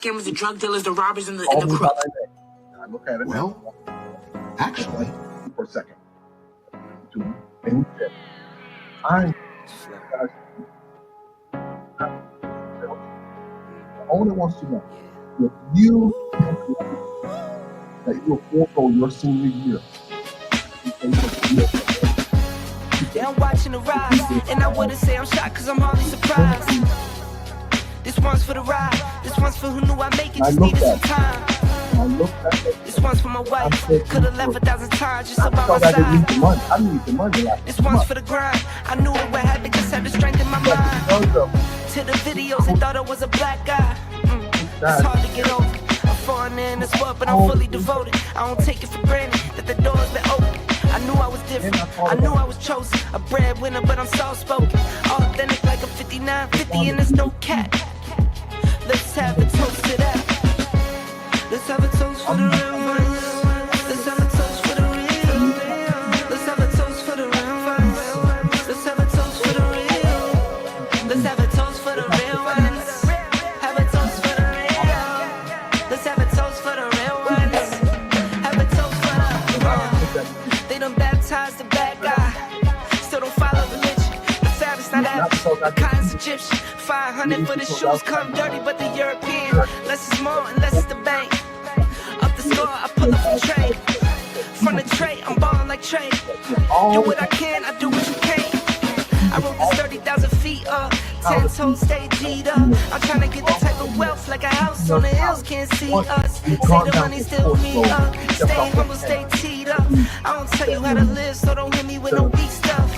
Scammers, the drug dealers, the robbers, and the crooks. I look at it. Well, actually, for a second. And I'm the owner wants to know if you that you'll forego your senior year. Yeah, I'm watching the rise, and I wouldn't say I'm shocked because I'm hardly surprised. This one's for the ride, this one's for who knew I'd make it, just needed some time. This one's for my wife, could've left 1,000 times just about my side. I need the money. This one's for the grind, I knew it would happen, just had the strength in my mind. To the videos, I thought I was a black guy. It's hard to get over. I'm foreigner in this world, but I'm fully devoted. I don't take it for granted that the door's been open. I knew I was different, I knew I was chosen. A breadwinner, but I'm soft-spoken. Authentic like a 5950 and there's no cap. Let's have a toast to that. Let's have a toast for the real ones. Let's have a toast for the real. Let's have a toast for the real ones. Let's have a toast for the real. Let's have a toast for the real ones. Have a toast for the real. Let's have a toast for the real ones. Have a toast for the real. They done baptized the bad guy. Still don't follow religion. The fabric's not average. The cotton's Egyptian. 500 for the shoes come dirty, but the European. Less is more and less is the bank. Up the score, I pull up from trade. From the trade, I'm balling like trade. Do what I can, I do what you can't. I wrote this 30,000 feet up. 10 toes stay G'd up. I'm trying to get the type of wealth like a house on the hills can't see us. Say the money still me up. Stay humble, stay teed up. I don't tell you how to live, so don't hit me with no weak stuff.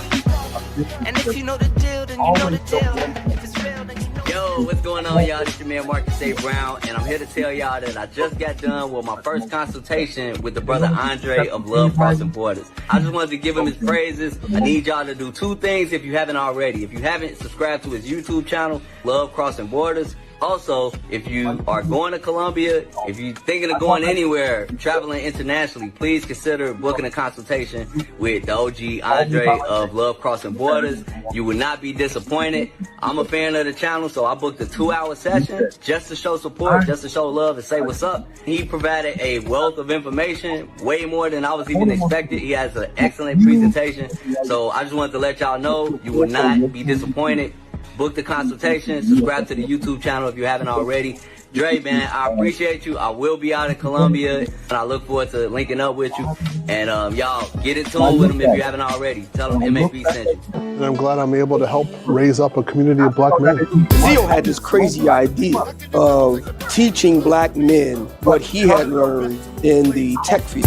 And if you know the deal, then you know the deal. If it's real, then you know. Yo, what's going on, y'all? It's your man Marcus A. Brown, and I'm here to tell y'all that I just got done with my first consultation with the brother Andre of Love Crossing Borders. I just wanted to give him his praises. I need y'all to do two things if you haven't already. If you haven't subscribed to his YouTube channel, Love Crossing Borders. Also, if you are going to Colombia, if you're thinking of going anywhere, traveling internationally, please consider booking a consultation with the OG Andre of Love Crossing Borders. You will not be disappointed. I'm a fan of the channel, so I booked a 2-hour session just to show support, just to show love and say what's up. He provided a wealth of information, way more than I was even expected. He has an excellent presentation. So I just wanted to let y'all know you will not be disappointed. Book the consultation, subscribe to the YouTube channel if you haven't already. Dre, man, I appreciate you. I will be out in Colombia, and I look forward to linking up with you. And y'all, get in tune with him if you haven't already. Tell him MHB sent you. And I'm glad I'm able to help raise up a community of black men. Zio had this crazy idea of teaching black men what he had learned in the tech field.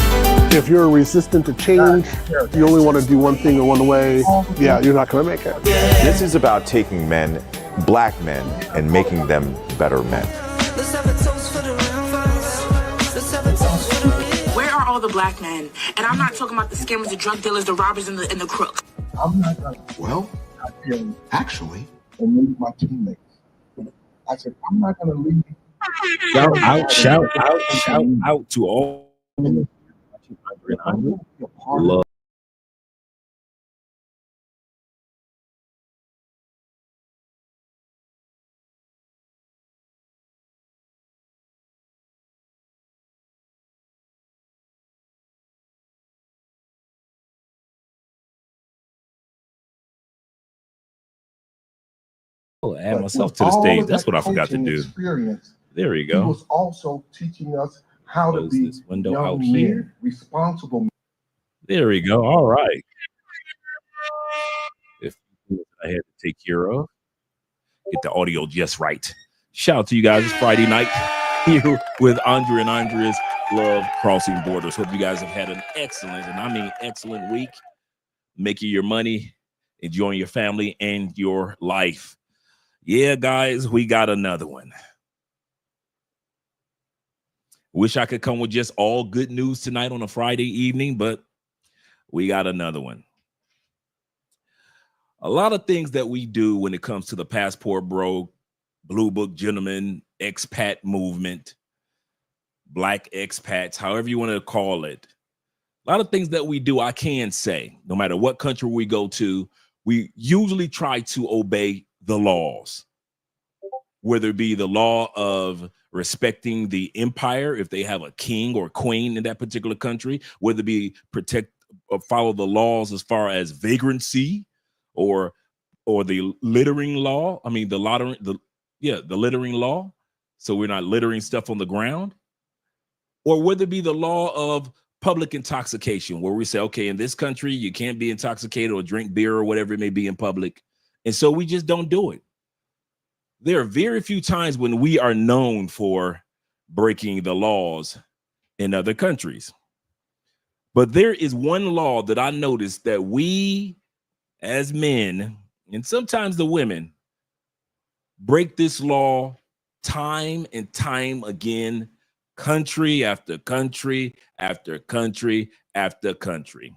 If you're resistant to change, you only want to do one thing in one way, yeah, you're not going to make it. This is about taking men, black men, and making them better men. Let's have a toast for the real ones. Let's have a toast for the real. Where are all the black men? And I'm not talking about the scammers, the drug dealers, the robbers, and the crooks. I'm not going to. well, actually, and leave my teammates. I said, I'm not going to leave. Shout out to all. Love. I'll add myself to the stage. That's what I forgot to do. There you go. He was also teaching us how to be this window young out men, here. responsible men. There we go. All right. If I had to take care of, get the audio just right. Shout out to you guys. It's Friday night here with Andre and Andrea's Love Crossing Borders. Hope you guys have had an excellent, and I mean excellent week, making your money, enjoying your family and your life. Yeah, guys, we got another one. Wish I could come with just all good news tonight on a Friday evening, but we got another one. A lot of things that we do when it comes to the Passport Bro, Blue Book Gentlemen, expat movement, black expats, however you want to call it. A lot of things that we do, I can say, no matter what country we go to, we usually try to obey the laws, whether it be the law of respecting the empire if they have a king or queen in that particular country, whether it be protect or follow the laws as far as vagrancy or the littering law. I mean, the littering law. So we're not littering stuff on the ground. Or whether it be the law of public intoxication, where we say, okay, in this country, you can't be intoxicated or drink beer or whatever it may be in public. And so we just don't do it. There are very few times when we are known for breaking the laws in other countries. But there is one law that I noticed that we as men, and sometimes the women, break this law time and time again, country after country after country after country.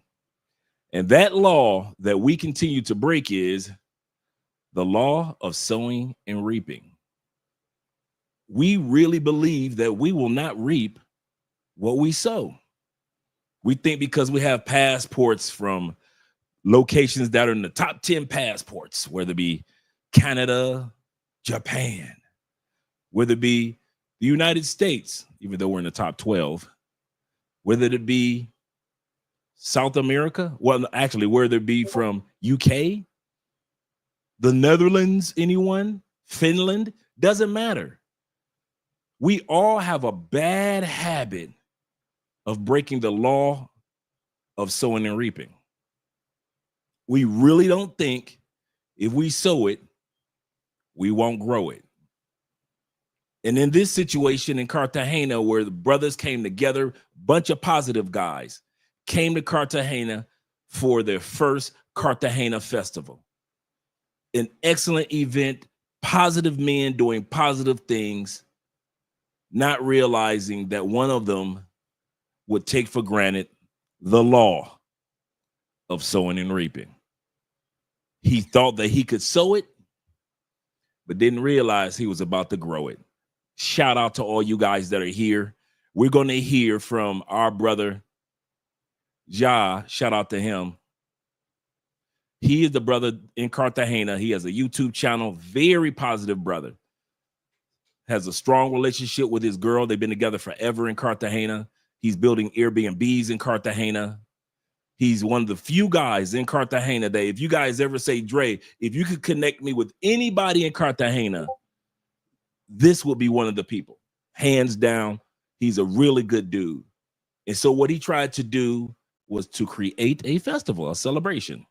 And that law that we continue to break is the law of sowing and reaping. We really believe that we will not reap what we sow. We think because we have passports from locations that are in the top 10 passports, whether it be Canada, Japan, whether it be the United States, even though we're in the top 12, whether it be South America, well, actually, whether it be from UK, the Netherlands, anyone, Finland, doesn't matter. We all have a bad habit of breaking the law of sowing and reaping. We really don't think if we sow it, we won't grow it. And in this situation in Cartagena, where the brothers came together, bunch of positive guys came to Cartagena for their first Cartagena Festival. An excellent event, positive men doing positive things, not realizing that one of them would take for granted the law of sowing and reaping. He thought that he could sow it, but didn't realize he was about to grow it. Shout out to all you guys that are here. We're going to hear from our brother, Ja. Shout out to him. He is the brother in Cartagena. He has a YouTube channel, very positive brother. Has a strong relationship with his girl. They've been together forever in Cartagena. He's building Airbnbs in Cartagena. He's one of the few guys in Cartagena that if you guys ever say, Dre, if you could connect me with anybody in Cartagena, this would be one of the people. Hands down, he's a really good dude. And so what he tried to do was to create a festival, a celebration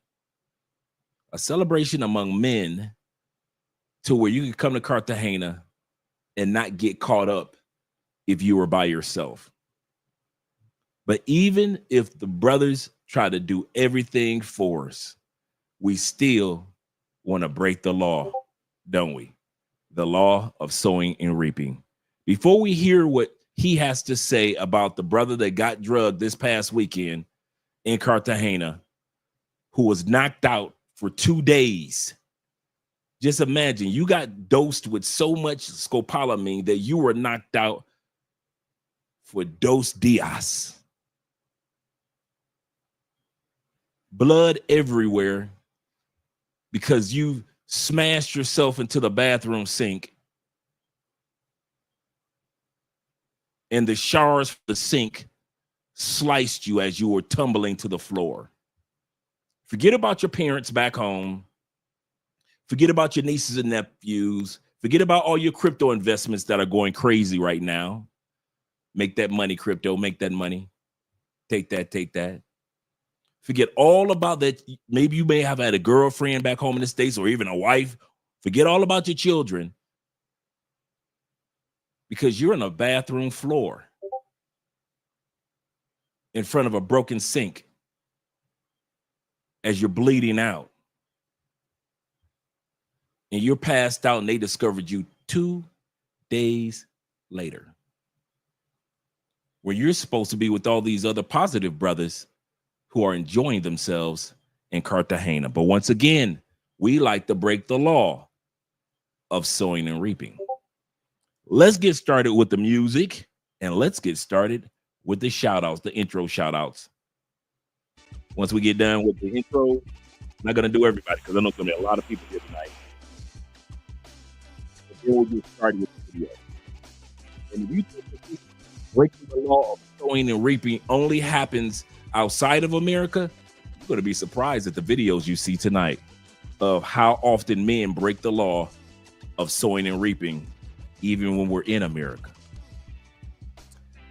among men to where you could come to Cartagena and not get caught up if you were by yourself. But even if the brothers try to do everything for us, we still want to break the law, don't we? The law of sowing and reaping. Before we hear what he has to say about the brother that got drugged this past weekend in Cartagena, who was knocked out for 2 days. Just imagine you got dosed with so much scopolamine that you were knocked out for 2 días. Blood everywhere because you smashed yourself into the bathroom sink and the shards from the sink sliced you as you were tumbling to the floor. Forget about your parents back home. Forget about your nieces and nephews. Forget about all your crypto investments that are going crazy right now. Make that money, crypto. Make that money. Take that, take that. Forget all about that. Maybe you may have had a girlfriend back home in the States or even a wife. Forget all about your children because you're on a bathroom floor in front of a broken sink as you're bleeding out. And you're passed out and they discovered you 2 days later. Where you're supposed to be with all these other positive brothers who are enjoying themselves in Cartagena. But once again, we like to break the law of sowing and reaping. Let's get started with the music and let's get started with the shout outs, the intro shout outs. Once we get done with the intro, I'm not going to do everybody because I know there's going to be a lot of people here tonight. But then we'll get started with the video. And if you think that breaking the law of sowing and reaping only happens outside of America, you're going to be surprised at the videos you see tonight of how often men break the law of sowing and reaping, even when we're in America.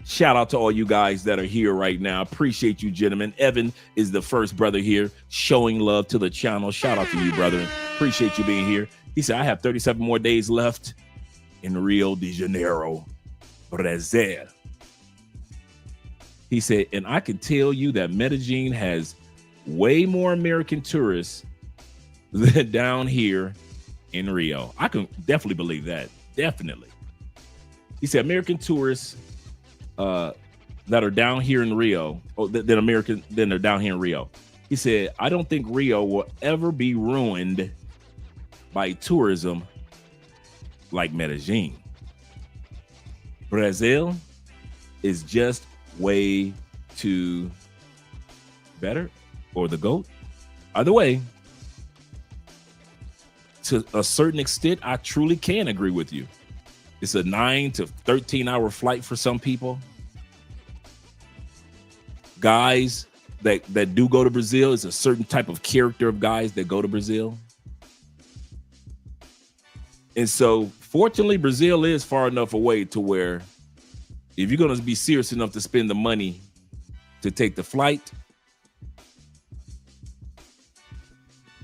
Shout out to all you guys that are here right now. Appreciate you, gentlemen. Evan is the first brother here showing love to the channel. Shout out to you, brother. Appreciate you being here. He said, I have 37 more days left in Rio de Janeiro, Brazil. He said, and I can tell you that Medellin has way more American tourists than down here in Rio. I can definitely believe that. Definitely. He said, American tourists that are down here in Rio, than they're down here in Rio. He said, I don't think Rio will ever be ruined by tourism like Medellin. Brazil is just way too better, or the GOAT. Either way, to a certain extent, I truly can agree with you. It's a 9 to 13 hour flight for some people. Guys that do go to Brazil, is a certain type of character of guys that go to Brazil. And so fortunately, Brazil is far enough away to where if you're going to be serious enough to spend the money to take the flight,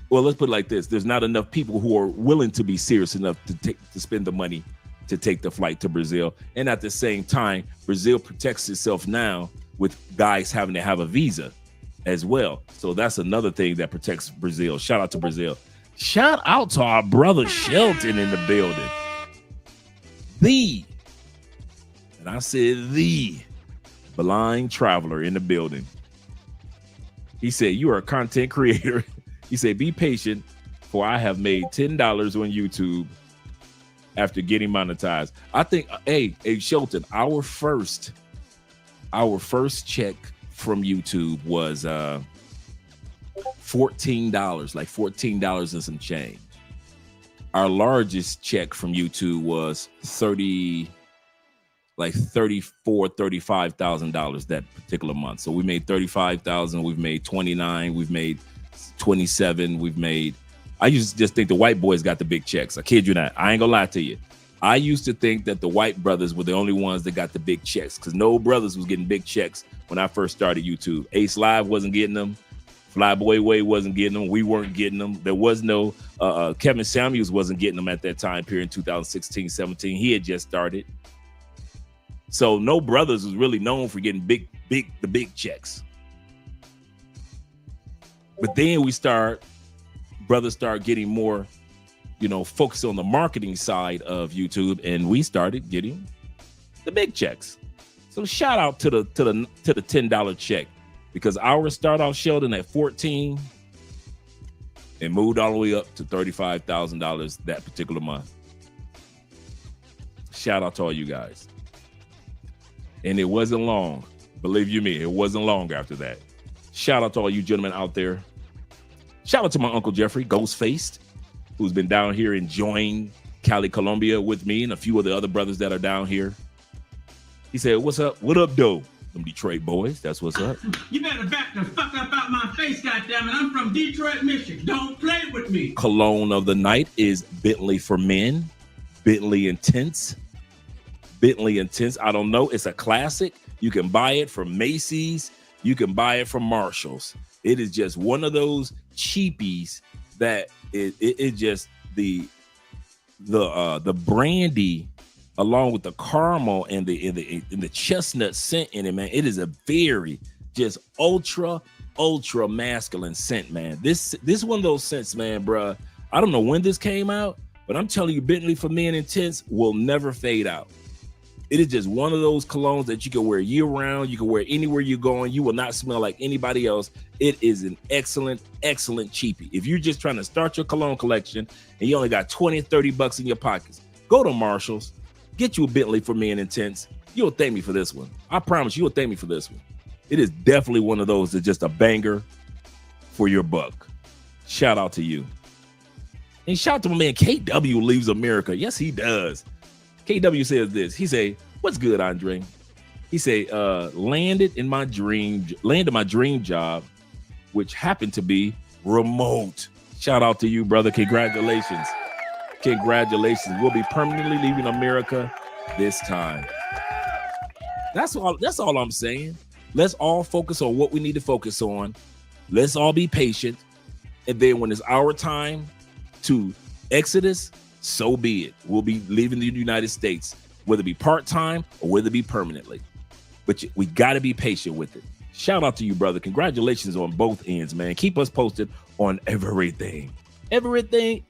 well, let's put it like this. There's not enough people who are willing to be serious enough to spend the money to take the flight to Brazil. And at the same time, Brazil protects itself now with guys having to have a visa as well. So that's another thing that protects Brazil. Shout out to Brazil. Shout out to our brother Shelton in the building. And I said the blind traveler in the building. He said, you are a content creator. He said, be patient, for I have made $10 on YouTube after getting monetized. I think, hey, Shelton, our first check from YouTube was $14, like $14 and some change. Our largest check from YouTube was $35,000 that particular month. So we made 35,000, we've made 29, we've made 27, I used to just think the white boys got the big checks. I kid you not. I ain't gonna lie to you. I used to think that the white brothers were the only ones that got the big checks, because no brothers was getting big checks when I first started YouTube. Ace Live wasn't getting them. Flyboy Way wasn't getting them. We weren't getting them. There was no Kevin Samuels wasn't getting them at that time period in 2016, 17. He had just started. So no brothers was really known for getting the big checks. But then brothers start getting more, focused on the marketing side of YouTube, and we started getting the big checks. So shout out to the $10 check, because ours start off Sheldon at 14 and moved all the way up to $35,000 that particular month. Shout out to all you guys. And it wasn't long. Believe you me, it wasn't long after that. Shout out to all you gentlemen out there. Shout out to my Uncle Jeffrey, Ghostfaced, who's been down here enjoying Cali, Colombia with me and a few of the other brothers that are down here. He said, what's up? What up, though? Them Detroit boys, that's what's up. You better back the fuck up out my face, goddammit. I'm from Detroit, Michigan. Don't play with me. Cologne of the night is Bentley for Men. Bentley Intense. Bentley Intense. I don't know. It's a classic. You can buy it from Macy's. You can buy it from Marshall's. It is just one of those cheapies that it just the brandy along with the caramel and the chestnut scent in it, man. It is a very just ultra masculine scent, man. This one of those scents, man, bruh. I don't know when this came out, but I'm telling you, Bentley for Men Intense will never fade out. It is just one of those colognes that you can wear year round. You can wear anywhere you're going. You will not smell like anybody else. It is an excellent cheapie. If you're just trying to start your cologne collection and you only got 20, 30 bucks in your pockets, go to Marshall's, get you a Bentley for Men Intense. You'll thank me for this one. I promise you'll thank me for this one. It is definitely one of those that's just a banger for your buck. Shout out to you. And shout out to my man KW leaves America. Yes, he does. KW says this. He say, What's good, Andre? He said, landed my dream job, which happened to be remote. Shout out to you, brother. Congratulations. Congratulations. We'll be permanently leaving America this time. That's all I'm saying. Let's all focus on what we need to focus on. Let's all be patient. And then when it's our time to exodus, so be it. We'll be leaving the United States, whether it be part-time or whether it be permanently. But we got to be patient with it. Shout out to you, brother. Congratulations on both ends, man. Keep us posted on everything. Everything.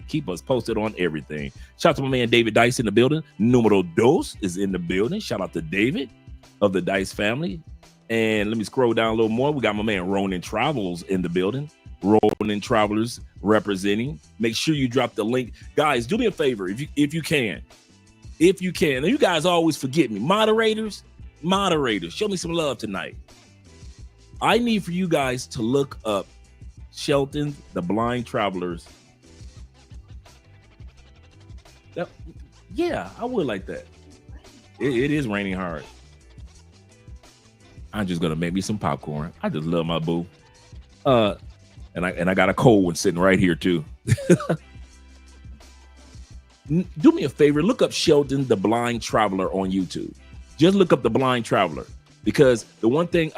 Keep us posted on everything. Shout out to my man David Dice in the building. Numero dos is in the building. Shout out to David of the Dice family. And let me scroll down a little more. We got my man Ronin Travels in the building. Ronin Travelers representing. Make sure you drop the link. Guys, do me a favor if you can. If you can. And you guys always forget me. Moderators, show me some love tonight. I need for you guys to look up Shelton, the Blind Travelers. Yeah, I would like that. It is raining hard. I'm just gonna make me some popcorn. I just love my boo. And I got a cold one sitting right here too. Do me a favor, look up Sheldon the Blind Traveler on YouTube. Just look up the Blind Traveler, because the one thing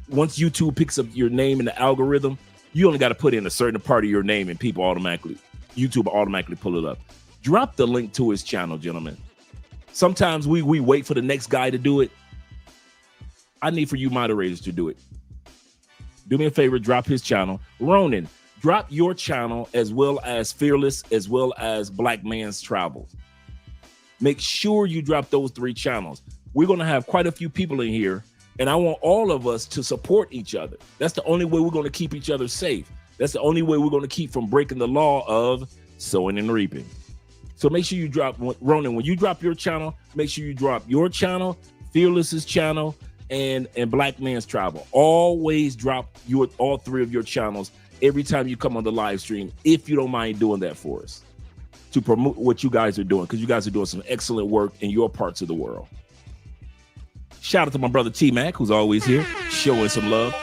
once YouTube picks up your name in the algorithm, you only got to put in a certain part of your name and YouTube automatically pull it up. Drop the link to his channel, gentlemen. Sometimes we wait for the next guy to do it. I need for you moderators to do it. Do me a favor, drop his channel. Ronin, drop your channel, as well as Fearless, as well as Black Man's Travels. Make sure you drop those 3 channels. We're going to have quite a few people in here, and I want all of us to support each other. That's the only way we're going to keep each other safe. That's the only way we're going to keep from breaking the law of sowing and reaping. So make sure you drop, Ronin, when you drop your channel, make sure you drop your channel, Fearless's channel, and Black Man's Travel. Always drop all 3 of your channels every time you come on the live stream, if you don't mind doing that for us, to promote what you guys are doing, because you guys are doing some excellent work in your parts of the world. Shout out to my brother T-Mac, who's always here showing some love.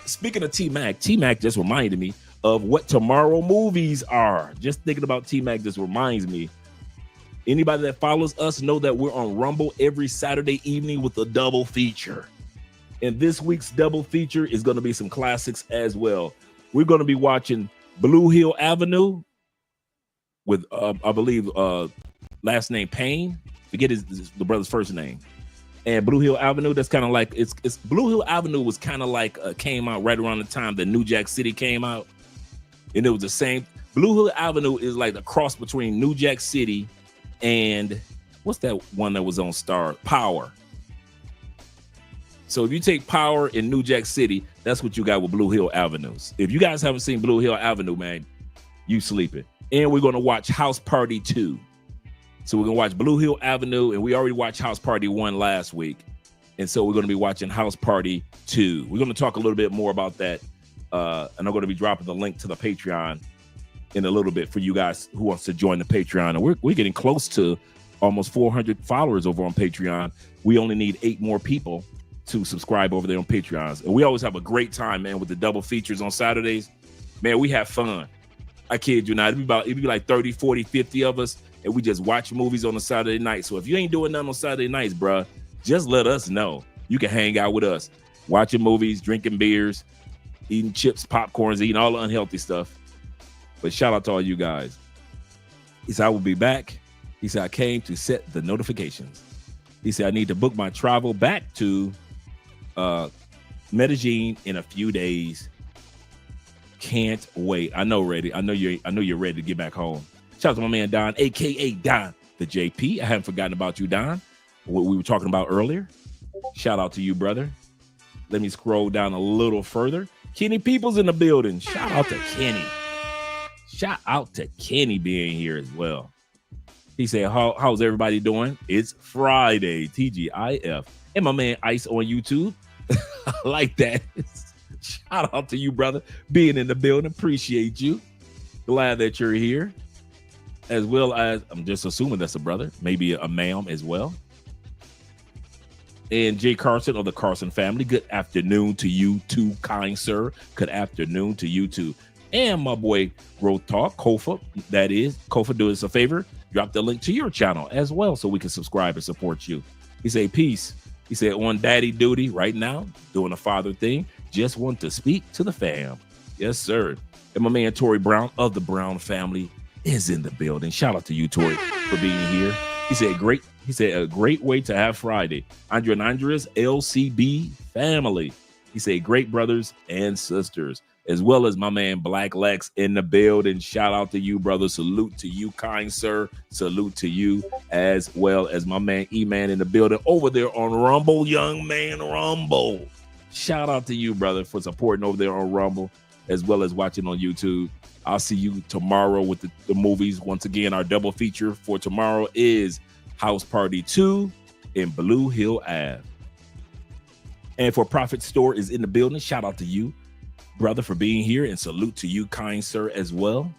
Speaking of T-Mac just reminded me of what tomorrow movies are. Just thinking about T-Mac just reminds me. Anybody that follows us know that we're on Rumble every Saturday evening with a double feature. And this week's double feature is going to be some classics as well. We're going to be watching Blue Hill Avenue with, I believe, last name Payne. Forget the brother's first name. And Blue Hill Avenue, that's kind of like, it's Blue Hill Avenue was kind of like, came out right around the time that New Jack City came out. And it was the same. Blue Hill Avenue is like the cross between New Jack City and what's that one that was on Star? Power. So if you take Power in New Jack City, that's what you got with Blue Hill Avenues. If you guys haven't seen Blue Hill Avenue, man, you sleeping. And we're going to watch House Party 2. So we're going to watch Blue Hill Avenue, and we already watched House Party 1 last week. And so we're going to be watching House Party 2. We're going to talk a little bit more about that. And I'm going to be dropping the link to the Patreon in a little bit for you guys who wants to join the Patreon. And we're getting close to almost 400 followers over on Patreon. We only need 8 more people to subscribe over there on Patreons. And we always have a great time, man, with the double features on Saturdays. Man, we have fun. I kid you not. It'd be like 30, 40, 50 of us, and we just watch movies on a Saturday night. So if you ain't doing nothing on Saturday nights, bruh, just let us know. You can hang out with us, watching movies, drinking beers, eating chips, popcorns, eating all the unhealthy stuff. But shout out to all you guys. He said, I will be back. He said, I came to set the notifications. He said, I need to book my travel back to Medellin in a few days. Can't wait. I know you're ready to get back home. Shout out to my man Don, aka Don the JP. I haven't forgotten about you, Don. What we were talking about earlier. Shout out to you, brother. Let me scroll down a little further. Kenny Peoples in the building. Shout out to Kenny. Shout out to Kenny being here as well. He said, how's everybody doing? It's Friday, TGIF. And my man Ice on YouTube. I like that. Shout out to you, brother, being in the building. Appreciate you. Glad that you're here. As well as, I'm just assuming that's a brother, maybe a ma'am as well. And Jay Carson of the Carson family, good afternoon to you too, kind sir. Good afternoon to you too. And my boy Growth Talk, Kofa, that is. Kofa, do us a favor, drop the link to your channel as well so we can subscribe and support you. He said, peace. He said, on daddy duty right now, doing a father thing. Just want to speak to the fam. Yes, sir. And my man Tori Brown of the Brown family is in the building. Shout out to you, Tori, for being here. He said, great. He said, a great way to have Friday. Andre and Andres, LCB family. He said, great brothers and sisters, as well as my man Black Lex in the building. Shout out to you, brother. Salute to you, kind sir. Salute to you, as well as my man E-Man in the building over there on Rumble, young man Rumble. Shout out to you, brother, for supporting over there on Rumble, as well as watching on YouTube. I'll see you tomorrow with the movies. Once again, our double feature for tomorrow is House Party 2 in Blue Hill Ave. And for Profit Store is in the building. Shout out to you, brother, for being here, and salute to you, kind sir, as well.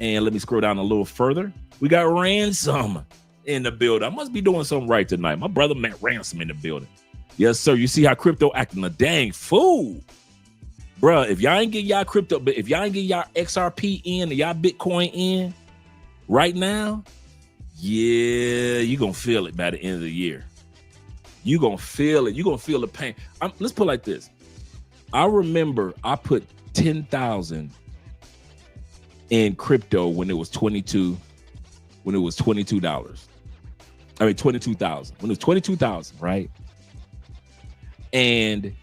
And let me scroll down a little further. We got Ransom in the building. I must be doing something right tonight. My brother Matt Ransom in the building. Yes, sir. You see how crypto acting a dang fool. Bruh, if y'all ain't get y'all crypto, but if y'all ain't get y'all XRP in and y'all Bitcoin in right now, yeah, you're going to feel it by the end of the year. You're going to feel it. You're going to feel the pain. Let's put it like this. I remember I put 10,000 in crypto when it was $22. I mean, 22,000. When it was 22,000, right? And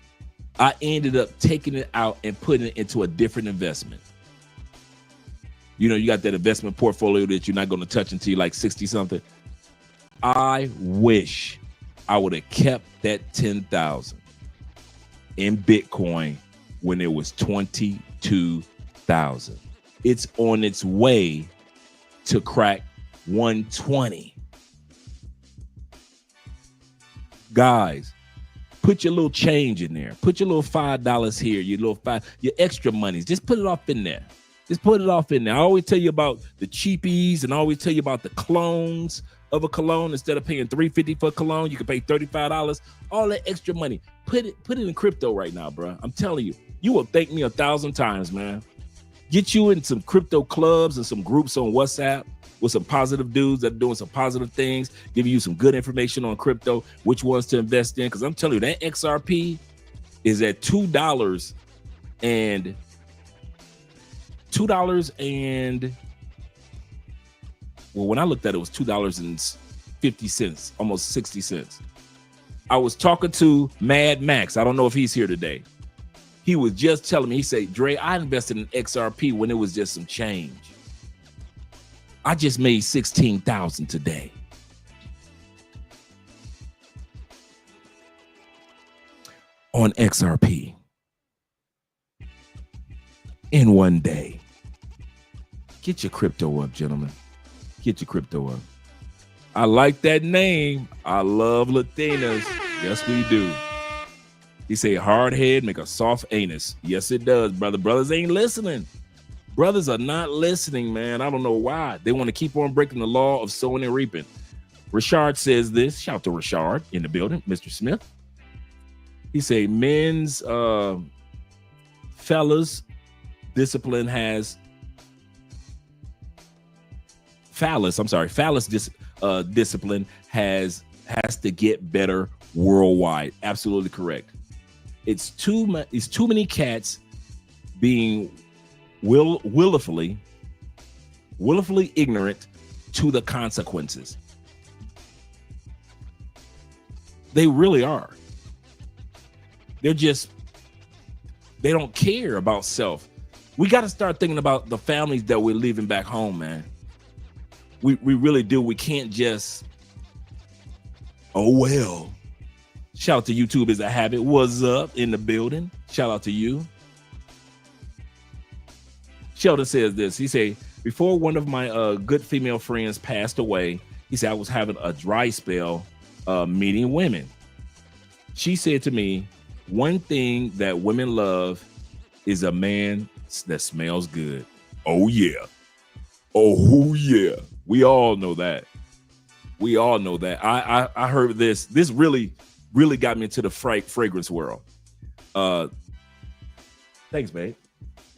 I ended up taking it out and putting it into a different investment. You know, you got that investment portfolio that you're not going to touch until you're like 60 something. I wish I would have kept that 10,000 in Bitcoin when it was 22,000. It's on its way to crack 120. Guys, put your little change in there. Put your little $5 here, your extra monies. Just put it off in there. Just put it off in there. I always tell you about the cheapies, and I always tell you about the clones of a cologne. Instead of paying $3.50 for a cologne, you can pay $35. All that extra money. Put it in crypto right now, bro. I'm telling you, you will thank me 1,000 times, man. Get you in some crypto clubs and some groups on WhatsApp with some positive dudes that are doing some positive things, giving you some good information on crypto, which ones to invest in. Because I'm telling you, that XRP is at $2 and well, when I looked at it, it was $2.50, almost 60 cents. I was talking to Mad Max. I don't know if he's here today. He was just telling me, he said, Dre, I invested in XRP when it was just some change. I just made 16,000 today. On XRP. In one day. Get your crypto up, gentlemen. Get your crypto up. I like that name. I love Latinas. Yes, we do. He say hard head make a soft anus. Yes, it does, brother. Brothers ain't listening. Brothers are not listening, man. I don't know why. They want to keep on breaking the law of sowing and reaping. Richard says this. Shout out to Richard in the building, Mr. Smith. He say men's fellas discipline has phallus discipline has to get better worldwide. Absolutely correct. It's too many cats being willfully ignorant to the consequences. They really are. They don't care about self. We got to start thinking about the families that we're leaving back home, man. We really do. We can't just, oh, well. Shout out to YouTube is a habit. What's up in the building? Shout out to you. Sheldon says this. He say, before one of my good female friends passed away, he said, I was having a dry spell meeting women. She said to me, one thing that women love is a man that smells good. Oh, yeah. Oh, yeah. We all know that. We all know that. I heard this. This really really got me into the fragrance world. Thanks, babe.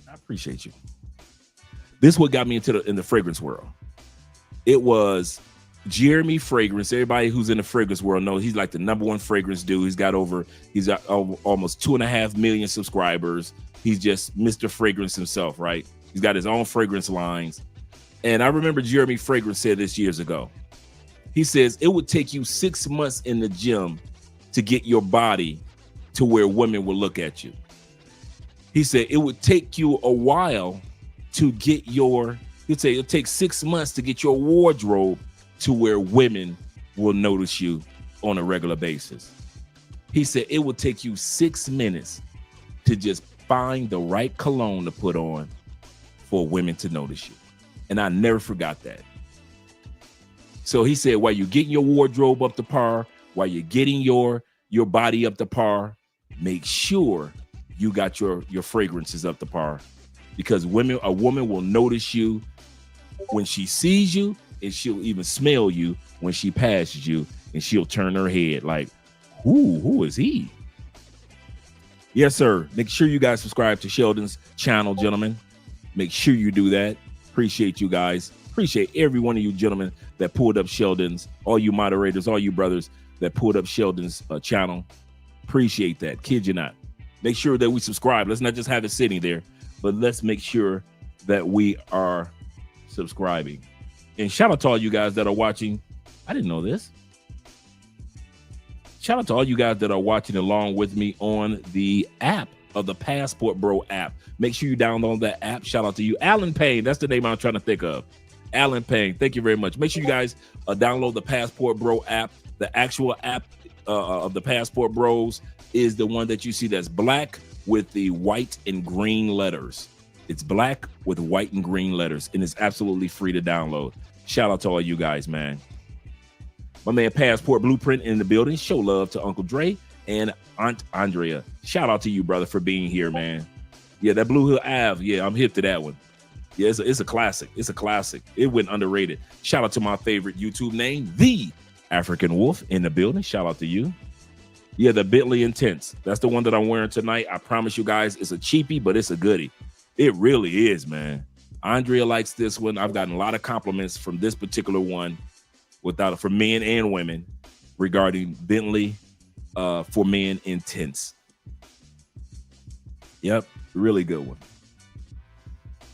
I appreciate you. This is what got me in the fragrance world. It was Jeremy Fragrance. Everybody who's in the fragrance world knows he's like the #1 fragrance dude. He's got almost 2.5 million subscribers. He's just Mr. Fragrance himself, right? He's got his own fragrance lines. And I remember Jeremy Fragrance said this years ago. He says it would take you 6 months in the gym to get your body to where women will look at you. He said it would take you a while to get he'd say it'll take 6 months to get your wardrobe to where women will notice you on a regular basis. He said it would take you 6 minutes to just find the right cologne to put on for women to notice you. And I never forgot that. So he said, while you're getting your wardrobe up to par, while you're getting your body up to par, make sure you got your fragrances up to par, because a woman will notice you when she sees you, and she'll even smell you when she passes you, and she'll turn her head like, who is he? Yes, sir. Make sure you guys subscribe to Sheldon's channel, gentlemen. Make sure you do that. Appreciate you guys. Appreciate every one of you gentlemen that pulled up Sheldon's, all you moderators, all you brothers that pulled up Sheldon's channel. Appreciate that. Kid you not. Make sure that we subscribe. Let's not just have it sitting there, but let's make sure that we are subscribing. And shout out to all you guys that are watching. I didn't know this. Shout out to all you guys that are watching along with me on the app of the Passport Bro app. Make sure you download that app. Shout out to you. Alan Payne, that's the name I'm trying to think of. Alan Payne, thank you very much. Make sure you guys download the Passport Bro app. The actual app of the Passport Bros is the one that you see that's black with the white and green letters. It's black with white and green letters, and it's absolutely free to download. Shout out to all you guys, man. My man Passport Blueprint in the building. Show love to Uncle Dre and Aunt Andrea. Shout out to you, brother, for being here, man. Yeah, that Blue Hill Ave. Yeah, I'm hip to that one. Yeah, it's a classic. It's a classic. It went underrated. Shout out to my favorite YouTube name, The African Wolf, in the building. Shout out to you. Yeah, the Bentley Intense. That's the one that I'm wearing tonight. I promise you guys, it's a cheapie, but it's a goodie. It really is, man. Andrea likes this one. I've gotten a lot of compliments from this particular one, for men and women, regarding Bentley for Men Intense. Yep, really good one.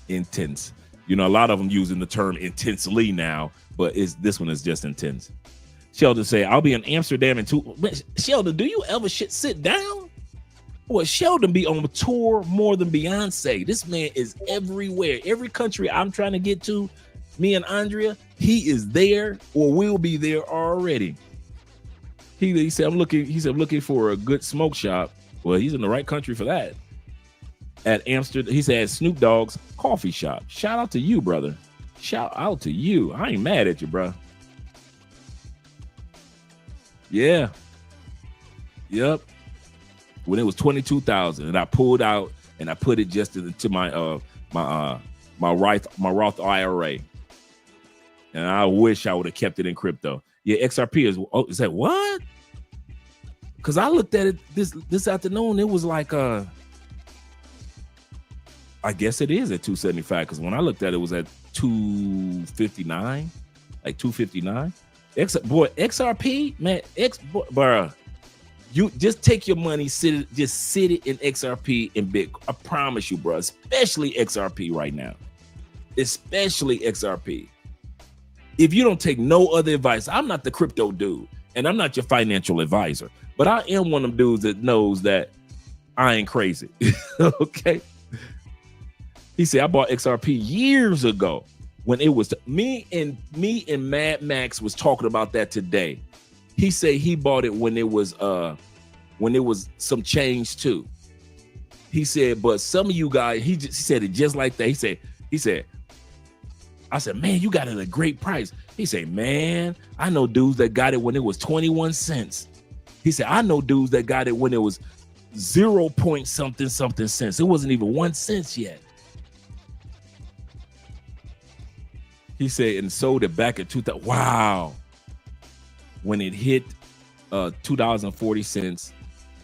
Intense. You know, a lot of them using the term intensely now, but this one is just intense. Sheldon say, I'll be in Amsterdam in 2. Sheldon, do you ever sit down? Well, Sheldon be on tour more than Beyonce. This man is everywhere. Every country I'm trying to get to, me and Andrea, he is there or will be there already. He said, I'm looking for a good smoke shop. Well, he's in the right country for that. At Amsterdam, he said Snoop Dogg's coffee shop. Shout out to you, brother. Shout out to you. I ain't mad at you, bro. Yeah. Yep. When it was 22,000, and I pulled out and I put it just into my Roth IRA. And I wish I would have kept it in crypto. Yeah, XRP is that what? Because I looked at it this afternoon. It was like I guess it is at 275, because when I looked at it was at 259, like 259. XRP, man, bruh. You just take your money, sit it in XRP and Bitcoin. I promise you, bro, especially XRP right now. Especially XRP. If you don't take no other advice, I'm not the crypto dude, and I'm not your financial advisor, but I am one of them dudes that knows that I ain't crazy. Okay. He said, I bought XRP years ago when it was me and Mad Max was talking about that today. He said he bought it when it was some change too. He said, but some of you guys, he said it just like that. He said, I said, man, you got it at a great price. He said, man, I know dudes that got it when it was 21 cents. He said, I know dudes that got it when it was 0 point something cents. It wasn't even 1 cent yet. He said, and sold it back at 2000. Wow. When it hit $2.40.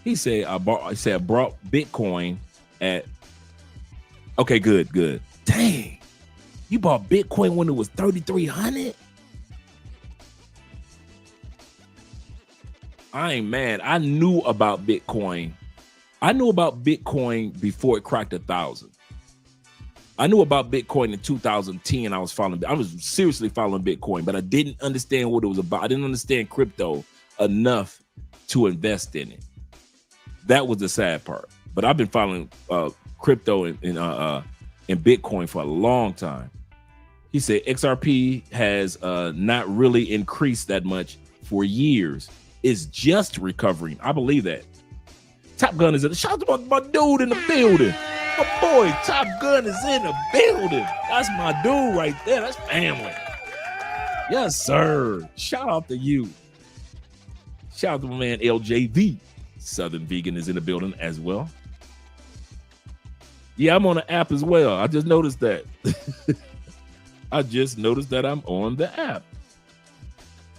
He said I brought Bitcoin at. Okay, good. Dang, you bought Bitcoin when it was 3,300. I ain't mad. I knew about Bitcoin. I knew about Bitcoin before it cracked 1,000. I knew about Bitcoin in 2010. I was seriously following Bitcoin, but I didn't understand what it was about. I didn't understand crypto enough to invest in it. That was the sad part. But I've been following crypto and Bitcoin for a long time. He said XRP has not really increased that much for years. It's just recovering. I believe that. Top Gun is in the shout out to my dude in the building. My boy Top Gun is in the building. That's my dude right there. That's family. Yes, sir. Shout out to you. Shout out to my man LJV. Southern Vegan is in the building as well. Yeah, I'm on the app as well. I just noticed that. I just noticed that I'm on the app.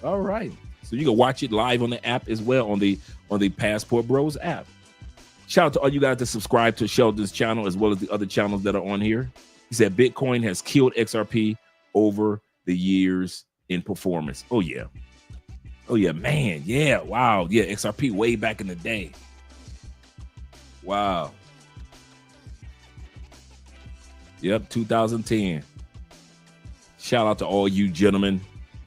All right. So you can watch it live on the app as well on the Passport Bros app. Shout out to all you guys that subscribe to Sheldon's channel as well as the other channels that are on here. He said Bitcoin has killed XRP over the years in performance. Oh yeah. Oh yeah, man. Yeah. Wow. Yeah, XRP way back in the day. Wow. Yep, 2010. Shout out to all you gentlemen.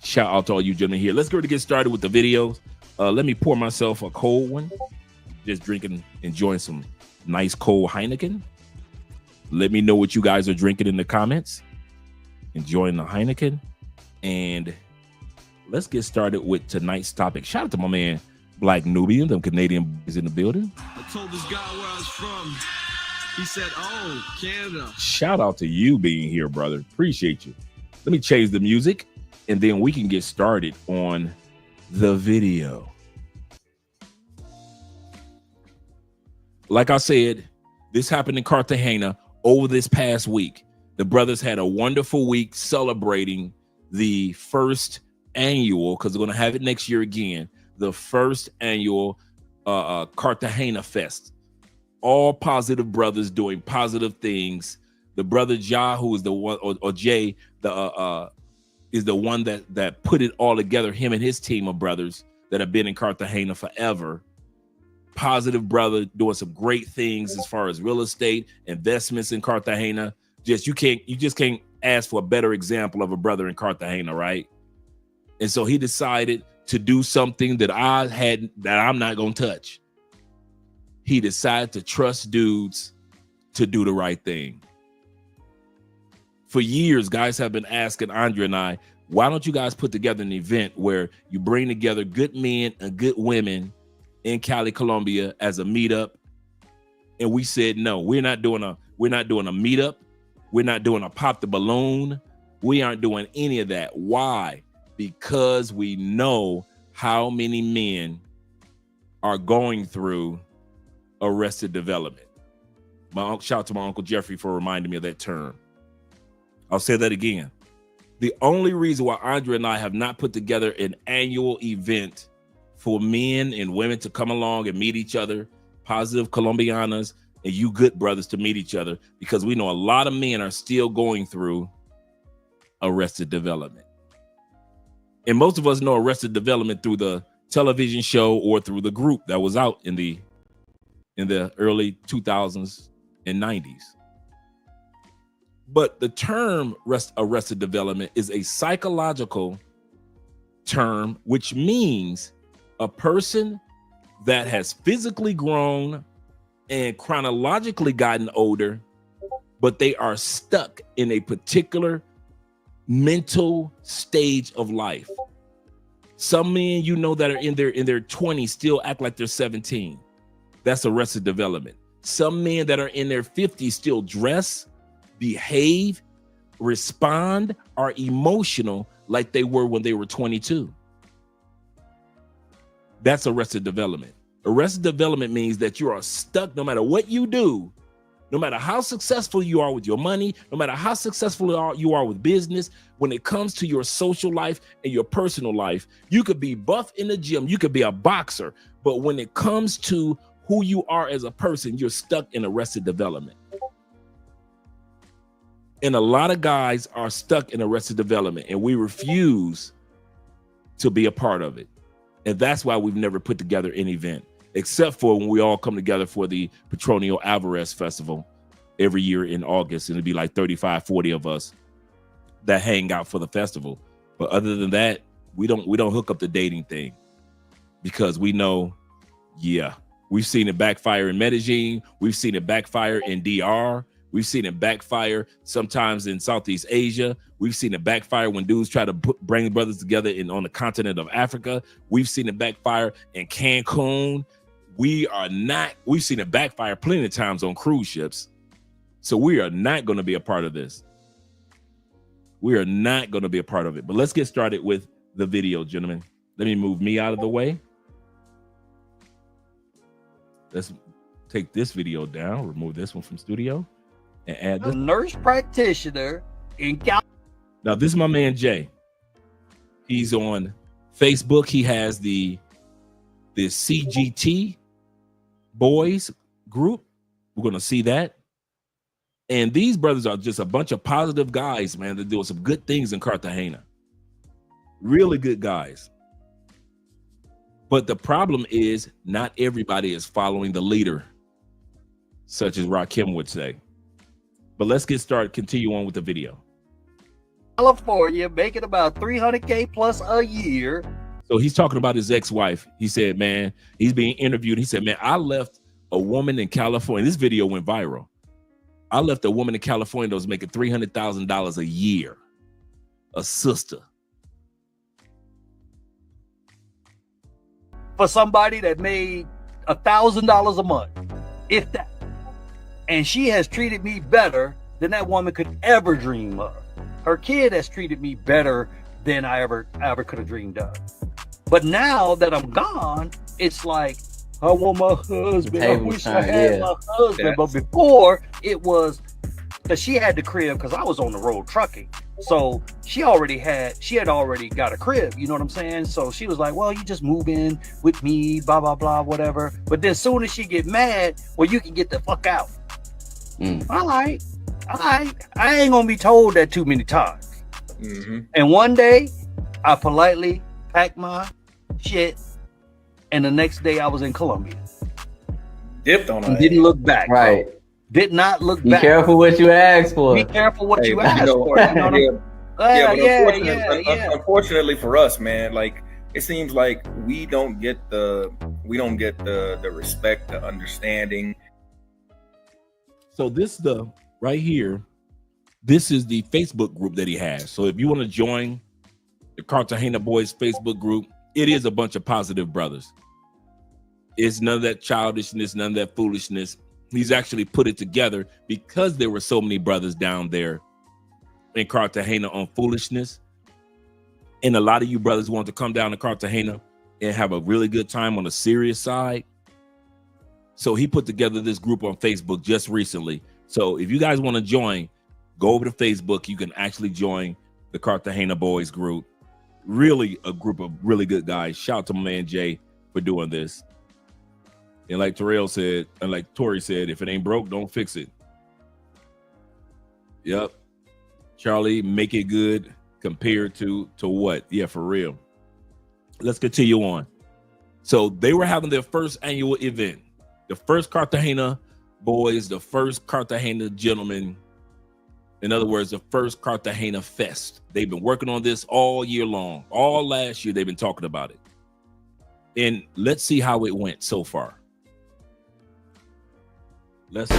Shout out to all you gentlemen here. Let's go to get started with the videos. Let me pour myself a cold one. Just drinking, enjoying some nice cold Heineken. Let me know what you guys are drinking in the comments. Enjoying the Heineken. And let's get started with tonight's topic. Shout out to my man, Black Nubian. Them Canadian boys in the building. I told this guy where I was from. He said, oh, Canada. Shout out to you being here, brother. Appreciate you. Let me change the music, and then we can get started on the video. Like I said, this happened in Cartagena over this past week. The brothers had a wonderful week celebrating the first annual, because they're going to have it next year again, the first annual Cartagena Fest. All positive brothers doing positive things. The brother Ja, who is the one, or Jay, is the one that put it all together, him and his team of brothers that have been in Cartagena forever. Positive brother doing some great things as far as real estate, investments in Cartagena. You just can't ask for a better example of a brother in Cartagena, right? And so he decided to do something that I'm not gonna touch. He decided to trust dudes to do the right thing. For years, guys have been asking Andre and I, why don't you guys put together an event where you bring together good men and good women in Cali, Colombia as a meetup? And we said, no, we're not doing a meetup. We're not doing a pop the balloon. We aren't doing any of that. Why? Because we know how many men are going through arrested development. Shout out to my Uncle Jeffrey for reminding me of that term. I'll say that again. The only reason why Andre and I have not put together an annual event for men and women to come along and meet each other, positive Colombianas and you good brothers to meet each other, because we know a lot of men are still going through arrested development. And most of us know arrested development through the television show or through the group that was out in the early 2000s and 90s. But the term arrested development is a psychological term, which means a person that has physically grown and chronologically gotten older, but they are stuck in a particular mental stage of life. Some men, that are in their 20s still act like they're 17. That's arrested development. Some men that are in their 50s still dress, behave, respond, are emotional like they were when they were 22. That's arrested development. Arrested development means that you are stuck no matter what you do. No matter how successful you are with your money, no matter how successful you are with business, when it comes to your social life and your personal life, you could be buff in the gym, you could be a boxer, but when it comes to who you are as a person, you're stuck in arrested development. And a lot of guys are stuck in arrested development, and we refuse to be a part of it. And that's why we've never put together an event, except for when we all come together for the Petronio Alvarez Festival every year in August. And it'd be like 35, 40 of us that hang out for the festival. But other than that, we don't hook up the dating thing, because we know, we've seen it backfire in Medellin. We've seen it backfire in DR. We've seen it backfire sometimes in Southeast Asia. We've seen it backfire when dudes try to bring brothers together on the continent of Africa. We've seen it backfire in Cancun. We've seen it backfire plenty of times on cruise ships. So we are not going to be a part of this. We are not going to be a part of it. But let's get started with the video, gentlemen. Let me move me out of the way. Let's take this video down, remove this one from studio, and add this. Nurse practitioner in Cali. Now, this is my man Jay. He's on Facebook. He has the CGT boys group. We're going to see that. And these brothers are just a bunch of positive guys, man. They're doing some good things in Cartagena. Really good guys. But the problem is not everybody is following the leader, such as Rakim would say. But let's get started, continue on with the video. California, making about $300K plus a year. So he's talking about his ex-wife. He said, man, he's being interviewed. He said, man, I left a woman in California. This video went viral. I left a woman in California that was making $300,000 a year. A sister. For somebody that made $1,000 a month, if that. And she has treated me better than that woman could ever dream of. Her kid has treated me better than I ever could have dreamed of. But now that I'm gone, it's like, I want my husband. I wish I had my husband. Yes. But before, it was that she had the crib because I was on the road trucking. So she had already got a crib. You know what I'm saying? So she was like, well, you just move in with me, blah, blah, blah, whatever. But then as soon as she get mad, well, you can get the fuck out. All right. I ain't gonna be told that too many times. And one day I politely packed my shit, and the next day I was in Colombia. Dipped on it. Didn't look back. Right. Bro. Did not look back. Be careful what you ask for. Be careful what you ask for. You know unfortunately for us, man, like it seems like we don't get the respect, the understanding. So this right here, this is the Facebook group that he has. So if you want to join the Cartagena Boys Facebook group, it is a bunch of positive brothers. It's none of that childishness, none of that foolishness. He's actually put it together because there were so many brothers down there in Cartagena on foolishness. And a lot of you brothers want to come down to Cartagena and have a really good time on the serious side. So he put together this group on Facebook just recently. So if you guys want to join, go over to Facebook. You can actually join the Cartagena Boys group. Really a group of really good guys. Shout out to my man Jay for doing this. And like Terrell said, and like Tori said, if it ain't broke, don't fix it. Yep. Charlie, make it good compared to what? Yeah, for real. Let's continue on. So they were having their first annual event. The first Cartagena Boys, the first Cartagena Gentlemen. In other words, the first Cartagena Fest. They've been working on this all year long. All last year, they've been talking about it. And let's see how it went so far. Let's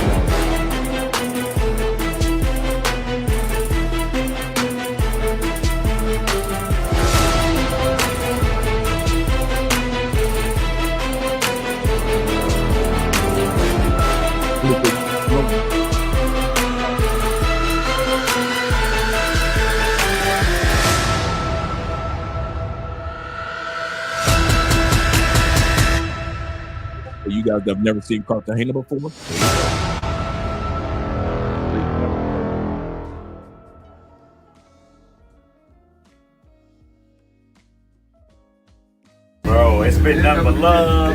You guys have never seen Cartagena before? spit nothing but love.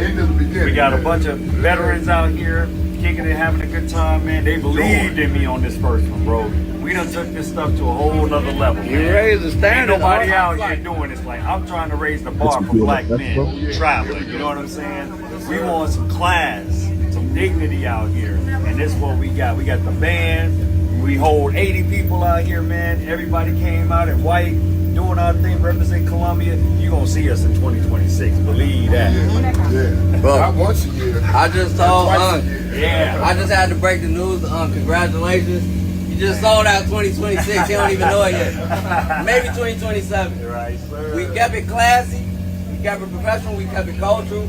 We got a bunch of veterans out here kicking it, having a good time, man. They believed in me on this first one, bro. We done took this stuff to a whole nother level. You raised the standard. Ain't nobody out here doing this. Like, I'm trying to raise the bar for black men traveling. You know what I'm saying? We want some class, some dignity out here, and this is what we got. We got the band. We hold 80 people out here, man. Everybody came out in white, doing our thing, represent Colombia. You gonna see us in 2026. Believe that. Bro, not once a year. I just told yeah. I just had to break the news. Congratulations. You just sold out 2026. You don't even know it yet. Maybe 2027. Right, sir. We kept it classy. We kept it professional. We kept it cultural.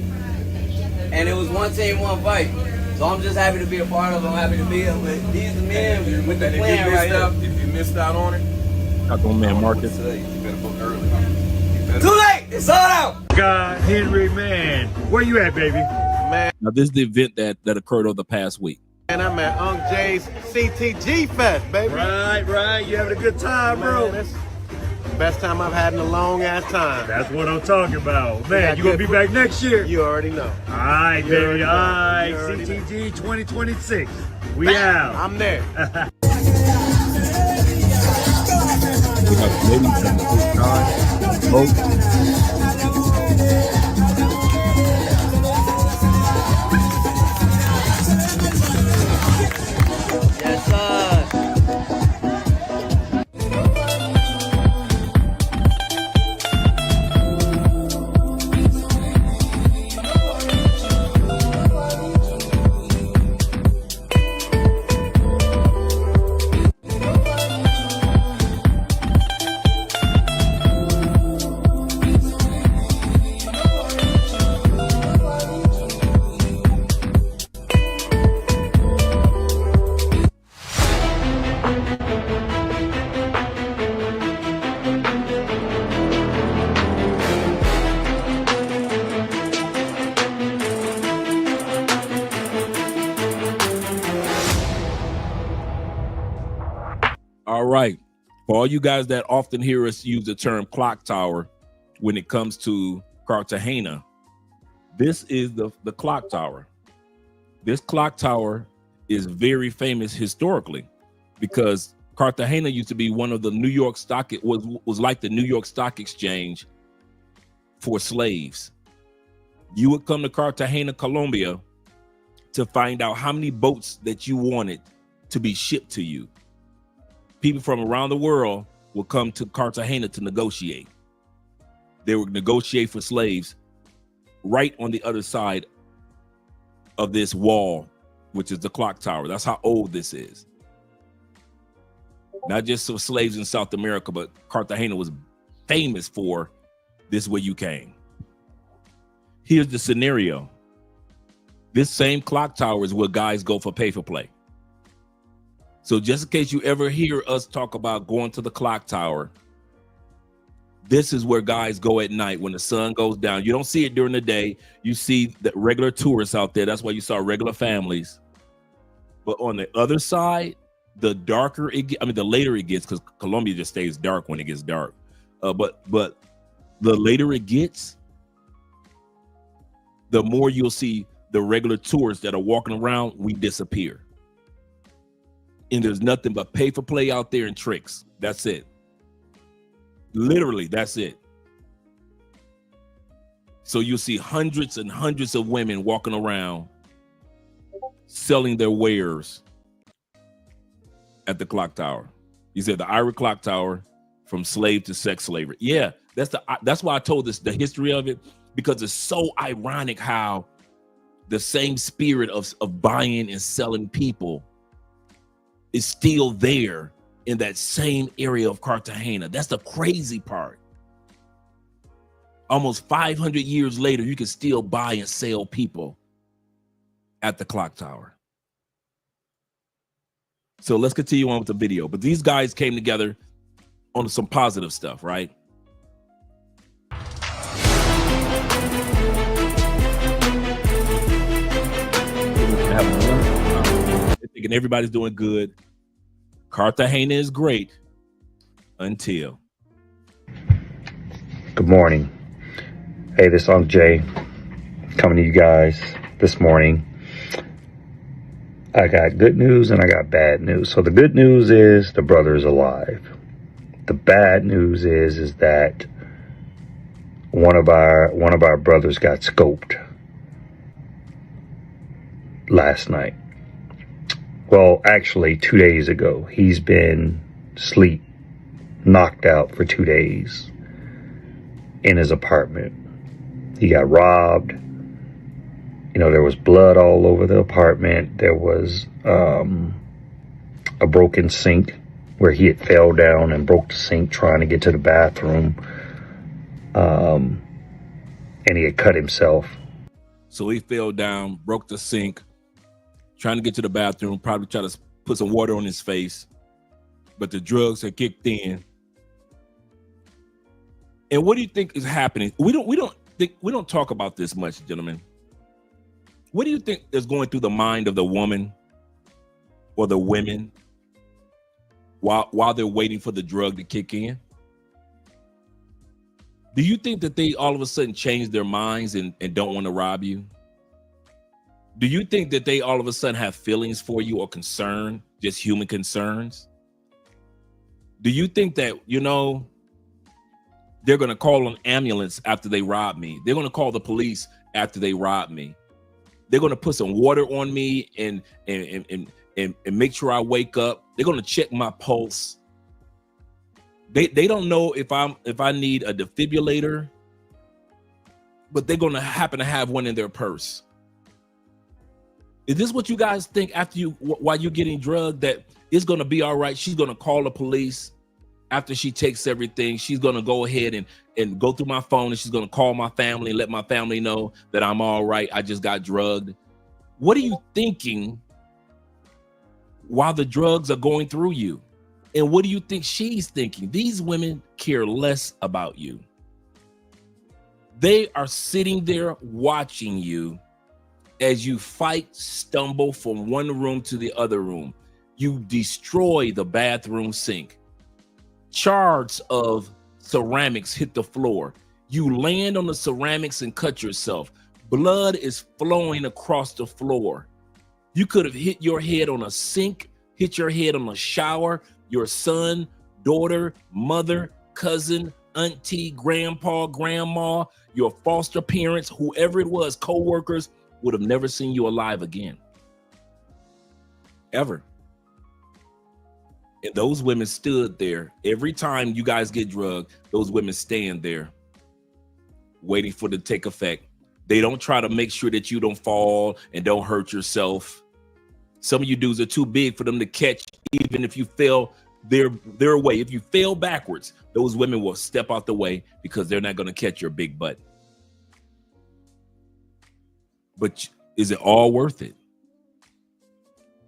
And it was one team, one fight. So I'm just happy to be a part of it. I'm happy to be here with these men with the plan right here. If you missed out on it, Got on man Marcus. you better book early. Too late. It's sold out. God, Henry, man. Where you at, baby? Man, Now this is the event that occurred over the past week. and I'm at Unc Jay's CTG Fest, baby. Right. You having a good time, bro? Man, that's the best time I've had in a long ass time. That's what I'm talking about. Man, got you gonna good be back next year? You already know. All right, You baby. already All know. right, You already know. CTG 2026. We out. I'm there. We got ladies from the first time. Both. Yes, sir. All right. For all you guys that often hear us use the term clock tower when it comes to Cartagena, this is the clock tower. This clock tower is very famous historically because Cartagena used to be one of the New York stock. It was like the New York Stock Exchange for slaves. You would come to Cartagena, Colombia to find out how many boats that you wanted to be shipped to you. People from around the world will come to Cartagena to negotiate. They would negotiate for slaves right on the other side of this wall, which is the clock tower. That's how old this is. Not just for slaves in South America, but Cartagena was famous for this where you came. Here's the scenario. This same clock tower is where guys go for pay for play. So just in case you ever hear us talk about going to the clock tower, this is where guys go at night when the sun goes down. You don't see it during the day. You see the regular tourists out there. That's why you saw regular families. But on the other side, the darker it gets, the later it gets, because Colombia just stays dark when it gets dark. But the later it gets, the more you'll see the regular tourists that are walking around, we disappear. And there's nothing but pay for play out there and tricks. That's it. Literally, that's it. So you'll see hundreds and hundreds of women walking around selling their wares at the clock tower. You said the Irish clock tower, from slave to sex slavery. Yeah, that's why I told this the history of it, because it's so ironic how the same spirit of buying and selling people is still there in that same area of Cartagena. That's the crazy part. Almost 500 years later, you can still buy and sell people at the clock tower. So let's continue on with the video. But these guys came together on some positive stuff, right? Thinking everybody's doing good. Cartagena is great until. Good morning. Hey, this is Unc Jay. coming to you guys this morning. I got good news and I got bad news. So the good news is the brother is alive. The bad news is that one of our brothers got scoped last night. Well, actually 2 days ago. He's been knocked out for 2 days in his apartment. He got robbed. You know, there was blood all over the apartment. There was a broken sink where he had fell down and broke the sink trying to get to the bathroom. And he had cut himself. So he fell down, broke the sink, trying to get to the bathroom, probably try to put some water on his face. But the drugs had kicked in. And what do you think is happening? We don't talk about this much, gentlemen. What do you think is going through the mind of the woman or the women while they're waiting for the drug to kick in? Do you think that they all of a sudden change their minds and don't want to rob you? Do you think that they all of a sudden have feelings for you or concern, just human concerns? Do you think that, you know, they're going to call an ambulance after they rob me? They're going to call the police after they rob me. They're going to put some water on me and make sure I wake up. They're going to check my pulse. They don't know if I need a defibrillator, but they're going to happen to have one in their purse. Is this what you guys think while you're getting drugged, that it's going to be all right? She's going to call the police after she takes everything. She's going to go ahead and go through my phone, and she's going to call my family and let my family know that I'm all right. I just got drugged. What are you thinking while the drugs are going through you? And what do you think she's thinking? These women care less about you. They are sitting there watching you as you fight, stumble from one room to the other room. You destroy the bathroom sink. Shards of ceramics hit the floor. You land on the ceramics and cut yourself. Blood is flowing across the floor. You could have hit your head on a sink, hit your head on a shower. Your son, daughter, mother, cousin, auntie, grandpa, grandma, your foster parents, whoever it was, co-workers, would have never seen you alive again. Ever. And those women stood there. Every time you guys get drugged, those women stand there waiting for it to take effect. They don't try to make sure that you don't fall and don't hurt yourself. Some of you dudes are too big for them to catch, even if you fell their way. If you fail backwards, those women will step out the way because they're not going to catch your big butt. But is it all worth it?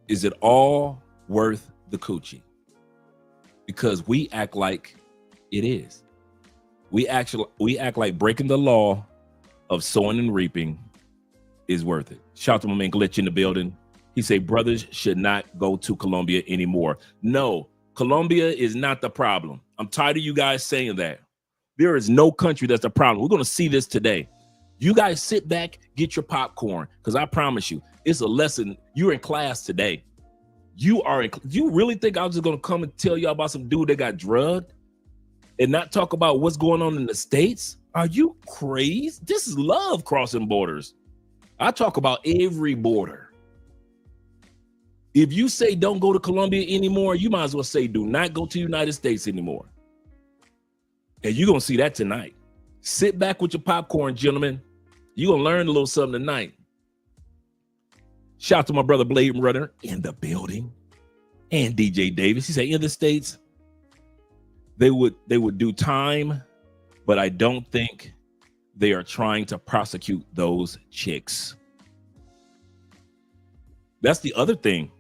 Is it all worth the coochie? Because we act like it is. We act like breaking the law of sowing and reaping is worth it. Shout out to my man Glitch in the building. He said brothers should not go to Colombia anymore. No, Colombia is not the problem. I'm tired of you guys saying that. There is no country that's the problem. We're going to see this today. You guys sit back, get your popcorn, because I promise you, it's a lesson. You're in class today. You really think I was just going to come and tell y'all about some dude that got drugged and not talk about what's going on in the States? Are you crazy? This is love crossing borders. I talk about every border. If you say don't go to Colombia anymore, you might as well say do not go to the United States anymore. And you're going to see that tonight. Sit back with your popcorn, gentlemen. You're going to learn a little something tonight. Shout out to my brother Blade Runner in the building and DJ Davis. He said in the States, they would do time, but I don't think they are trying to prosecute those chicks. That's the other thing.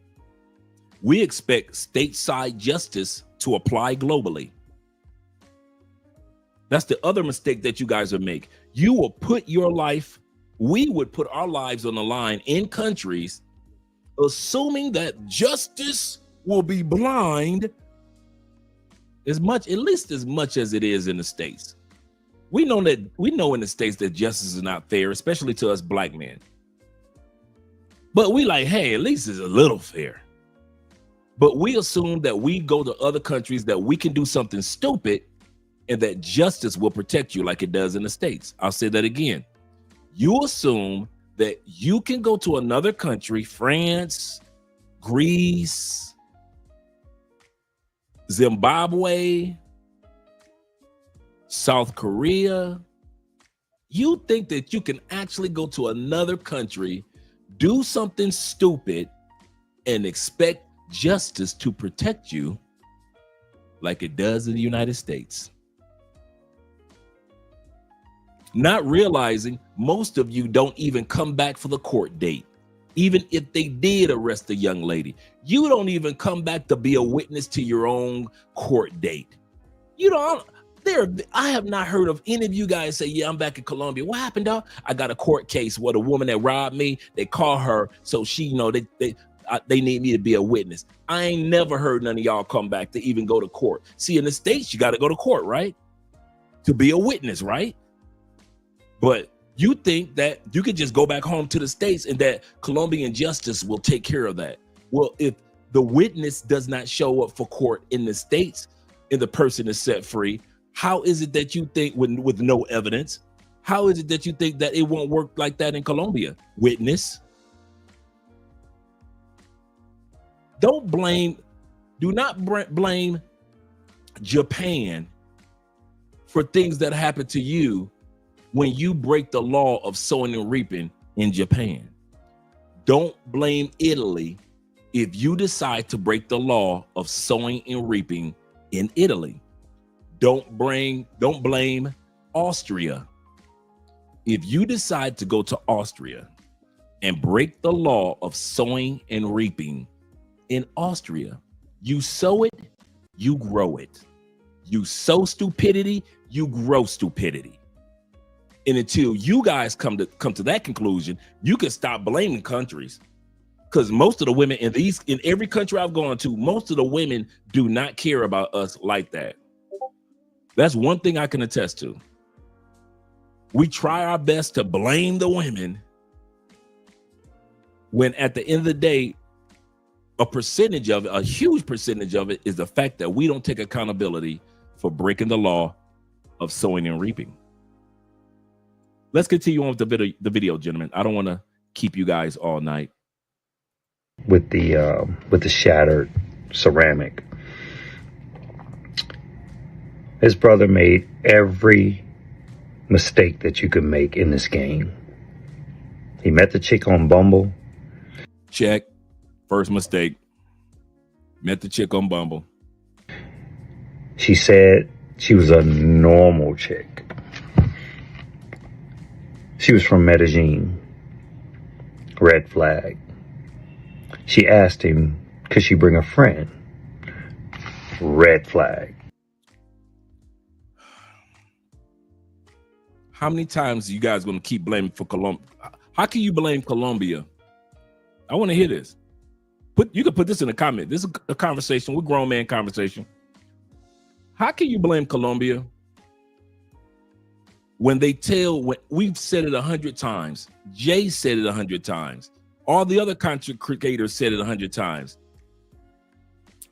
We expect stateside justice to apply globally. That's the other mistake that you guys would make. You will put your life, we would put our lives on the line in countries, assuming that justice will be blind at least as much as it is in the States. We know in the States that justice is not fair, especially to us black men. But we like, hey, at least it's a little fair. But we assume that we go to other countries that we can do something stupid and that justice will protect you like it does in the States. I'll say that again. You assume that you can go to another country, France, Greece, Zimbabwe, South Korea. You think that you can actually go to another country, do something stupid, and expect justice to protect you like it does in the United States. Not realizing most of you don't even come back for the court date. Even if they did arrest a young lady, you don't even come back to be a witness to your own court date. You don't. I have not heard of any of you guys say, yeah, I'm back in Colombia. What happened, dog? I got a court case with a woman that robbed me. They call her, so she, they need me to be a witness. I ain't never heard none of y'all come back to even go to court. See, in the States, you got to go to court, right? To be a witness, right? But you think that you could just go back home to the States and that Colombian justice will take care of that. Well, if the witness does not show up for court in the States and the person is set free, how is it that you think with no evidence, how is it that you think that it won't work like that in Colombia? Witness. Do not blame Japan for things that happen to you when you break the law of sowing and reaping in Japan. Don't blame Italy if you decide to break the law of sowing and reaping in Italy. Don't blame Austria if you decide to go to Austria and break the law of sowing and reaping in Austria. You sow it, you grow it. You sow stupidity, you grow stupidity. And until you guys come to that conclusion, you can stop blaming countries. Because most of the women in every country I've gone to, most of the women do not care about us like that. That's one thing I can attest to. We try our best to blame the women when at the end of the day, a huge percentage of it is the fact that we don't take accountability for breaking the law of sowing and reaping. Let's continue on with the video, gentlemen. I don't want to keep you guys all night. With the shattered ceramic. His brother made every mistake that you could make in this game. He met the chick on Bumble. Check. First mistake. Met the chick on Bumble. She said she was a normal chick. She was from Medellin. Red flag. She asked him, could she bring a friend? Red flag. How many times are you guys going to keep blaming for Colombia? How can you blame Colombia? I want to hear this. You can put this in a comment. This is a conversation. We're grown man conversation. How can you blame Colombia when we've said it 100 times? Jay said it 100 times. All the other content creators said it 100 times.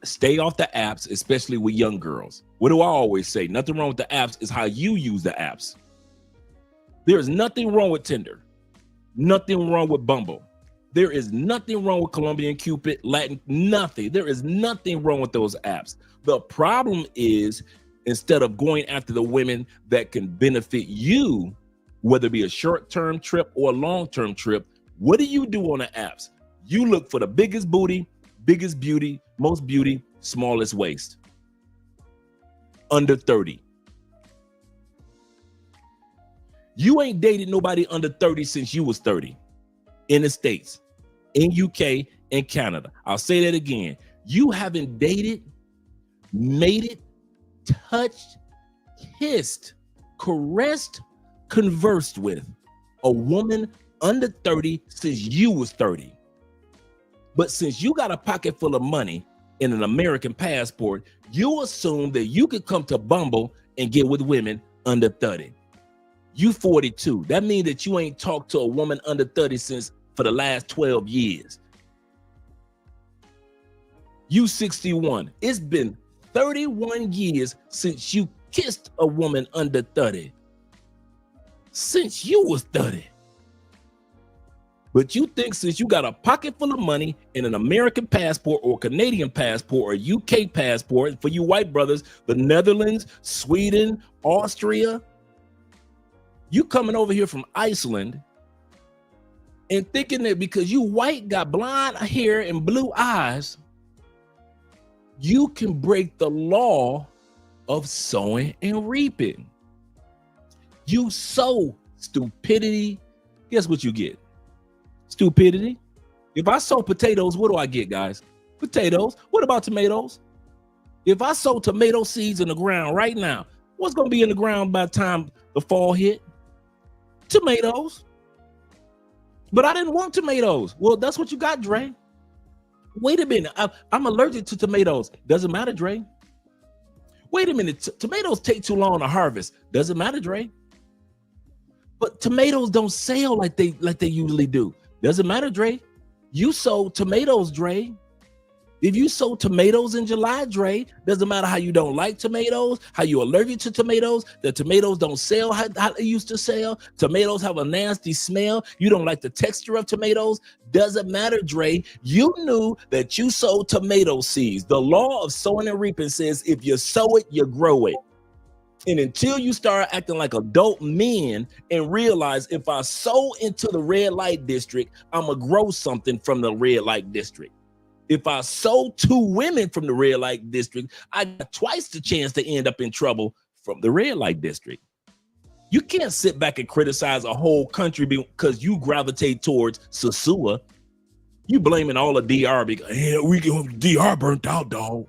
Stay off the apps, especially with young girls. What do I always say? Nothing wrong with the apps is how you use the apps. There is nothing wrong with Tinder. Nothing wrong with Bumble. There is nothing wrong with Colombian Cupid, Latin, nothing. There is nothing wrong with those apps. The problem is, instead of going after the women that can benefit you, whether it be a short-term trip or a long-term trip, what do you do on the apps? You look for the biggest booty, biggest beauty, most beauty, smallest waist. Under 30. You ain't dated nobody under 30 since you was 30 in the States, in UK, and Canada. I'll say that again. You haven't dated, mated, touched, kissed, caressed, conversed with a woman under 30 since you was 30. But since you got a pocket full of money and an American passport, you assume that you could come to Bumble and get with women under 30. You 42. That means that you ain't talked to a woman under 30 for the last 12 years. You 61. It's been 31 years since you kissed a woman under 30. Since you was 30. But you think since you got a pocket full of money and an American passport or Canadian passport or UK passport, for you white brothers, the Netherlands, Sweden, Austria, you coming over here from Iceland and thinking that because you white, got blonde hair and blue eyes, you can break the law of sowing and reaping. You sow stupidity. Guess what you get? Stupidity. If I sow potatoes, what do I get, guys? Potatoes. What about tomatoes? If I sow tomato seeds in the ground right now, what's going to be in the ground by the time the fall hit? Tomatoes. But I didn't want tomatoes. Well, that's what you got, Dre. Wait a minute. I'm allergic to tomatoes. Doesn't matter, Dre. Wait a minute. Tomatoes take too long to harvest. Doesn't matter, Dre. But tomatoes don't sell like they usually do. Doesn't matter, Dre. You sow tomatoes, Dre. If you sow tomatoes in July, Dre, doesn't matter how you don't like tomatoes, how you're allergic to tomatoes, the tomatoes don't sell how they used to sell. Tomatoes have a nasty smell. You don't like the texture of tomatoes. Doesn't matter, Dre. You knew that you sowed tomato seeds. The law of sowing and reaping says if you sow it, you grow it. And until you start acting like adult men and realize if I sow into the red light district, I'm going to grow something from the red light district. If I sold 2 women from the red light district, I got twice the chance to end up in trouble from the red light district. You can't sit back and criticize a whole country because you gravitate towards Sosua. You blaming all of DR because DR burnt out, dog.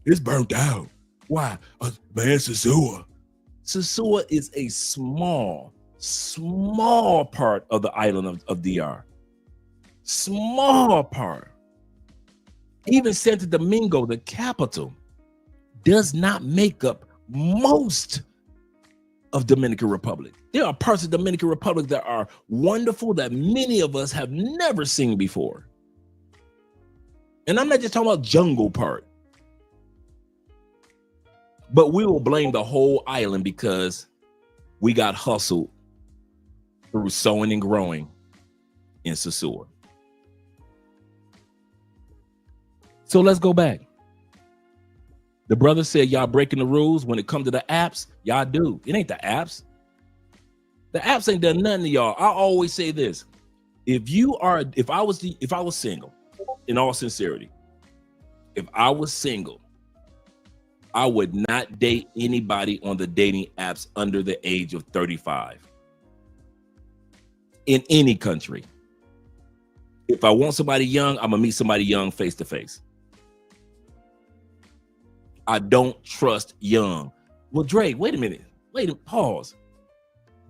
It's burnt out. Why? Man, Sosua. Sosua is a small part of the island of DR. Small part. Even Santo Domingo, the capital, does not make up most of Dominican Republic. There are parts of Dominican Republic that are wonderful that many of us have never seen before. And I'm not just talking about jungle part. But we will blame the whole island because we got hustled through sowing and growing in Sosua. So let's go back. The brother said y'all breaking the rules when it comes to the apps. Y'all do. It ain't the apps. The apps ain't done nothing to y'all. I always say this. If I was single, in all sincerity, if I was single, I would not date anybody on the dating apps under the age of 35 in any country. If I want somebody young, I'm gonna meet somebody young face to face. I don't trust young. Well, Dre, wait a minute. Pause.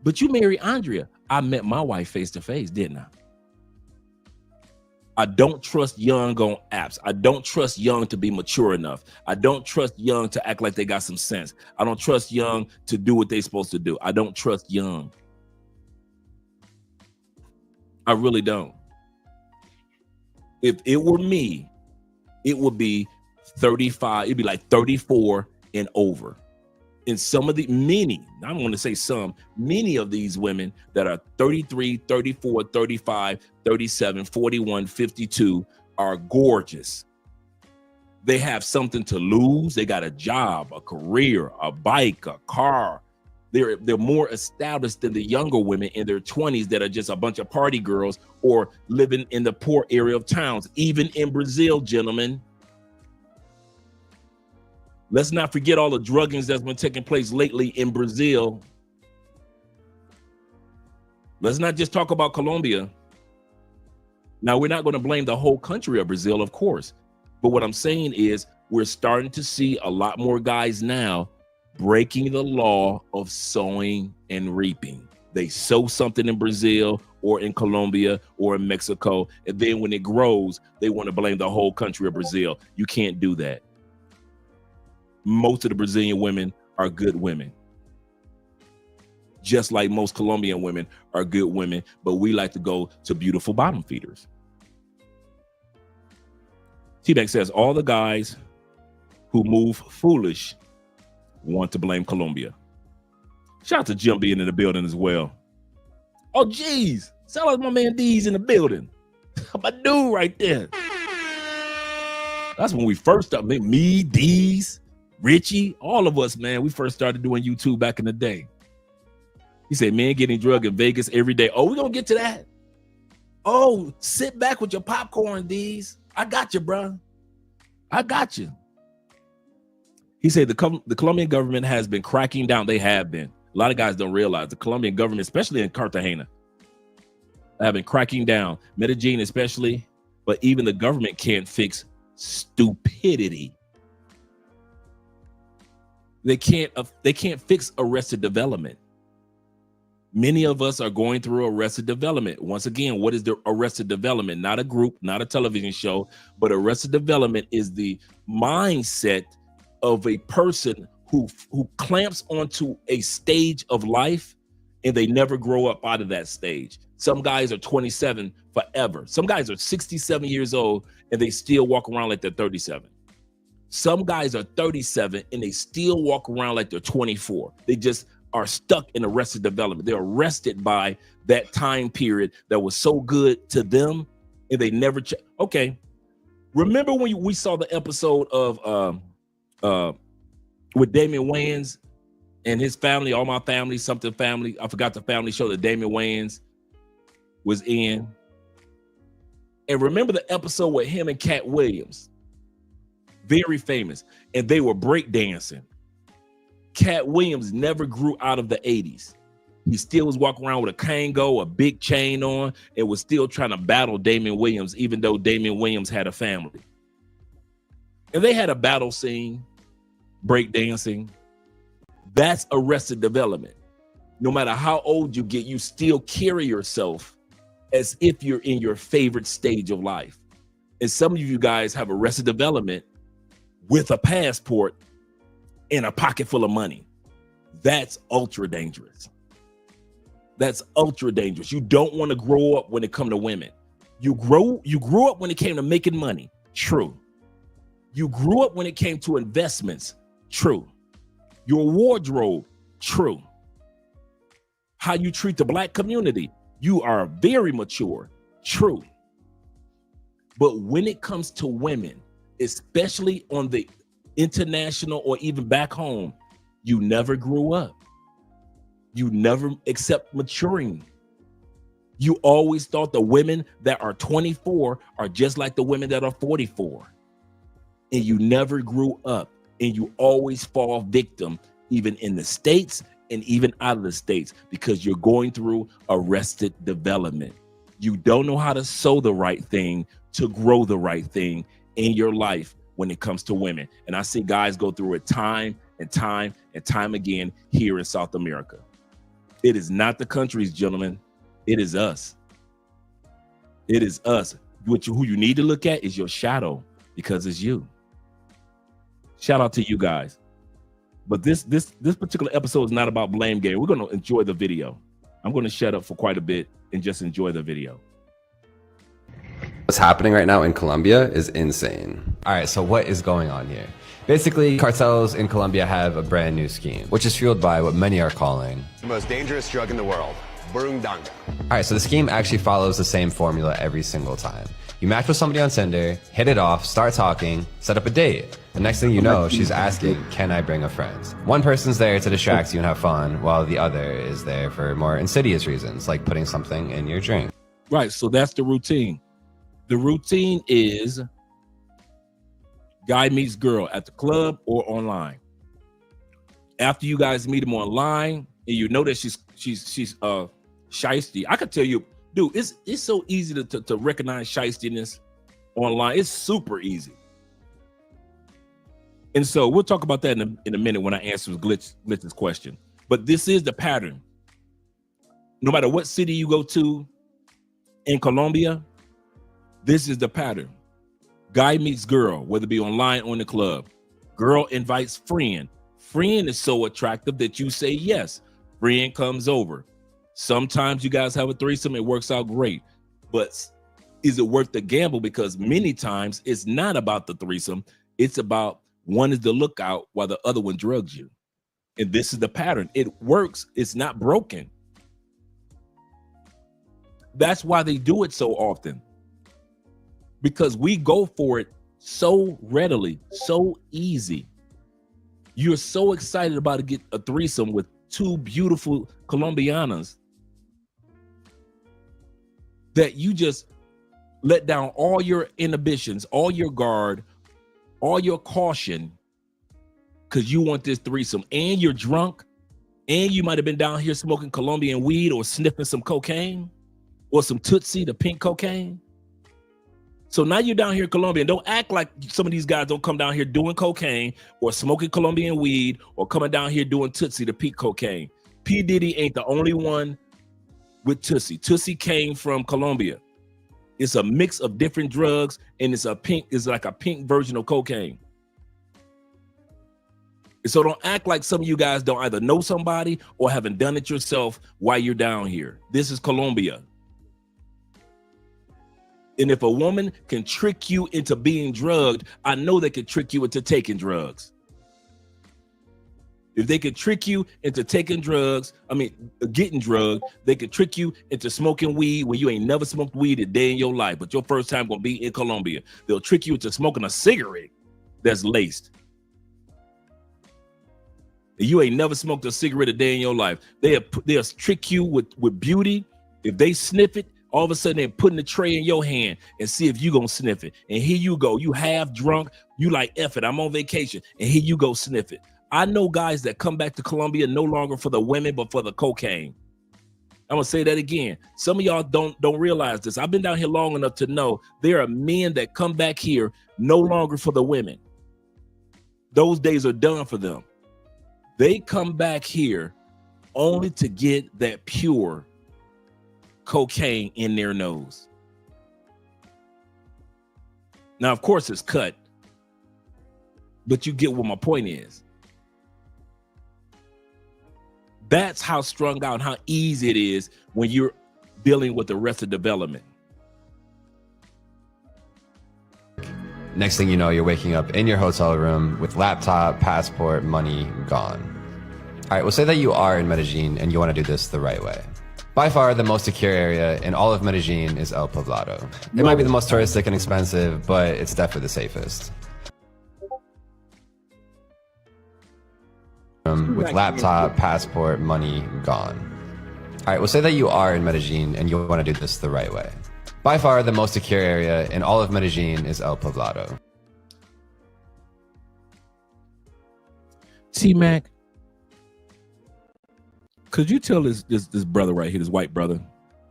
But you married Andrea. I met my wife face to face, didn't I? I don't trust young on apps. I don't trust young to be mature enough. I don't trust young to act like they got some sense. I don't trust young to do what they're supposed to do. I don't trust young. I really don't. If it were me, it would be 35. It'd be like 34 and over. And some of the I'm going to say many of these women that are 33, 34, 35, 37, 41, 52 are gorgeous. They have something to lose. They got a job, a career, a bike, a car. They're more established than the younger women in their 20s that are just a bunch of party girls or living in the poor area of towns. Even in Brazil, gentlemen. Let's not forget all the druggings that's been taking place lately in Brazil. Let's not just talk about Colombia. Now, we're not going to blame the whole country of Brazil, of course. But what I'm saying is we're starting to see a lot more guys now breaking the law of sowing and reaping. They sow something in Brazil or in Colombia or in Mexico. And then when it grows, they want to blame the whole country of Brazil. You can't do that. Most of the Brazilian women are good women. just like most Colombian women are good women, but we like to go to beautiful bottom feeders. T-Mac says, all the guys who move foolish want to blame Colombia. Shout out to Jim being in the building as well. Oh, geez. Sound like my man D's in the building. My dude right there. That's when we first started. Me, D's, Richie, all of us, man. We first started doing YouTube back in the day. He said, man, getting drug in Vegas every day. Oh, we're going to get to that. Oh, sit back with your popcorn, D's. I got you, bro. I got you. He said the Colombian government has been cracking down. They have been. A lot of guys don't realize the Colombian government, especially in Cartagena, have been cracking down. Medellin especially, but even the government can't fix stupidity. They can't fix arrested development. Many of us are going through arrested development. Once again, what is the arrested development? Not a group, not a television show, but arrested development is the mindset of a person who clamps onto a stage of life and they never grow up out of that stage. Some guys are 27 forever. Some guys are 67 years old and they still walk around like they're 37. Some guys are 37 and they still walk around like they're 24. They just are stuck in arrested development. They're arrested by that time period that was so good to them and they never okay. Remember when we saw the episode of with Damon Wayans and his family, All My Family, something family. I forgot the family show that Damon Wayans was in. And remember the episode with him and Cat Williams, very famous, and they were breakdancing. Cat Williams never grew out of the 80s. He still was walking around with a Kango, a big chain on, and was still trying to battle Damon Williams, even though Damon Williams had a family. And they had a battle scene, breakdancing. That's arrested development. No matter how old you get, you still carry yourself as if you're in your favorite stage of life. And some of you guys have arrested development with a passport and a pocket full of money. That's ultra dangerous. That's ultra dangerous. You don't want to grow up when it comes to women. You grew up when it came to making money. True. You grew up when it came to investments. True. Your wardrobe. True. How you treat the Black community. You are very mature. True. But when it comes to women, especially on the international or even back home, you never grew up. You never accept maturing. You always thought the women that are 24 are just like the women that are 44. And you never grew up, and you always fall victim, even in the States and even out of the States, because you're going through arrested development. You don't know how to sow the right thing to grow the right thing in your life when it comes to women. And I see guys go through it time and time and time again here in South America. It is not the countries, gentlemen. It is us. It is us. Who you need to look at is your shadow, because it's you. Shout out to you guys. But this particular episode is not about blame game. We're going to enjoy the video. I'm going to shut up for quite a bit and just enjoy the video. What's happening right now in Colombia is insane. All right, so what is going on here? Basically, cartels in Colombia have a brand new scheme, which is fueled by what many are calling the most dangerous drug in the world, burundanga. All right, so the scheme actually follows the same formula every single time. You match with somebody on Tinder, hit it off, start talking, set up a date. The next thing you know, she's asking, can I bring a friend? One person's there to distract you and have fun, while the other is there for more insidious reasons, like putting something in your drink. Right, so that's the routine. The routine is guy meets girl at the club or online. After you guys meet him online, and you know that she's shiesty. I could tell you, dude, it's so easy to recognize shiestiness online. It's super easy. And so we'll talk about that in a minute when I answer Glitz's question. But this is the pattern. No matter what city you go to in Colombia, this is the pattern. Guy meets girl, whether it be online or in the club. Girl invites friend. Friend is so attractive that you say yes. Friend comes over. Sometimes you guys have a threesome, it works out great. But is it worth the gamble? Because many times it's not about the threesome. It's about one is the lookout while the other one drugs you. And this is the pattern. It works. It's not broken. That's why they do it so often. Because we go for it so readily, so easy. You're so excited about to get a threesome with two beautiful Colombianas that you just let down all your inhibitions, all your guard, all your caution, because you want this threesome, and you're drunk, and you might have been down here smoking Colombian weed or sniffing some cocaine or some Tootsie, the pink cocaine. So now you're down here in Colombia, and don't act like some of these guys don't come down here doing cocaine or smoking Colombian weed or coming down here doing Tootsie, the pink cocaine. P. Diddy ain't the only one with Tootsie. Tootsie came from Colombia. It's a mix of different drugs, and it's like a pink version of cocaine. And so don't act like some of you guys don't either know somebody or haven't done it yourself while you're down here. This is Colombia. And if a woman can trick you into being drugged, I know they can trick you into taking drugs. If they could trick you into taking drugs, getting drugged, they could trick you into smoking weed when you ain't never smoked weed a day in your life, but your first time gonna be in Colombia. They'll trick you into smoking a cigarette that's laced. You ain't never smoked a cigarette a day in your life. They'll trick you with beauty. If they sniff it, all of a sudden they're putting the tray in your hand and see if you gonna sniff it. And here you go, you half drunk, you like, F it, I'm on vacation, and here you go sniff it. I know guys that come back to Colombia no longer for the women, but for the cocaine. I'm gonna say that again. Some of y'all don't realize this. I've been down here long enough to know there are men that come back here no longer for the women. Those days are done for them. They come back here only to get that pure cocaine in their nose. Now, of course, it's cut, but you get what my point is. That's how strung out, how easy it is when you're dealing with Arrested Development. Next thing you know, you're waking up in your hotel room with laptop, passport, money gone. All right, we'll say that you are in Medellin and you want to do this the right way. By far, the most secure area in all of Medellin is El Poblado. It might be the most touristic and expensive, but it's definitely the safest. With laptop, passport, money gone. All right, we'll say that you are in Medellin and you want to do this the right way. By far, the most secure area in all of Medellin is El Poblado. T-Mac, could you tell this brother right here, this white brother,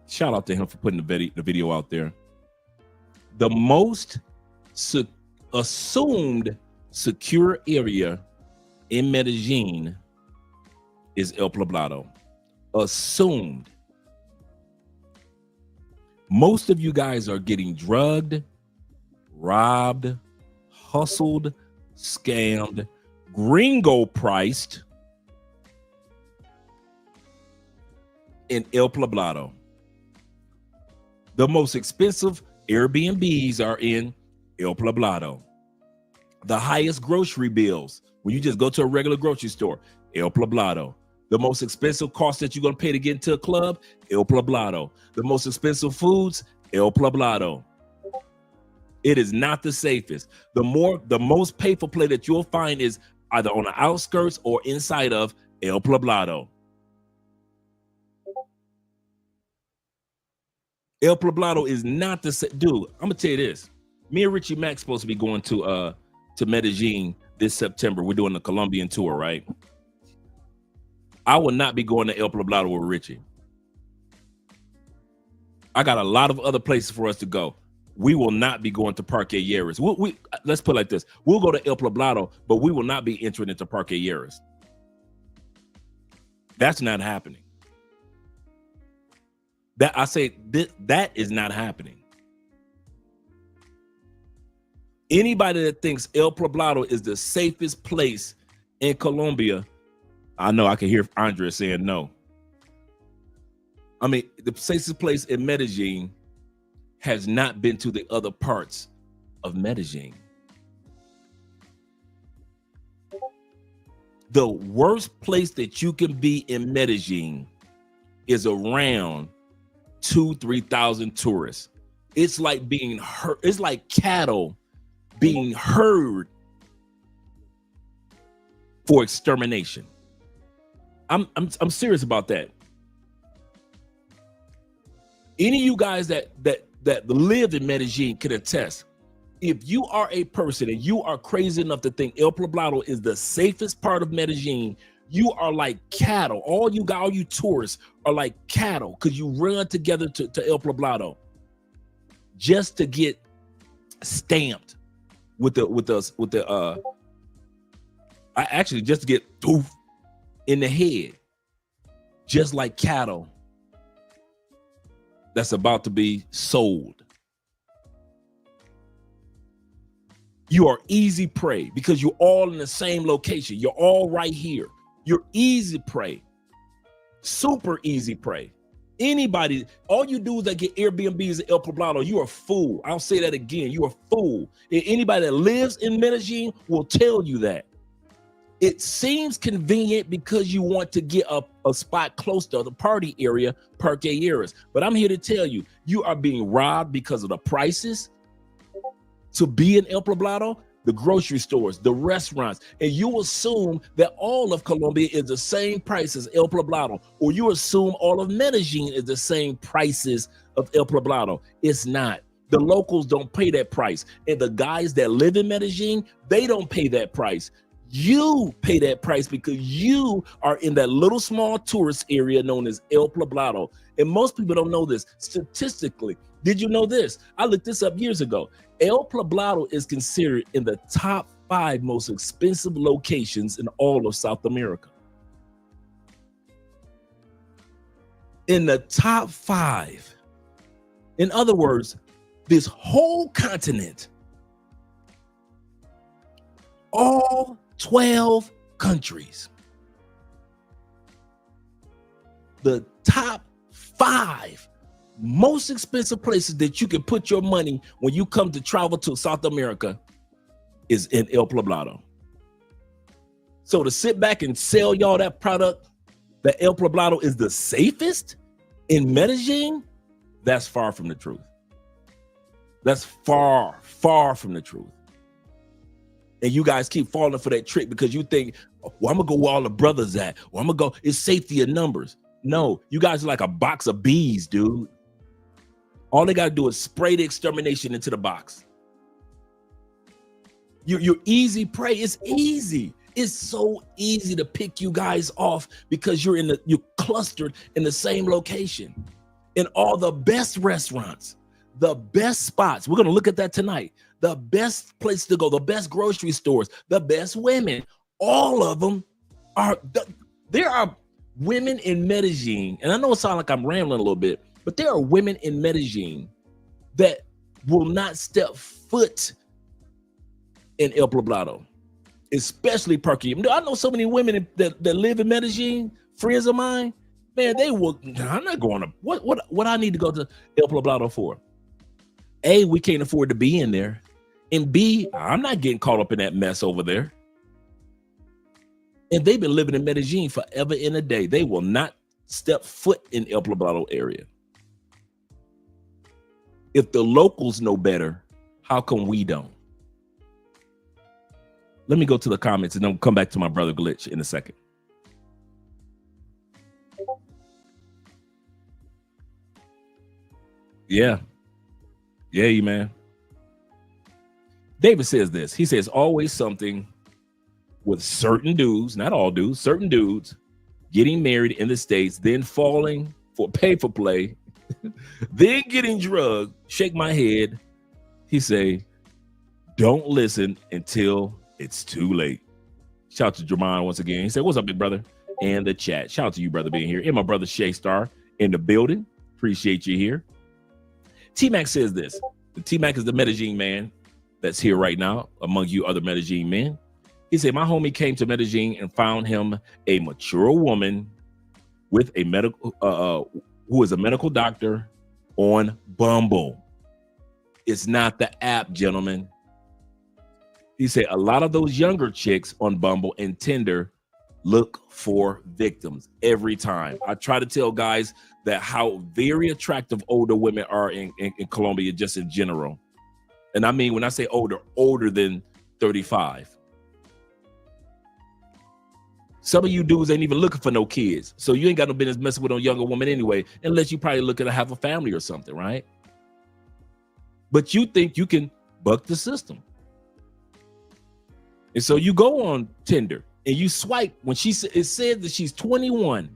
shout out to him for putting the video out there. The most assumed secure area in Medellin is El Poblado. Assumed. Most of you guys are getting drugged, robbed, hustled, scammed, gringo priced in El Poblado. The most expensive Airbnbs are in El Poblado. The highest grocery bills, when you just go to a regular grocery store, El Poblado. The most expensive cost that you're going to pay to get into a club, El Poblado. The most expensive foods, El Poblado. It is not the safest. The most pay-for play that you'll find is either on the outskirts or inside of El Poblado. El Poblado is not the same. Dude, I'm going to tell you this. Me and Richie Mack supposed to be going to Medellin this September. We're doing the Colombian tour, right? I will not be going to El Poblado with Richie. I got a lot of other places for us to go. We will not be going to Parque Lleras. Let's put it like this. We'll go to El Poblado, but we will not be entering into Parque Lleras. That's not happening. That is not happening. Anybody that thinks El Poblado is the safest place in Colombia, I know I can hear Andrea saying no. I mean, the safest place in Medellin has not been to the other parts of Medellin. The worst place that you can be in Medellin is around 2,000-3,000 tourists. It's like being hurt. It's like cattle being herd for extermination. I'm serious about that. Any of you guys that live in Medellin can attest. If you are a person and you are crazy enough to think El Poblado is the safest part of Medellin, you are like cattle. All you tourists are like cattle because you run together to El Poblado just to get stamped just to get poof in the head, just like cattle that's about to be sold. You are easy prey because you're all in the same location. You're all right here. You're easy prey, super easy prey. Anybody, all you do is that get Airbnbs at El Poblado, you're a fool. I'll say that again. You're a fool. Anybody that lives in Medellin will tell you that. It seems convenient because you want to get a spot close to the party area, Parque Aires. But I'm here to tell you, you are being robbed because of the prices to be in El Poblado, the grocery stores, the restaurants, and you assume that all of Colombia is the same price as El Poblado, or you assume all of Medellin is the same prices of El Poblado. It's not. The locals don't pay that price. And the guys that live in Medellin, they don't pay that price. You pay that price because you are in that little small tourist area known as El Poblado. And most people don't know this. Statistically, did you know this? I looked this up years ago. El Poblado is considered in the top 5 most expensive locations in all of South America. In the top 5. In other words, this whole continent, all 12 countries, the top 5 most expensive places that you can put your money when you come to travel to South America is in El Poblado. So to sit back and sell y'all that product, that El Poblado is the safest in Medellin, that's far from the truth. That's far, far from the truth. And you guys keep falling for that trick because you think, well, I'm gonna go where all the brothers at, or I'm gonna go, it's safety in numbers. No, you guys are like a box of bees, dude. All they gotta do is spray the extermination into the box. You're easy prey. It's easy. It's so easy to pick you guys off because you're clustered in the same location. In all the best restaurants, the best spots. We're gonna look at that tonight. The best place to go, the best grocery stores, the best women. All of them are. There are women in Medellin, and I know it sounds like I'm rambling a little bit, but there are women in Medellin that will not step foot in El Poblado, especially Parque. I know so many women that live in Medellin, friends of mine. Man, they will. I'm not going to. What I need to go to El Poblado for? A, we can't afford to be in there, and B, I'm not getting caught up in that mess over there. And they've been living in Medellin forever and a day. They will not step foot in El Poblado area. If the locals know better, how come we don't? Let me go to the comments and then come back to my brother Glitch in a second. Yeah, you man. David says this. He says, always something with certain dudes, not all dudes, certain dudes getting married in the States, then falling for pay for play, then getting drugged. Shake my head. He say, don't listen until it's too late. Shout out to Jermon once again. He said, what's up, big brother? And the chat. Shout out to you, brother, being here. And my brother Shay Star in the building. Appreciate you here. T-Mac says this. T-Mac is the Medellin man that's here right now among you other Medellin men. He said, my homie came to Medellin and found him a mature woman with a medical who is a medical doctor on Bumble. It's not the app, gentlemen. He said a lot of those younger chicks on Bumble and Tinder look for victims every time. I try to tell guys that how very attractive older women are in Colombia, just in general. And I mean, when I say older, older than 35. Some of you dudes ain't even looking for no kids. So you ain't got no business messing with a younger woman anyway, unless you probably looking to have a family or something, right? But you think you can buck the system. And so you go on Tinder and you swipe when it says that she's 21.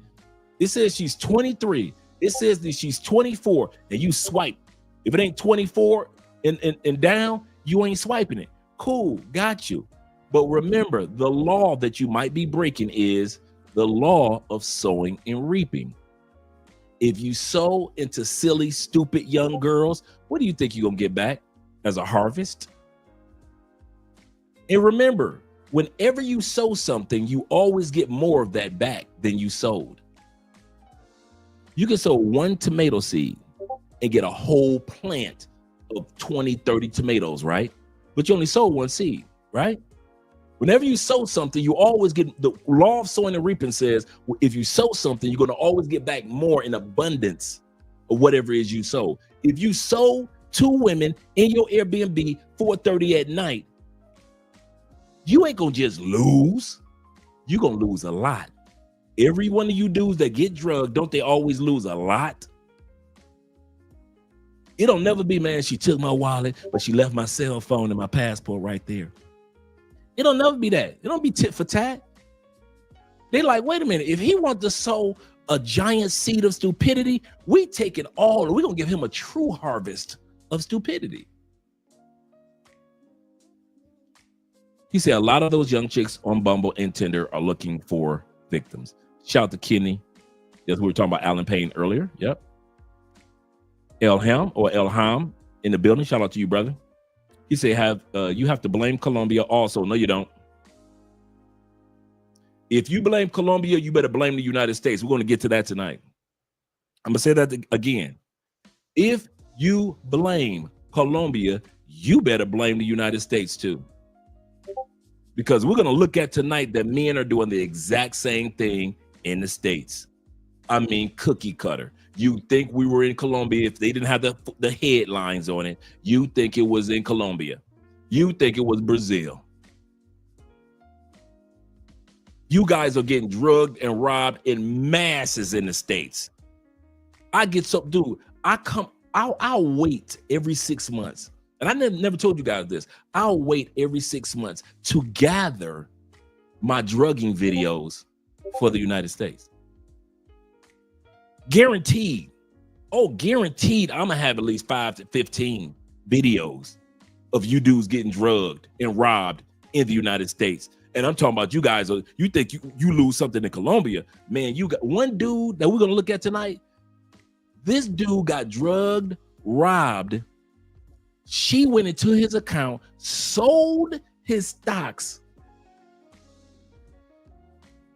It says she's 23. It says that she's 24 and you swipe. If it ain't 24 and down, you ain't swiping it. Cool, got you. But remember, the law that you might be breaking is the law of sowing and reaping. If you sow into silly, stupid young girls, what do you think you're going to get back as a harvest? And remember, whenever you sow something, you always get more of that back than you sowed. You can sow one tomato seed and get a whole plant of 20, 30 tomatoes, right? But you only sowed one seed, right? Whenever you sow something, you always get, the law of sowing and reaping says, if you sow something, you're going to always get back more in abundance of whatever it is you sow. If you sow 2 women in your Airbnb 4:30 at night, you ain't going to just lose. You're going to lose a lot. Every one of you dudes that get drugged, don't they always lose a lot? It'll never be, man, she took my wallet, but she left my cell phone and my passport right there. It'll never be that. It don't be tit for tat. They like, wait a minute. If he wants to sow a giant seed of stupidity, we take it all. We're going to give him a true harvest of stupidity. He said a lot of those young chicks on Bumble and Tinder are looking for victims. Shout out to Kenny. Yes, we were talking about Alan Payne earlier. Yep. Elham in the building. Shout out to you, brother. He said, you have to blame Colombia also. No, you don't. If you blame Colombia, you better blame the United States. We're going to get to that tonight. I'm going to say that again. If you blame Colombia, you better blame the United States too. Because we're going to look at tonight that men are doing the exact same thing in the States. I mean, cookie cutter. You think we were in Colombia if they didn't have the headlines on it. You think it was in Colombia. You think it was Brazil. You guys are getting drugged and robbed in masses in the States. I get so, dude, I'll wait every 6 months. And I never told you guys this. I'll wait every 6 months to gather my drugging videos for the United States. Guaranteed. Oh, guaranteed. I'm going to have at least 5 to 15 videos of you dudes getting drugged and robbed in the United States. And I'm talking about you guys. You think you lose something in Colombia. Man, you got one dude that we're going to look at tonight. This dude got drugged, robbed. She went into his account, sold his stocks.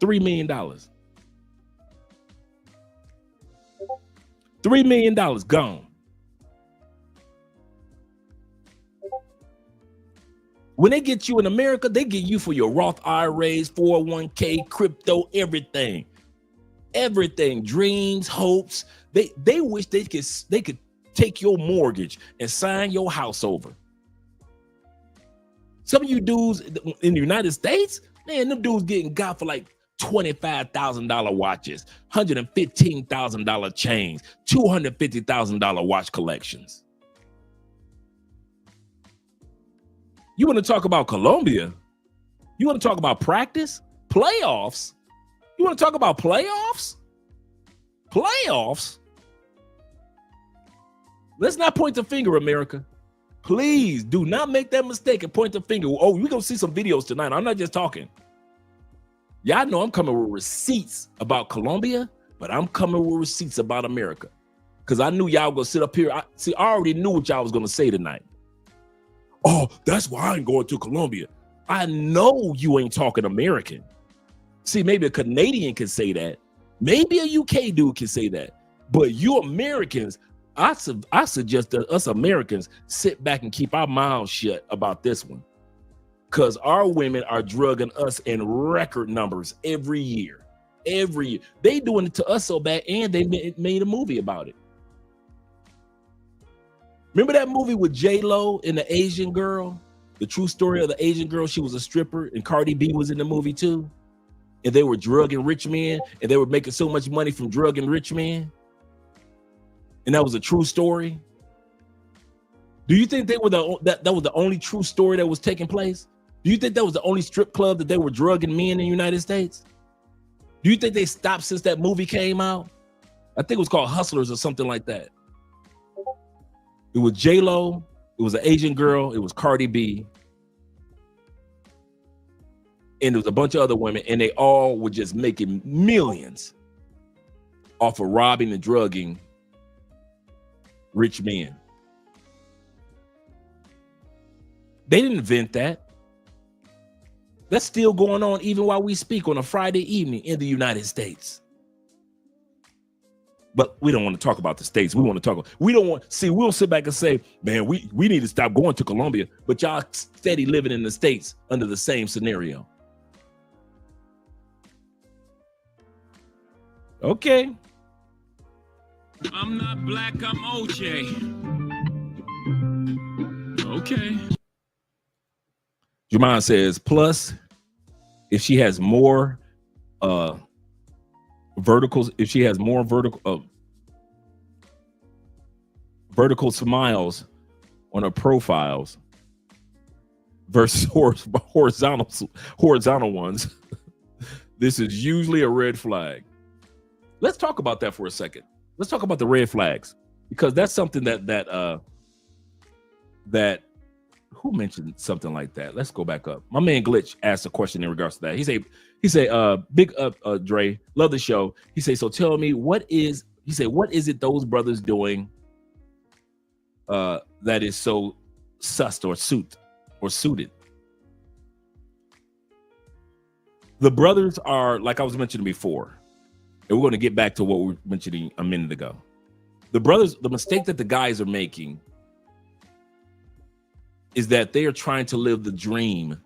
$3 million. $3 million gone. When they get you in America, they get you for your Roth IRAs, 401k, crypto, everything. Everything, dreams, hopes. They wish they could take your mortgage and sign your house over. Some of you dudes in the United States, man, them dudes getting got for like $25,000 watches, $115,000 chains, $250,000 watch collections. You want to talk about Colombia? You want to talk about practice? Playoffs? You want to talk about playoffs? Playoffs? Let's not point the finger, America. Please do not make that mistake and point the finger. Oh, we're going to see some videos tonight. I'm not just talking. Y'all know I'm coming with receipts about Colombia, but I'm coming with receipts about America. Because I knew y'all going to sit up here. I already knew what y'all was going to say tonight. Oh, that's why I ain't going to Colombia. I know you ain't talking American. See, maybe a Canadian can say that. Maybe a UK dude can say that. But you Americans, I suggest that us Americans sit back and keep our mouths shut about this one, because our women are drugging us in record numbers every year. Every year. They doing it to us so bad, and they made a movie about it. Remember that movie with J-Lo and the Asian girl? The true story of the Asian girl. She was a stripper, and Cardi B was in the movie too. And they were drugging rich men, and they were making so much money from drugging rich men. And that was a true story. Do you think they were that was the only true story that was taking place? Do you think that was the only strip club that they were drugging men in the United States? Do you think they stopped since that movie came out? I think it was called Hustlers or something like that. It was J-Lo, it was an Asian girl, it was Cardi B, and there was a bunch of other women, and they all were just making millions off of robbing and drugging rich men. They didn't invent that. That's still going on even while we speak on a Friday evening in the United States. But we don't want to talk about the States. We'll sit back and say, man, we need to stop going to Colombia, but y'all steady living in the States under the same scenario. Okay. I'm not black, I'm OJ. Okay. Juman says, plus, if she has more verticals, if she has more vertical smiles on her profiles versus horizontal ones, this is usually a red flag. Let's talk about that for a second. Let's talk about the red flags, because that's something that who mentioned something like that? Let's go back up. My man Glitch asked a question in regards to that. He say, big up, Dre, love the show. He say, so tell me what is it those brothers doing that is so sussed or suited? The brothers are, like I was mentioning before, and we're going to get back to what we were mentioning a minute ago. The mistake that the guys are making is that they are trying to live the dream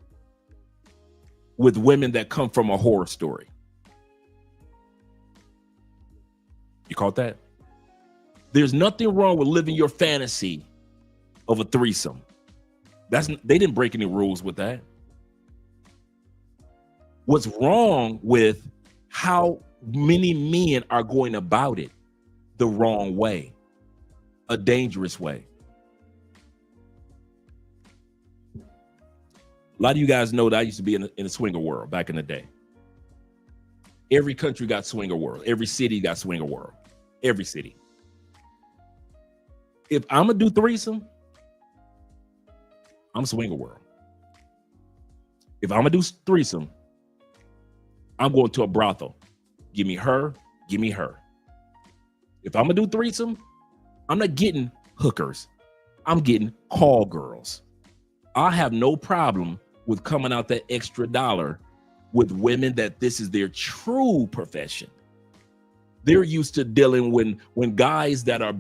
with women that come from a horror story. You caught that? There's nothing wrong with living your fantasy of a threesome. They didn't break any rules with that. What's wrong with how many men are going about it the wrong way, a dangerous way. A lot of you guys know that I used to be in a swinger world back in the day. Every country got swinger world. Every city got swinger world. Every city. If I'm gonna do threesome, I'm swinger world. If I'm gonna do threesome, I'm going to a brothel. Give me her, give me her. If I'm gonna do threesome, I'm not getting hookers. I'm getting call girls. I have no problem with coming out that extra dollar with women that this is their true profession. They're used to dealing when guys that are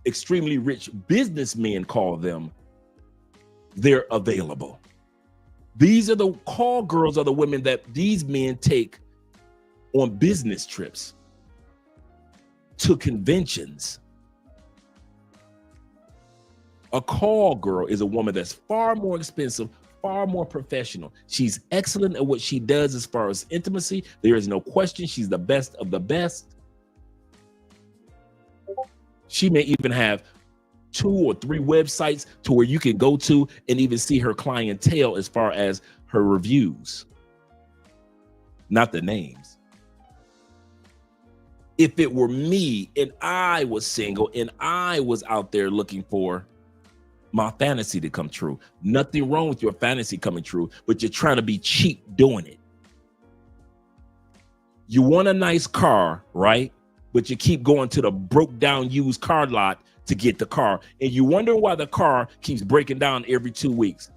extremely rich businessmen call them, they're available. These are the call girls, are the women that these men take on business trips, to conventions. A call girl is a woman that's far more expensive, far more professional. She's excellent at what she does as far as intimacy. There is no question she's the best of the best. She may even have 2 or 3 websites to where you can go to and even see her clientele as far as her reviews, not the names. If it were me and I was single and I was out there looking for my fantasy to come true, nothing wrong with your fantasy coming true, but you're trying to be cheap doing it. You want a nice car, right? But you keep going to the broke down used car lot to get the car, and you wonder why the car keeps breaking down every 2 weeks.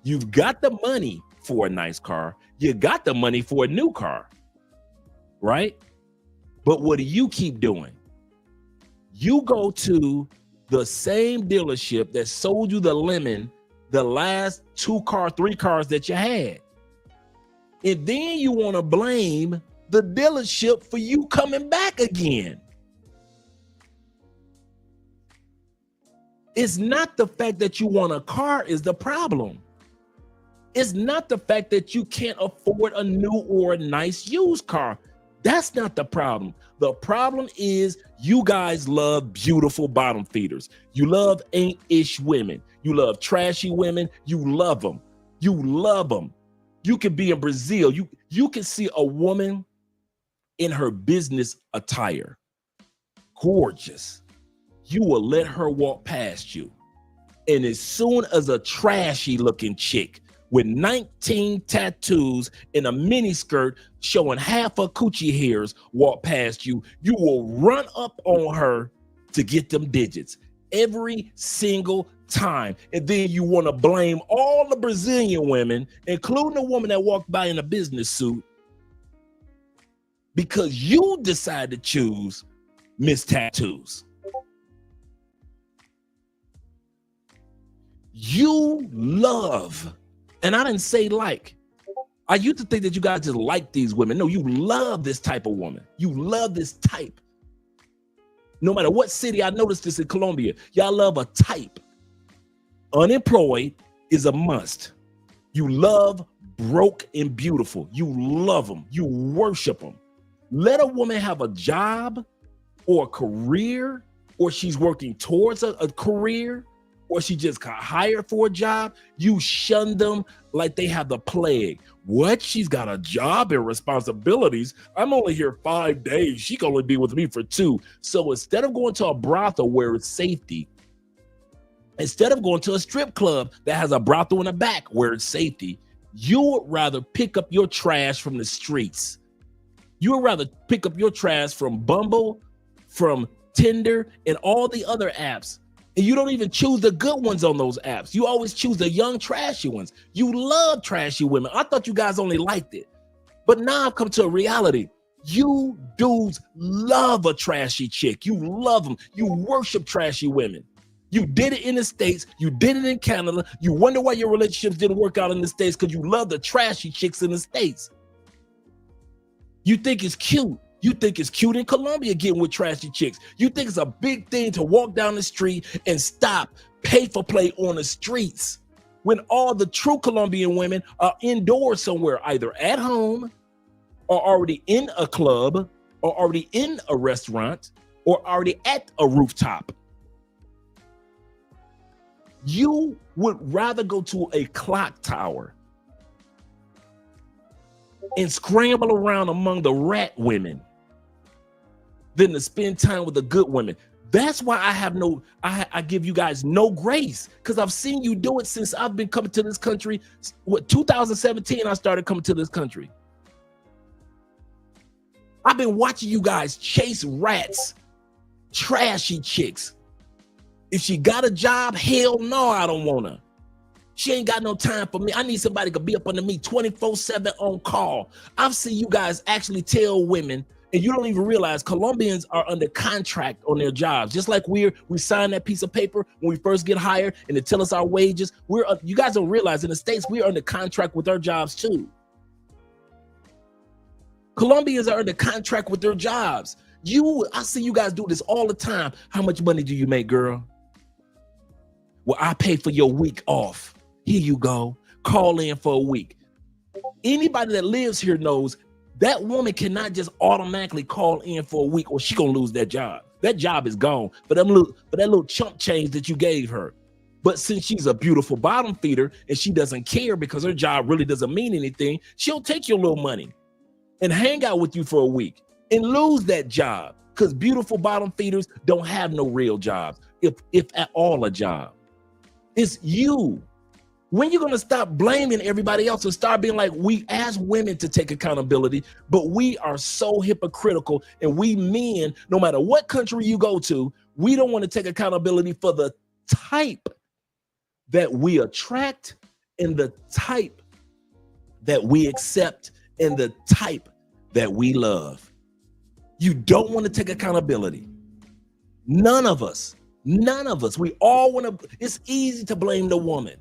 You've got the money for a nice car. You got the money for a new car, right? But what do you keep doing? You go to the same dealership that sold you the lemon the last 3 cars that you had. And then you want to blame the dealership for you coming back again. It's not the fact that you want a car is the problem. It's not the fact that you can't afford a new or a nice used car. That's not the problem. The problem is you guys love beautiful bottom feeders. You love ain't-ish women. You love trashy women. You love them. You love them. You can be in Brazil. You can see a woman in her business attire, gorgeous. You will let her walk past you. And as soon as a trashy looking chick with 19 tattoos and a mini skirt showing half her coochie hairs walk past you, you will run up on her to get them digits every single time. And then you want to blame all the Brazilian women, including the woman that walked by in a business suit, because you decide to choose Miss Tattoos. You love, and I didn't say like, I used to think that you guys just like these women. No, you love this type of woman. You love this type. No matter what city, I noticed this in Colombia, y'all love a type. Unemployed is a must. You love broke and beautiful. You love them. You worship them. Let a woman have a job or a career, or she's working towards a career, or she just got hired for a job. You shun them like they have the plague. What? She's got a job and responsibilities. I'm only here 5 days. She can only be with me for 2. So instead of going to a brothel where it's safety, instead of going to a strip club that has a brothel in the back where it's safety, you would rather pick up your trash from the streets. You would rather pick up your trash from Bumble, from Tinder, and all the other apps. And you don't even choose the good ones on those apps. You always choose the young, trashy ones. You love trashy women. I thought you guys only liked it. But now I've come to a reality. You dudes love a trashy chick. You love them. You worship trashy women. You did it in the States. You did it in Canada. You wonder why your relationships didn't work out in the States, because you love the trashy chicks in the States. You think it's cute. You think it's cute in Colombia getting with trashy chicks. You think it's a big thing to walk down the street and stop, pay for play on the streets, when all the true Colombian women are indoors somewhere, either at home or already in a club or already in a restaurant or already at a rooftop. You would rather go to a clock tower and scramble around among the rat women than to spend time with the good women. That's why I give you guys no grace, because I've seen you do it since I've been coming to this country. 2017, I started coming to this country. I've been watching you guys chase rats, trashy chicks. If she got a job, hell no, I don't want her. She ain't got no time for me. I need somebody to be up under me 24/7 on call. I've seen you guys actually tell women, and you don't even realize Colombians are under contract on their jobs. Just like we sign that piece of paper when we first get hired and they tell us our wages. You guys don't realize in the States, we're under contract with our jobs too. Colombians are under contract with their jobs. I see you guys do this all the time. How much money do you make, girl? Well, I pay for your week off. Here you go. Call in for a week. Anybody that lives here knows that woman cannot just automatically call in for a week or she gonna lose that job. That job is gone for that little chump change that you gave her. But since she's a beautiful bottom feeder and she doesn't care because her job really doesn't mean anything, she'll take your little money and hang out with you for a week and lose that job, because beautiful bottom feeders don't have no real jobs, if at all a job. It's you. When you're gonna stop blaming everybody else and start being like, we ask women to take accountability, but we are so hypocritical, and we men, no matter what country you go to, we don't want to take accountability for the type that we attract and the type that we accept and the type that we love. You don't want to take accountability. None of us. We all want to, it's easy to blame the woman.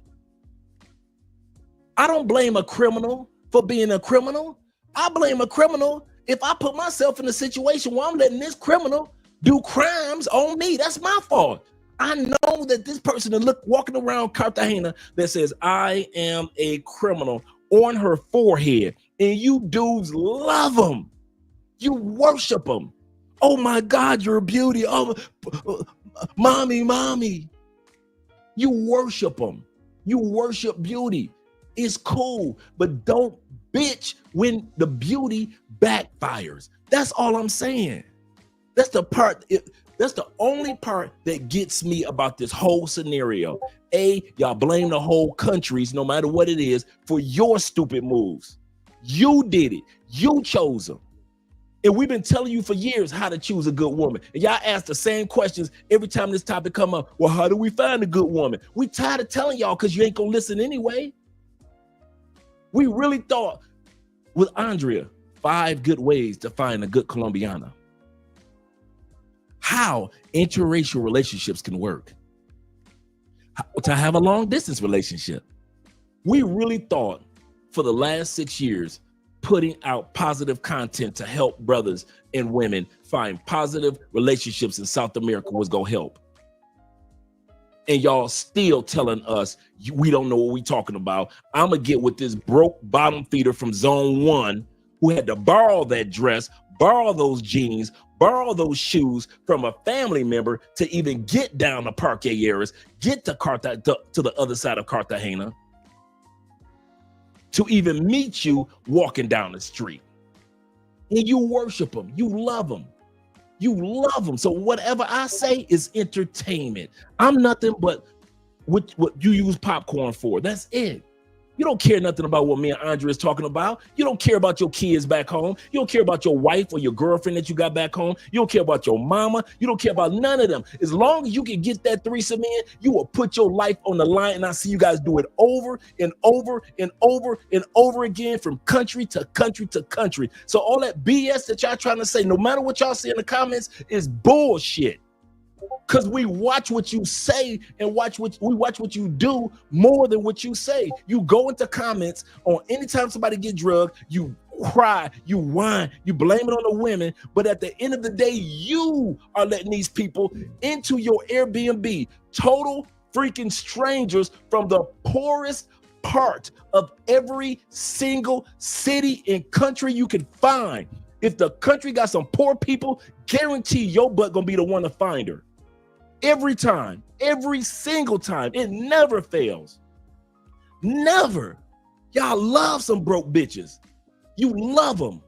I don't blame a criminal for being a criminal. I blame a criminal if I put myself in a situation where I'm letting this criminal do crimes on me. That's my fault. I know that this person is walking around Cartagena that says, I am a criminal on her forehead. And you dudes love them. You worship them. Oh my God, you're a beauty. Oh, mommy. You worship them. You worship beauty. It's cool, but don't bitch when the beauty backfires. That's all I'm saying. That's the part. That's the only part that gets me about this whole scenario. Y'all blame the whole countries, no matter what it is, for your stupid moves. You did it. You chose them. And we've been telling you for years how to choose a good woman. And y'all ask the same questions every time this topic come up. Well, how do we find a good woman? We tired of telling y'all because you ain't gonna listen anyway. We really thought with Andrea, 5 good ways to find a good Colombiana. How interracial relationships can work. How to have a long distance relationship. We really thought for the last 6 years, putting out positive content to help brothers and women find positive relationships in South America was gonna help. And y'all still telling us we don't know what we talking about. I'm gonna get with this broke bottom feeder from Zone 1 who had to borrow that dress, borrow those jeans, borrow those shoes from a family member to even get down to Parque Aires, get to the other side of Cartagena, to even meet you walking down the street. And you worship them, you love them. You love them. So whatever I say is entertainment. I'm nothing but what you use popcorn for. That's it. You don't care nothing about what me and Andre is talking about. You don't care about your kids back home. You don't care about your wife or your girlfriend that you got back home. You don't care about your mama. You don't care about none of them. As long as you can get that threesome in, you will put your life on the line. And I see you guys do it over and over and over and over again from country to country to country. So all that BS that y'all trying to say, no matter what y'all say in the comments, is bullshit. Because we watch what you say and we watch what you do more than what you say. You go into comments on anytime somebody get drugged, you cry, you whine, you blame it on the women. But at the end of the day, you are letting these people into your Airbnb, total freaking strangers from the poorest part of every single city and country you can find. If the country got some poor people, guarantee your butt gonna be the one to find her. Every time, every single time, it never fails. Never. Y'all love some broke bitches. You love them.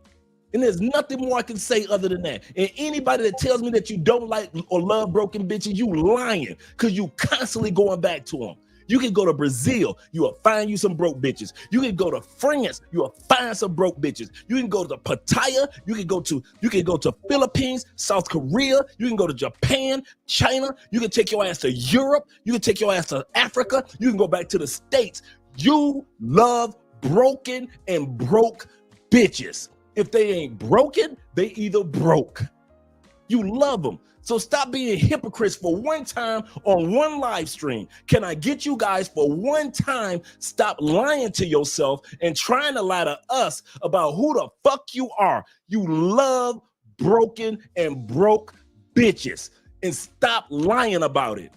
And there's nothing more I can say other than that. And anybody that tells me that you don't like or love broken bitches, you lying, because you constantly going back to them. You can go to Brazil, you will find you some broke bitches. You can go to France, you will find some broke bitches. You can go to Pattaya, you can go to Philippines, South Korea, you can go to Japan, China, you can take your ass to Europe, you can take your ass to Africa, you can go back to the States. You love broken and broke bitches. If they ain't broken, they either broke. You love them. So stop being hypocrites for one time on one live stream. Can I get you guys for one time, stop lying to yourself and trying to lie to us about who the fuck you are. You love broken and broke bitches, and stop lying about it.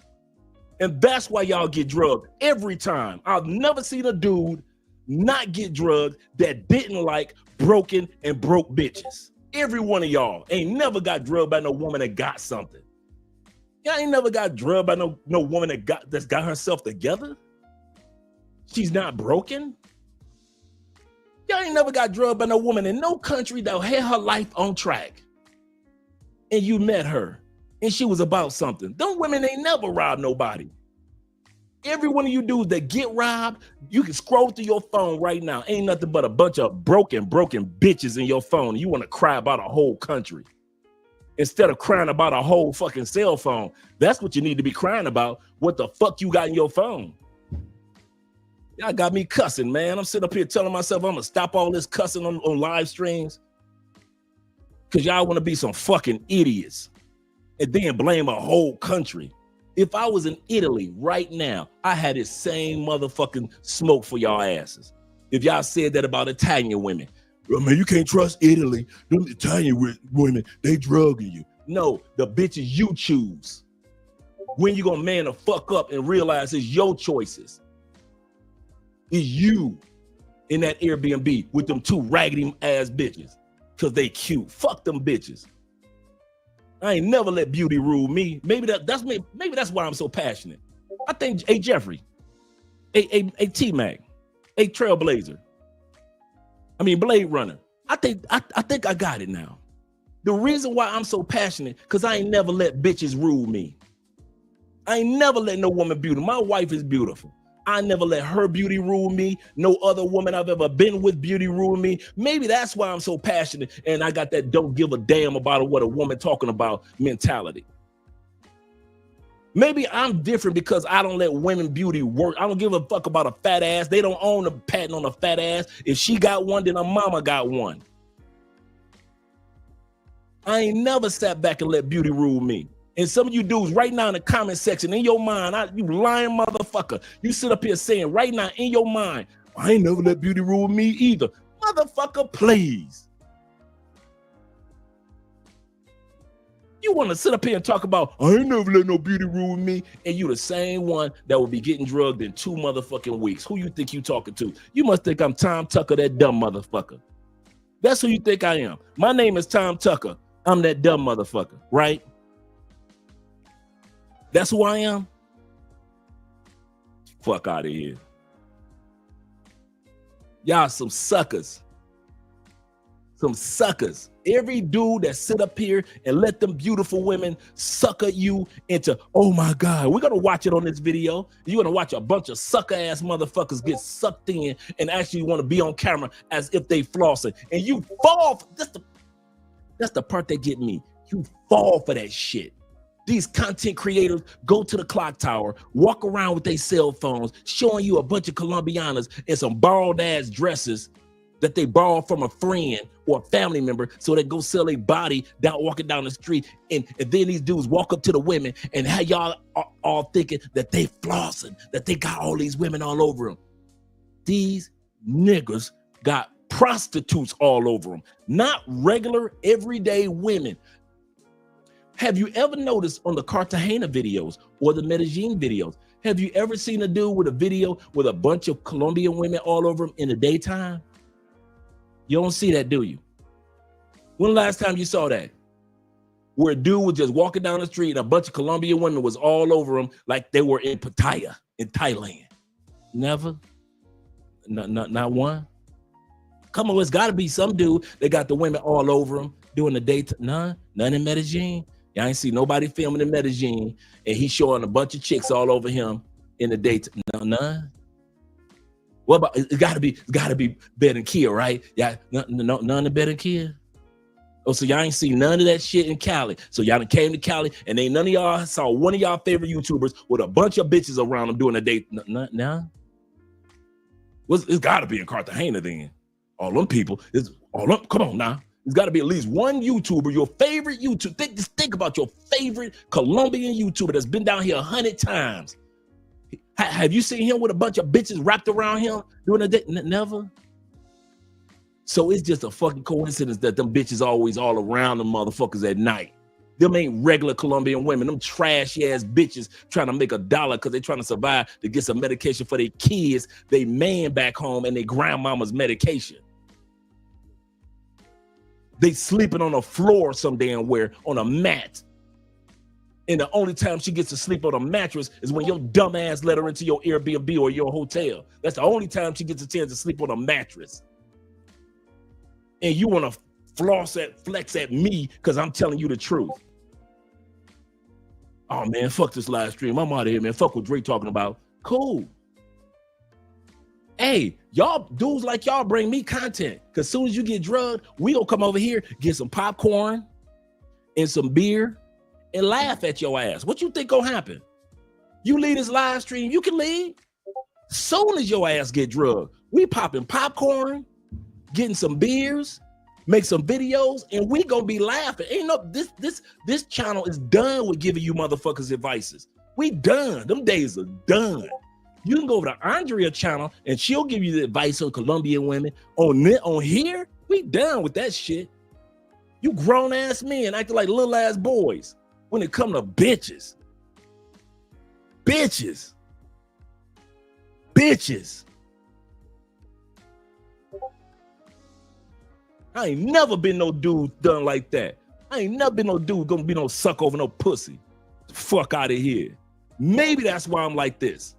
And that's why y'all get drugged every time. I've never seen a dude not get drugged that didn't like broken and broke bitches. Every one of y'all ain't never got drugged by no woman that got something. Y'all ain't never got drugged by no woman that's got herself together. She's not broken. Y'all ain't never got drugged by no woman in no country that had her life on track. And you met her and she was about something. Them women ain't never robbed nobody. Every one of you dudes that get robbed, you can scroll through your phone right now. Ain't nothing but a bunch of broken bitches in your phone. You want to cry about a whole country instead of crying about a whole fucking cell phone. That's what you need to be crying about. What the fuck you got in your phone? Y'all got me cussing, man. I'm sitting up here telling myself I'm gonna stop all this cussing on live streams because y'all want to be some fucking idiots. and then blame a whole country. If I was in Italy right now, I had this same motherfucking smoke for y'all asses. If y'all said that about Italian women, well, man, you can't trust Italy. Them Italian women, they drugging you. No, the bitches you choose. When you gonna man the fuck up and realize it's your choices? It's you in that Airbnb with them two raggedy ass bitches because they cute. Fuck them bitches. I ain't never let beauty rule me. Maybe that's why I'm so passionate. I think a Jeffrey, a T-Mac, a Trailblazer. I mean Blade Runner. I think I got it now. The reason why I'm so passionate, because I ain't never let bitches rule me. I ain't never let no woman beauty. My wife is beautiful. I never let her beauty rule me. No other woman I've ever been with beauty rule me. Maybe that's why I'm so passionate and I got that don't give a damn about what a woman talking about mentality. Maybe I'm different because I don't let women beauty work. I don't give a fuck about a fat ass. They don't own a patent on a fat ass. If she got one, then her mama got one. I ain't never sat back and let beauty rule me. And some of you dudes right now in the comment section, in your mind, you lying motherfucker. You sit up here saying right now in your mind, I ain't never let beauty rule me either. Motherfucker, please. You want to sit up here and talk about, I ain't never let no beauty rule me, and you the same one that will be getting drugged in 2 motherfucking weeks. Who you think you talking to? You must think I'm Tom Tucker, that dumb motherfucker. That's who you think I am. My name is Tom Tucker. I'm that dumb motherfucker, right? That's who I am. Fuck out of here. Y'all some suckers. Some suckers. Every dude that sit up here and let them beautiful women sucker you into, oh my God, we're going to watch it on this video. You're going to watch a bunch of sucker ass motherfuckers get sucked in and actually want to be on camera as if they flossing. And you fall. That's the part that get me. You fall for that shit. These content creators go to the clock tower, walk around with their cell phones, showing you a bunch of Colombianas in some borrowed ass dresses that they borrowed from a friend or a family member so they go sell their body walking down the street. And then these dudes walk up to the women and how y'all are all thinking that they flossing, that they got all these women all over them. These niggas got prostitutes all over them, not regular everyday women. Have you ever noticed on the Cartagena videos or the Medellin videos, have you ever seen a dude with a video with a bunch of Colombian women all over him in the daytime? You don't see that, do you? When the last time you saw that? Where a dude was just walking down the street and a bunch of Colombian women was all over him like they were in Pattaya in Thailand. Never? Not one? Come on, it's got to be some dude that got the women all over him during the daytime. None in Medellin. Y'all ain't see nobody filming in Medellin, and he's showing a bunch of chicks all over him in the daytime. None. What about? It's got to be better than Kia, right? Yeah, none of better than Kia. Oh, so y'all ain't seen none of that shit in Cali. So y'all done came to Cali, and ain't none of y'all saw one of y'all favorite YouTubers with a bunch of bitches around them doing a date. No. It's got to be in Cartagena then. All them people is all them. Come on now. There's got to be at least one YouTuber, your favorite YouTuber. Think about your favorite Colombian YouTuber that's been down here 100 times. Have you seen him with a bunch of bitches wrapped around him doing a day? Never. So it's just a fucking coincidence that them bitches always all around them motherfuckers at night. Them ain't regular Colombian women. Them trashy ass bitches trying to make $1 because they trying to survive to get some medication for their kids, they man back home, and their grandmama's medication. They sleeping on a floor some damn where on a mat. And the only time she gets to sleep on a mattress is when your dumb ass let her into your Airbnb or your hotel. That's the only time she gets a chance to sleep on a mattress. And you want to flex at me because I'm telling you the truth. Oh man, fuck this live stream. I'm out of here, man. Fuck what Drake talking about. Cool. Hey, y'all dudes like y'all bring me content. Cause soon as you get drugged, we gonna come over here, get some popcorn and some beer and laugh at your ass. What you think gonna happen? You leave this live stream, you can leave. Soon as your ass get drugged, we popping popcorn, getting some beers, make some videos, and we gonna be laughing. Ain't no this channel is done with giving you motherfuckers advices. We done. Them days are done. You can go over to Andrea channel and she'll give you the advice on Colombian women. On here, we done with that shit. You grown ass men acting like little ass boys when it come to bitches. Bitches. I ain't never been no dude done like that. I ain't never been no dude gonna be no suck over no pussy. The fuck out of here. Maybe that's why I'm like this.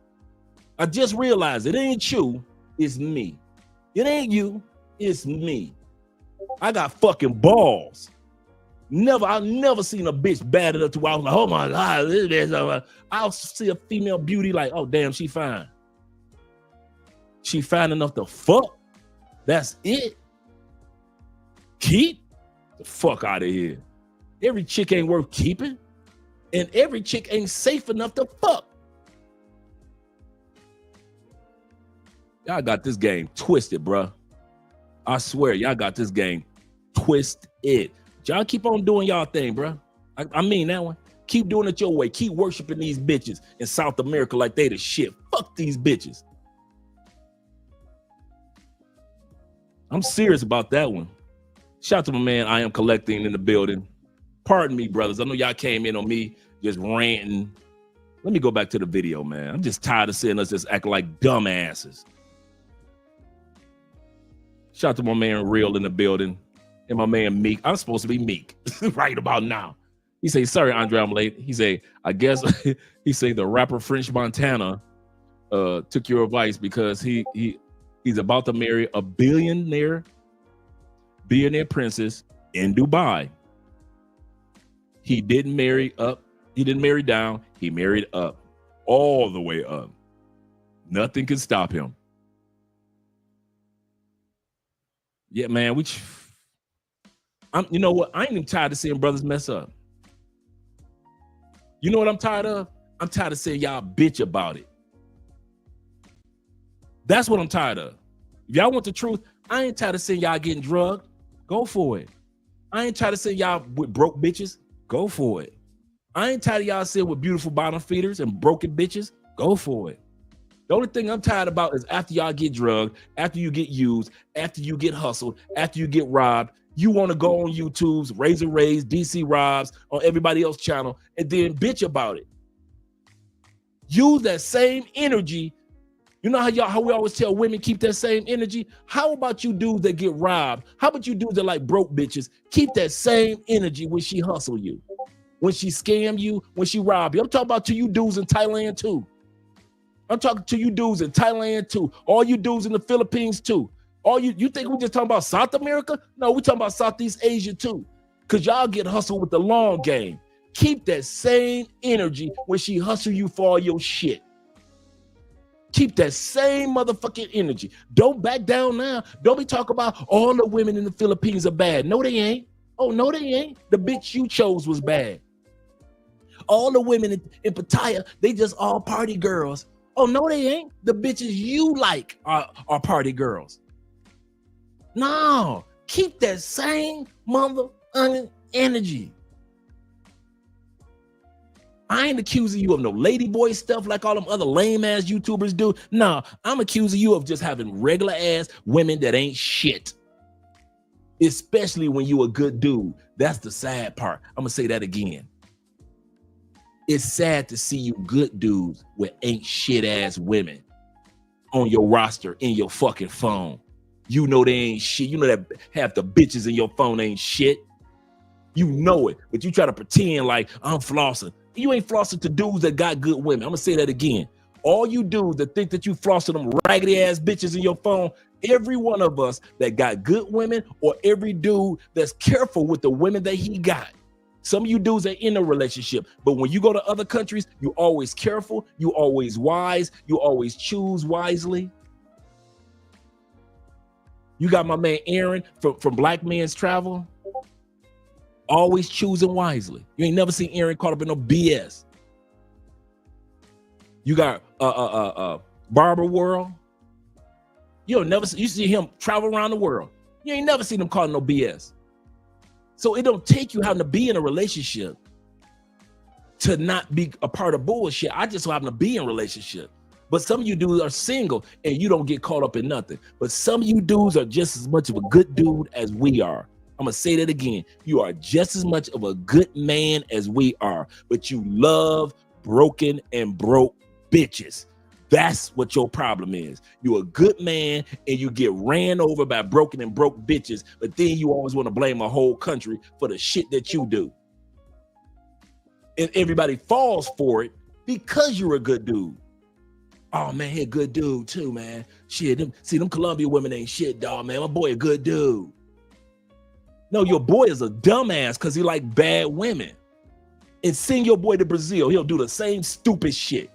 I just realized it ain't you, it's me. It ain't you, it's me. I got fucking balls. I've never seen a bitch bad enough to where I was like, oh my God, this. I'll see a female beauty like, oh damn, she fine. She fine enough to fuck. That's it. Keep the fuck out of here. Every chick ain't worth keeping, and every chick ain't safe enough to fuck. Y'all got this game twisted, bruh. I swear, y'all got this game twisted. Y'all keep on doing y'all thing, bruh. I mean that one. Keep doing it your way. Keep worshiping these bitches in South America like they the shit. Fuck these bitches. I'm serious about that one. Shout out to my man, I Am Collecting in the building. Pardon me, brothers. I know y'all came in on me just ranting. Let me go back to the video, man. I'm just tired of seeing us just acting like dumbasses. Shout out to my man Real in the building and my man Meek. I'm supposed to be Meek right about now. He say, sorry, Andre, I'm late. He say, I guess, he say the rapper French Montana took your advice because he's about to marry a billionaire princess in Dubai. He didn't marry up. He didn't marry down. He married up, all the way up. Nothing can stop him. Yeah, man. You know what? I ain't even tired of seeing brothers mess up. You know what I'm tired of? I'm tired of seeing y'all bitch about it. That's what I'm tired of. If y'all want the truth, I ain't tired of seeing y'all getting drugged. Go for it. I ain't tired of seeing y'all with broke bitches. Go for it. I ain't tired of y'all sitting with beautiful bottom feeders and broken bitches. Go for it. The only thing I'm tired about is after y'all get drugged, after you get used, after you get hustled, after you get robbed, you want to go on YouTube's Razor Rays, DC Robs, on everybody else's channel, and then bitch about it. Use that same energy. You know how we always tell women keep that same energy? How about you dudes that get robbed? How about you dudes that like broke bitches? Keep that same energy when she hustle you, when she scam you, when she rob you. I'm talking about to you dudes in Thailand too. I'm talking to you dudes in Thailand too. All you dudes in the Philippines too. All you think we just talking about South America? No, we talking about Southeast Asia too. Cause y'all get hustled with the long game. Keep that same energy when she hustle you for all your shit. Keep that same motherfucking energy. Don't back down now. Don't be talking about all the women in the Philippines are bad. No, they ain't. Oh, no, they ain't. The bitch you chose was bad. All the women in Pattaya, they just all party girls. Oh, no, they ain't. The bitches you like are party girls. No, keep that same motherfucking energy. I ain't accusing you of no ladyboy stuff like all them other lame ass YouTubers do. No, I'm accusing you of just having regular ass women that ain't shit. Especially when you a good dude. That's the sad part. I'm gonna say that again. It's sad to see you good dudes with ain't shit ass women on your roster in your fucking phone. You know they ain't shit. You know that half the bitches in your phone ain't shit. You know it, but you try to pretend like I'm flossing. You ain't flossing to dudes that got good women. I'm gonna say that again. All you dudes that think that you flossing them raggedy ass bitches in your phone, every one of us that got good women, or every dude that's careful with the women that he got. Some of you dudes are in a relationship, but when you go to other countries, you always careful, you always wise, you always choose wisely. You got my man Aaron from Black Men's Travel. Always choosing wisely. You ain't never seen Aaron caught up in no BS. You got Barber World. You see him travel around the world. You ain't never seen them calling no BS. So it don't take you having to be in a relationship to not be a part of bullshit. I just so happen to be in a relationship. But some of you dudes are single and you don't get caught up in nothing. But some of you dudes are just as much of a good dude as we are. I'm gonna say that again. You are just as much of a good man as we are, but you love broken and broke bitches. That's what your problem is. You're a good man and you get ran over by broken and broke bitches, but then you always want to blame a whole country for the shit that you do. And everybody falls for it because you're a good dude. Oh man, he a good dude too, man. Shit, them Colombia women ain't shit, dog, man. My boy a good dude. No, your boy is a dumbass because he like bad women. And send your boy to Brazil, he'll do the same stupid shit.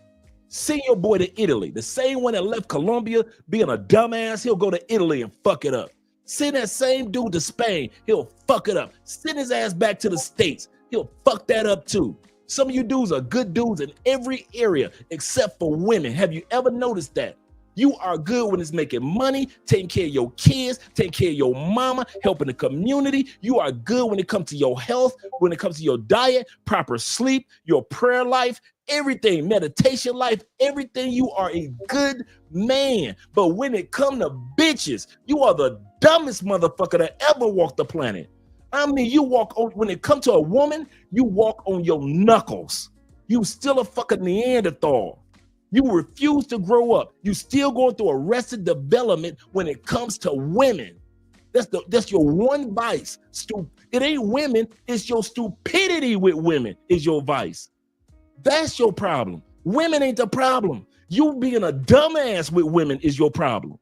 Send your boy to Italy, the same one that left Colombia being a dumbass, he'll go to Italy and fuck it up. Send that same dude to Spain, he'll fuck it up. Send his ass back to the States, he'll fuck that up too. Some of you dudes are good dudes in every area except for women. Have you ever noticed that? You are good when it's making money, taking care of your kids, taking care of your mama, helping the community. You are good when it comes to your health, when it comes to your diet, proper sleep, your prayer life, everything, meditation life, everything. You are a good man. But when it comes to bitches, you are the dumbest motherfucker that ever walked the planet. I mean, you walk on, when it comes to a woman, you walk on your knuckles. You still a fucking Neanderthal. You refuse to grow up. You still going through arrested development when it comes to women. That's your one vice. It ain't women, it's your stupidity with women is your vice. That's your problem. Women ain't the problem. You being a dumbass with women is your problem.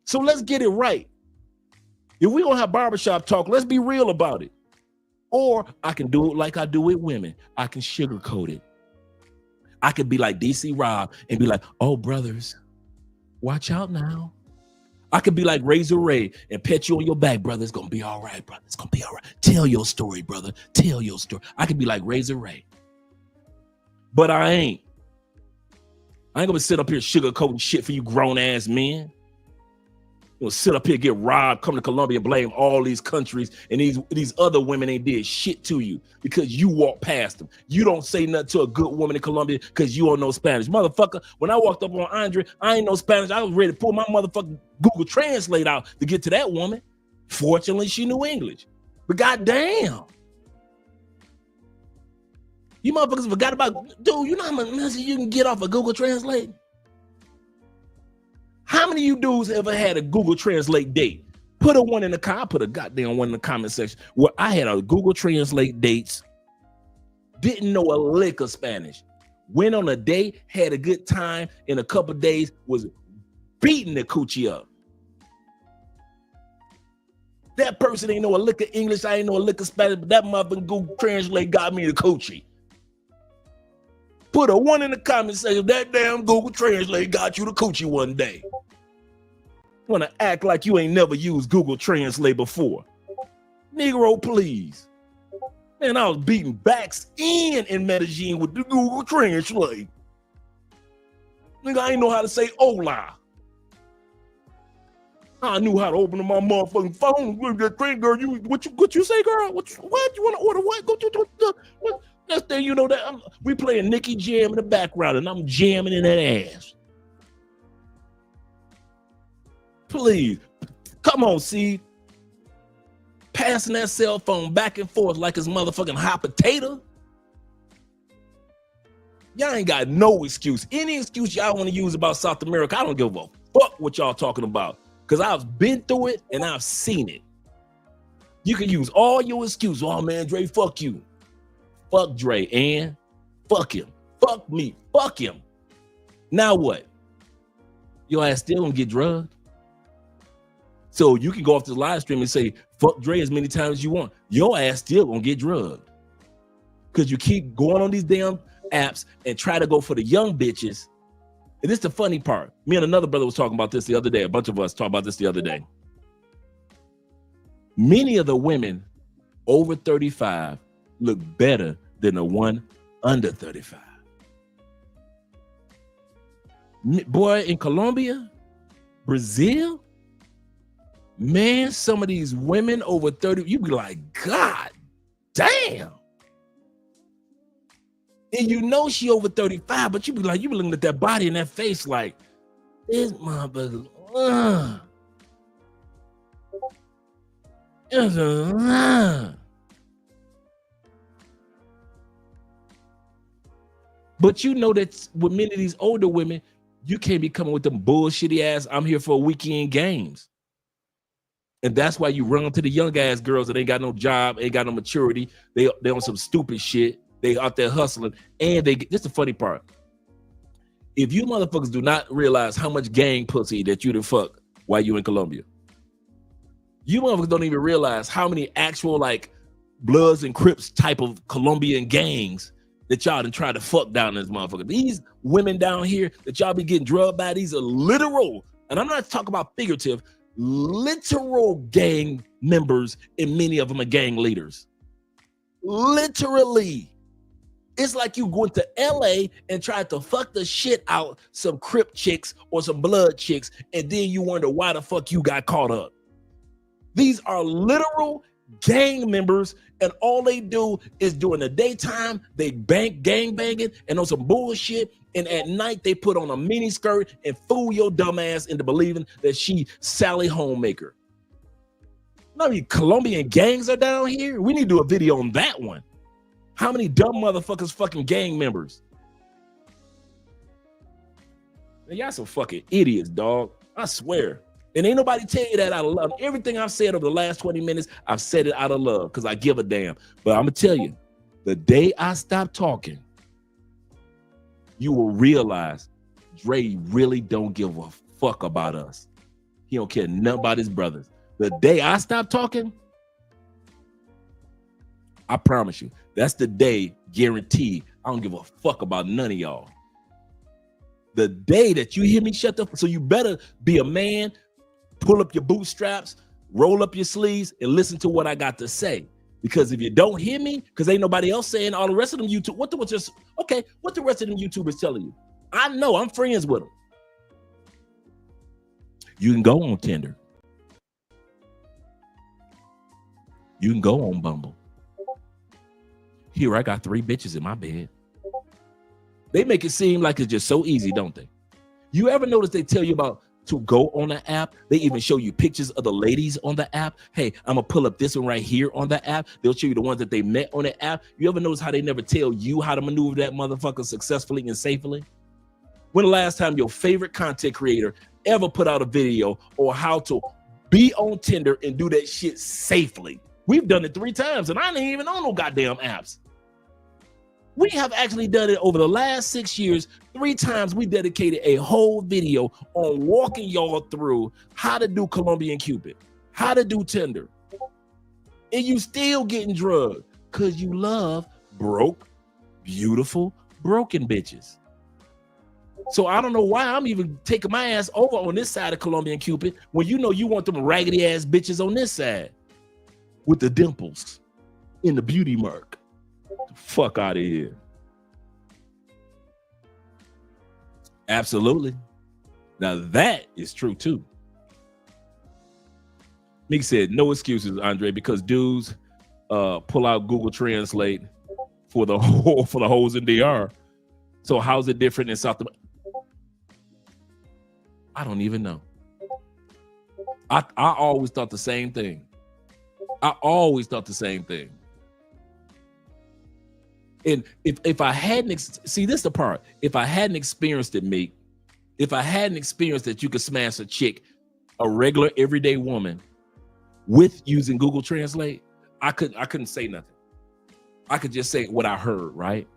So let's get it right. If we don't have barbershop talk, let's be real about it. Or I can do it like I do with women. I can sugarcoat it. I could be like DC Rob and be like, oh, brothers, watch out now. I could be like Razor Ray and pet you on your back, brother. It's going to be all right, brother. It's going to be all right. Tell your story, brother. Tell your story. I could be like Razor Ray. But I ain't. I ain't going to sit up here sugarcoating shit for you grown-ass men. You know, sit up here, get robbed, come to Colombia, blame all these countries, and these other women ain't did shit to you because you walk past them. You don't say nothing to a good woman in Colombia because you don't know Spanish. Motherfucker, when I walked up on Andre, I ain't know Spanish. I was ready to pull my motherfucking Google Translate out to get to that woman. Fortunately, she knew English. But goddamn. You motherfuckers forgot about, dude, you know how much message you can get off of Google Translate? How many of you dudes ever had a Google Translate date? Put a one in the car. I put a goddamn one in the comment section where I had a Google Translate dates, didn't know a lick of Spanish, went on a date, had a good time, in a couple of days was beating the coochie up. That person ain't know a lick of English, I ain't know a lick of Spanish, but that motherfucking Google Translate got me the coochie. Put a one in the comment section, that damn Google Translate got you the coochie one day. Want to act like you ain't never used Google Translate before. Negro, please. Man, I was beating backs in Medellin with the Google Translate. Nigga, I ain't know how to say hola. I knew how to open my motherfucking phone. Girl, what you say, girl? What you want to order? What? Go to what? Next thing you know, that we playing Nicki Jam in the background, and I'm jamming in that ass. Please, come on, see. Passing that cell phone back and forth like it's motherfucking hot potato. Y'all ain't got no excuse. Any excuse y'all want to use about South America, I don't give a fuck what y'all talking about. Because I've been through it and I've seen it. You can use all your excuses. Oh man, Dre, fuck you. Fuck Dre, and fuck him. Fuck me. Fuck him. Now what? Your ass still gonna get drugged. So you can go off this live stream and say, fuck Dre as many times as you want. Your ass still gonna get drugged. Because you keep going on these damn apps and try to go for the young bitches. And this is the funny part. Me and another brother was talking about this the other day. A bunch of us talked about this the other day. Many of the women over 35 look better than the one under 35. Boy, in Colombia, Brazil, Man, some of these women over 30, you be like, God damn. And you know she over 35, but you be looking at that body and that face like, this motherfucker, But you know that with many of these older women, you can't be coming with them bullshitty ass, I'm here for a weekend games. And that's why you run to the young ass girls that ain't got no job, ain't got no maturity. They on some stupid shit. They out there hustling. And this is the funny part. If you motherfuckers do not realize how much gang pussy that you done fuck while you in Colombia, you motherfuckers don't even realize how many actual like Bloods and Crips type of Colombian gangs that y'all done tried to fuck down in this motherfucker. These women down here that y'all be getting drugged by, these are literal, and I'm not talking about figurative, literal gang members, and many of them are gang leaders. Literally. It's like you went to LA and tried to fuck the shit out some Crip chicks or some Blood chicks, and then you wonder why the fuck you got caught up. These are literal gang members, and all they do is during the daytime, they gang banging and on some bullshit, and at night they put on a mini skirt and fool your dumb ass into believing that she Sally Homemaker. How many Colombian gangs are down here? We need to do a video on that one. How many dumb motherfuckers fucking gang members? Man, y'all some fucking idiots, dog. I swear. And ain't nobody tell you that out of love. Everything I've said over the last 20 minutes, I've said it out of love because I give a damn. But I'm going to tell you, the day I stop talking, you will realize Dre really don't give a fuck about us. He don't care nothing about his brothers. The day I stop talking, I promise you, that's the day, guaranteed, I don't give a fuck about none of y'all. The day that you hear me shut the, so you better be a man, pull up your bootstraps, roll up your sleeves, and listen to what I got to say. Because if you don't hear me, because ain't nobody else saying, all the rest of them YouTube, what the rest of them YouTubers telling you? I know, I'm friends with them. You can go on Tinder. You can go on Bumble. Here, I got 3 bitches in my bed. They make it seem like it's just so easy, don't they? You ever notice they tell you about to go on the app? They even show you pictures of the ladies on the app. Hey, I'm gonna pull up this one right here on the app. They'll show you the ones that they met on the app. You ever notice how they never tell you how to maneuver that motherfucker successfully and safely? When the last time your favorite content creator ever put out a video or how to be on Tinder and do that shit safely? We've done it 3 times and I didn't even own no goddamn apps. We have actually done it over the last 6 years. 3 times we dedicated a whole video on walking y'all through how to do Colombian Cupid, how to do Tinder. And you still getting drugged because you love broke, beautiful, broken bitches. So I don't know why I'm even taking my ass over on this side of Colombian Cupid when you know you want them raggedy ass bitches on this side with the dimples in the beauty mark. Fuck out of here. Absolutely. Now that is true too. Meek said, no excuses, Andre, because dudes pull out Google Translate for the hoes in DR. So how's it different in South America? I don't even know. I always thought the same thing. And if I hadn't, see, this is the part. If I hadn't experienced it, Meek, if I hadn't experienced that you could smash a chick, a regular everyday woman, with using Google Translate, I couldn't say nothing. I could just say what I heard, right?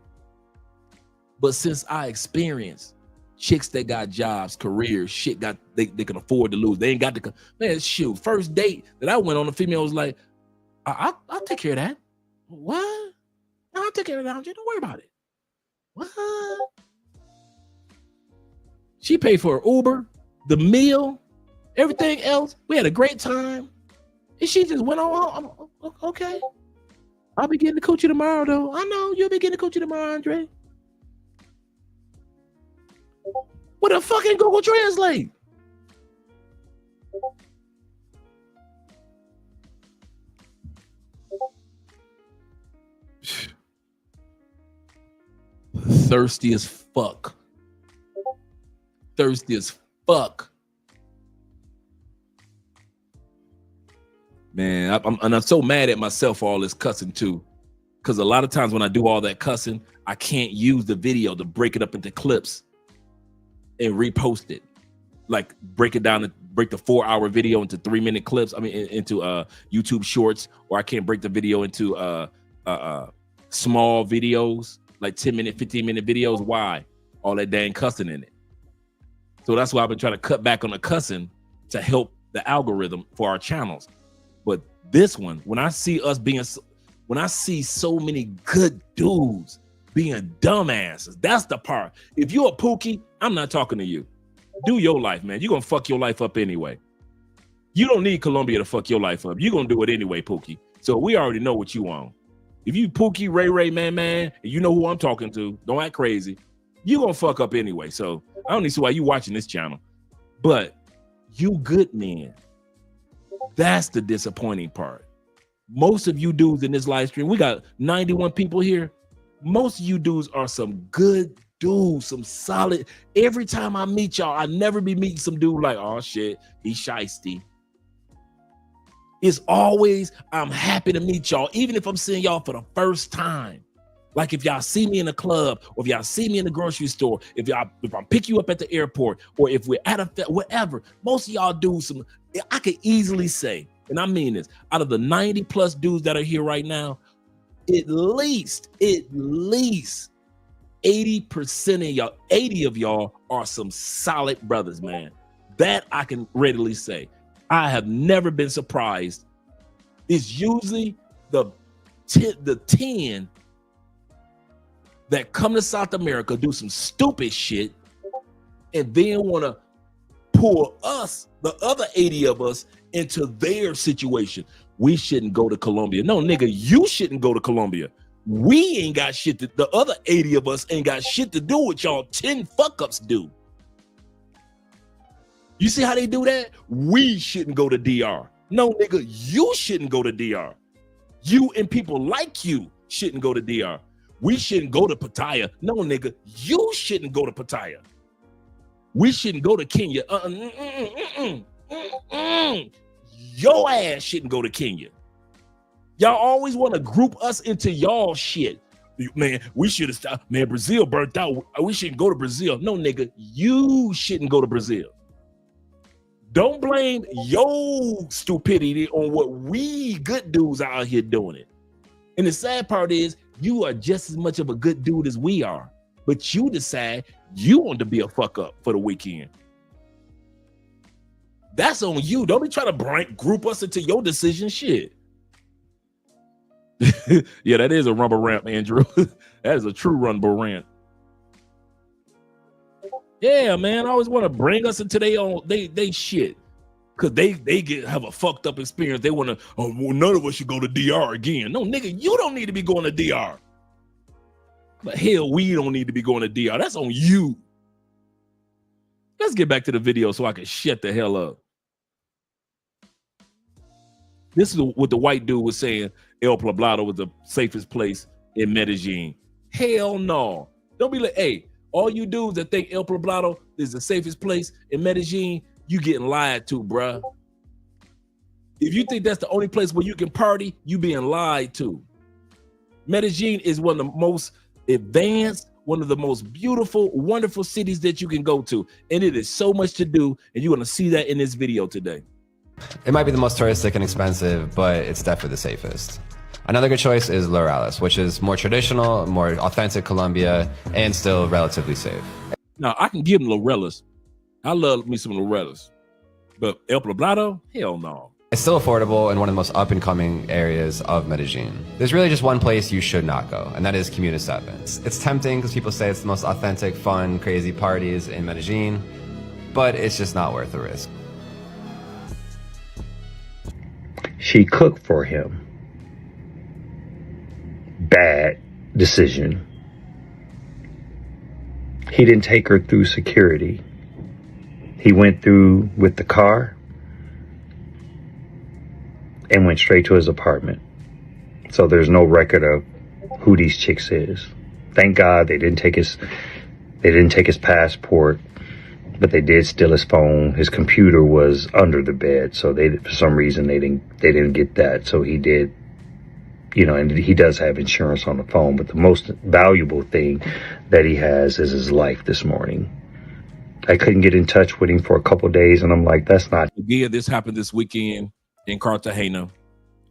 But since I experienced chicks that got jobs, careers, shit they can afford to lose. They ain't got the man. Shoot, first date that I went on, the female was like, "I'll take care of that." What? I'll take care of that. Don't worry about it. What? She paid for her Uber, the meal, everything else. We had a great time. And she just went on. Okay. I'll be getting the coochie tomorrow, though. I know you'll be getting the coochie tomorrow, Andre. With a fucking Google Translate. thirsty as fuck. Thirsty as fuck. Man, I'm so mad at myself for all this cussing too. Because a lot of times when I do all that cussing, I can't use the video to break it up into clips and repost it. Like break it down and break the 4-hour video into 3-minute clips. I mean, into YouTube shorts, or I can't break the video into small videos, like 10-minute, 15-minute videos. Why? All that dang cussing in it. So that's why I've been trying to cut back on the cussing to help the algorithm for our channels. But this one, when I see so many good dudes being dumbasses, that's the part. If you're a Pookie, I'm not talking to you. Do your life, man. You're gonna fuck your life up anyway. You don't need Colombia to fuck your life up. You're gonna do it anyway, Pookie. So we already know what you want. If you Pookie, Ray, man, and you know who I'm talking to, don't act crazy. You're gonna fuck up anyway. So I don't even see why you watching this channel. But you good men, that's the disappointing part. Most of you dudes in this live stream, we got 91 people here. Most of you dudes are some good dudes, some solid. Every time I meet y'all, I never be meeting some dude like, oh shit, he's shiesty. It's always, I'm happy to meet y'all, even if I'm seeing y'all for the first time. Like if y'all see me in a club, or if y'all see me in the grocery store, if I pick you up at the airport, or if we're at a whatever, most of y'all do some, I could easily say, and I mean this, out of the 90 plus dudes that are here right now, at least 80% of y'all, 80 of y'all are some solid brothers, man. That I can readily say. I have never been surprised. It's usually the 10 that come to South America, do some stupid shit, and then want to pull us, the other 80 of us, into their situation. We shouldn't go to Colombia. No, nigga, you shouldn't go to Colombia. We ain't got shit to, the other 80 of us ain't got shit to do with y'all 10 fuck-ups do. You see how they do that? We shouldn't go to DR. No, nigga, you shouldn't go to DR. You and people like you shouldn't go to DR. We shouldn't go to Pattaya. No, nigga, you shouldn't go to Pattaya. We shouldn't go to Kenya. Your ass shouldn't go to Kenya. Y'all always want to group us into y'all shit. Man, we should have stopped. Man, Brazil burnt out. We shouldn't go to Brazil. No, nigga, you shouldn't go to Brazil. Don't blame your stupidity on what we good dudes out here doing it. And the sad part is, you are just as much of a good dude as we are, but you decide you want to be a fuck up for the weekend. That's on you. Don't be trying to group us into your decision shit. Yeah, that is a rumble rant, Andrew. That is a true rumble rant. Yeah, man, I always want to bring us into their own they shit. Cause they have a fucked up experience. They want to, oh, well, none of us should go to DR again. No, nigga, you don't need to be going to DR. But hell, we don't need to be going to DR. That's on you. Let's get back to the video so I can shut the hell up. This is what the white dude was saying. El Poblado was the safest place in Medellin. Hell no. Don't be like, hey, all you dudes that think El Poblado is the safest place in Medellin, you getting lied to, bruh. If you think that's the only place where you can party, you being lied to. Medellin is one of the most advanced, one of the most beautiful, wonderful cities that you can go to. And it is so much to do, and you're gonna see that in this video today. It might be the most touristic and expensive, but it's definitely the safest. Another good choice is Laurales, which is more traditional, more authentic Colombia, and still relatively safe. Now, I can give them Laurales. I love me some Laurales. But El Poblado, hell no. It's still affordable and one of the most up-and-coming areas of Medellin. There's really just one place you should not go, and that is Comuna 7. It's tempting because people say it's the most authentic, fun, crazy parties in Medellin, but it's just not worth the risk. She cooked for him. Bad decision. He didn't take her through security. He went through with the car and went straight to his apartment. So there's no record of who these chicks is. Thank God they didn't take his passport, but they did steal his phone. His computer was under the bed, so for some reason they didn't get that. So he did, and he does have insurance on the phone, but the most valuable thing that he has is his life this morning. I couldn't get in touch with him for a couple of days, and I'm like, that's not. Again, this happened this weekend in Cartagena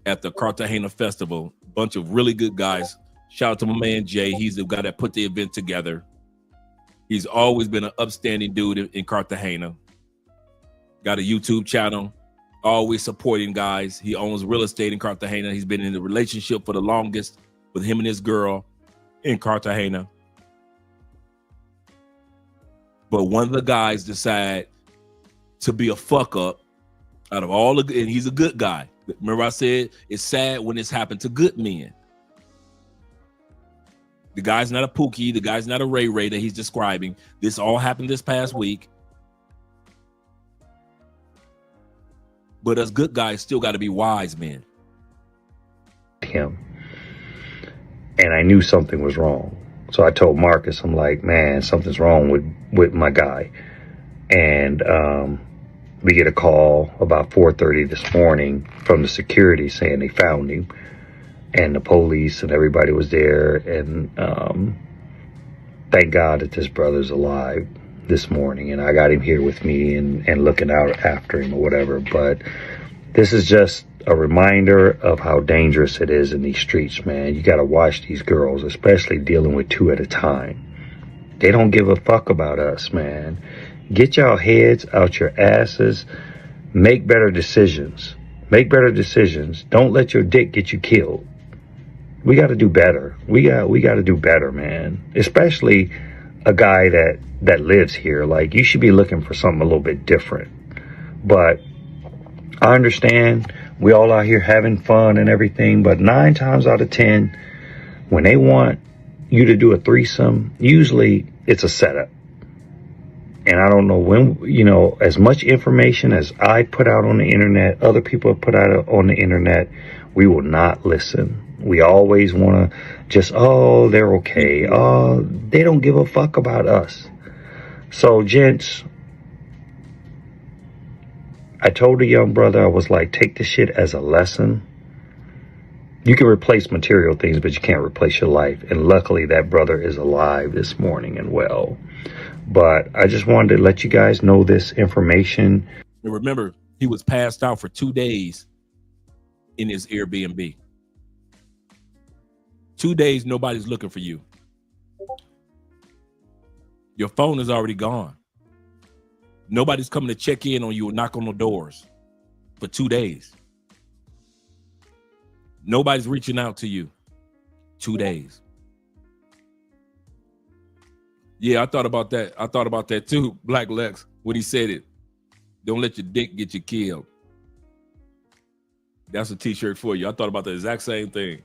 at the Cartagena Festival. A bunch of really good guys. Shout out to my man Jay. He's the guy that put the event together. He's always been an upstanding dude in Cartagena. Got a YouTube channel, always supporting guys. He owns real estate in Cartagena. He's been in a relationship for the longest with him and his girl in Cartagena. But one of the guys decided to be a fuck up out of all and he's a good guy. Remember I said it's sad when it's happened to good men. The guy's not a Pookie. The guy's not a Ray Ray that he's describing. This all happened this past week. But us good guys still got to be wise men. Him. And I knew something was wrong. So I told Marcus, I'm like, man, something's wrong with my guy. And we get a call about 4:30 this morning from the security saying they found him. And the police and everybody was there. And thank God that this brother's alive this morning. And I got him here with me and looking out after him or whatever. But this is just a reminder of how dangerous it is in these streets, man. You got to watch these girls, especially dealing with two at a time. They don't give a fuck about us, man. Get y'all heads out your asses. Make better decisions. Make better decisions. Don't let your dick get you killed. We got to do better. We got to do better, man. Especially a guy that lives here. Like, you should be looking for something a little bit different. But I understand we all out here having fun and everything, but 9 times out of 10, when they want you to do a threesome, usually it's a setup. And I don't know when, as much information as I put out on the internet, other people have put out on the internet, we will not listen. We always want to just, oh, they're okay. Oh, they don't give a fuck about us. So, gents, I told the young brother, I was like, take this shit as a lesson. You can replace material things, but you can't replace your life. And luckily, that brother is alive this morning and well. But I just wanted to let you guys know this information. And remember, he was passed out for 2 days in his Airbnb. 2 days, nobody's looking for you. Your phone is already gone. Nobody's coming to check in on you or knock on the doors for 2 days. Nobody's reaching out to you. 2 days. Yeah, I thought about that. I thought about that too, Black Lex, when he said it. Don't let your dick get you killed. That's a t-shirt for you. I thought about the exact same thing.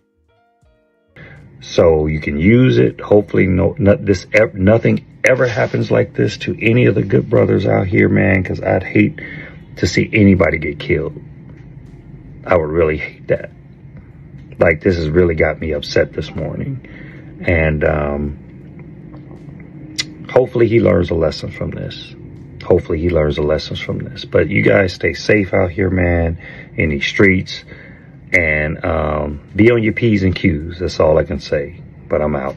So you can use it. Hopefully nothing ever happens like this to any of the good brothers out here, man, because I'd hate to see anybody get killed. I would really hate that. Like, this has really got me upset this morning. And hopefully he learns a lesson from this. Hopefully he learns the lessons from this. But you guys stay safe out here, man, in these streets. And be on your P's and Q's. That's all I can say. But I'm out.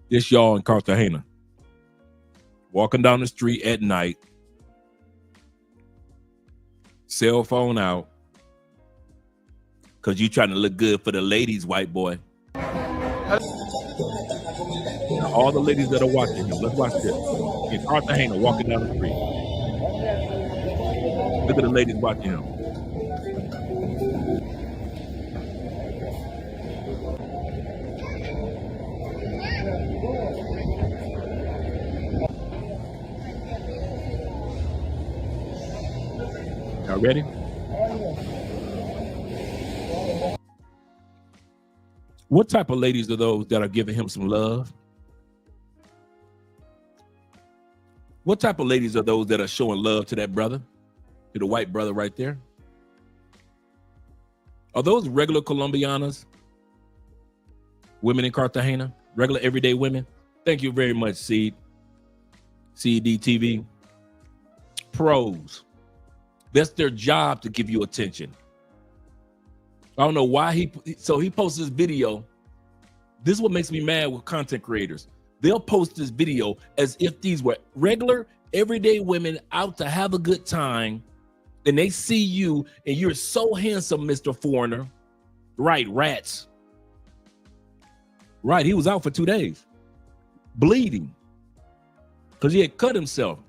This y'all in Cartagena. Walking down the street at night. Cell phone out. Because you trying to look good for the ladies, white boy. Now, all the ladies that are watching him, let's watch this. In Cartagena, walking down the street. Look at the ladies watching him. Y'all ready? What type of ladies are those that are giving him some love? What type of ladies are those that are showing love to that brother? To the white brother right there? Are those regular Colombianas? Women in Cartagena? Regular everyday women? Thank you very much, CDTV. Pros. That's their job to give you attention. I don't know why he posts this video. This is what makes me mad with content creators. They'll post this video as if these were regular, everyday women out to have a good time, and they see you, and you're so handsome, Mr. Foreigner. Right, rats. Right, he was out for 2 days, bleeding, because he had cut himself.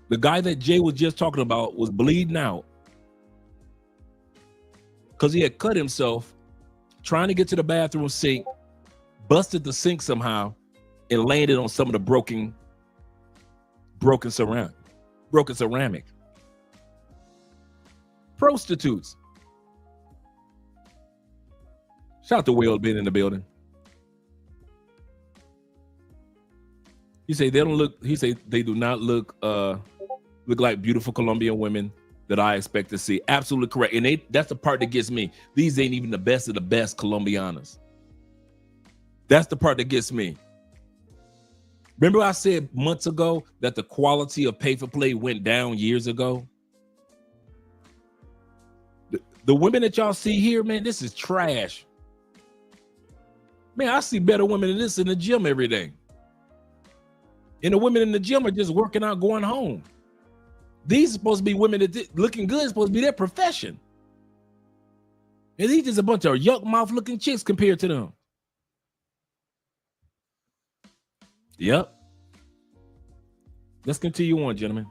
The guy that Jay was just talking about was bleeding out because he had cut himself trying to get to the bathroom sink, busted the sink somehow, and landed on some of the broken ceramic. Prostitutes. Shout out to Will being in the building. He say they don't look. He say they do not look like beautiful Colombian women that I expect to see. Absolutely correct. And that's the part that gets me. These ain't even the best of the best Colombianas. That's the part that gets me. Remember I said months ago that the quality of pay for play went down years ago? The women that y'all see here, man, this is trash. Man, I see better women than this in the gym every day. And the women in the gym are just working out, going home. These are supposed to be women that looking good, supposed to be their profession. And these just a bunch of yuck mouth looking chicks compared to them. Yep. Let's continue on, gentlemen.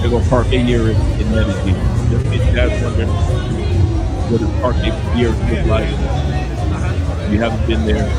They're gonna park a year in Medellin. If you guys wondering what a park a year looks like, if you haven't been there.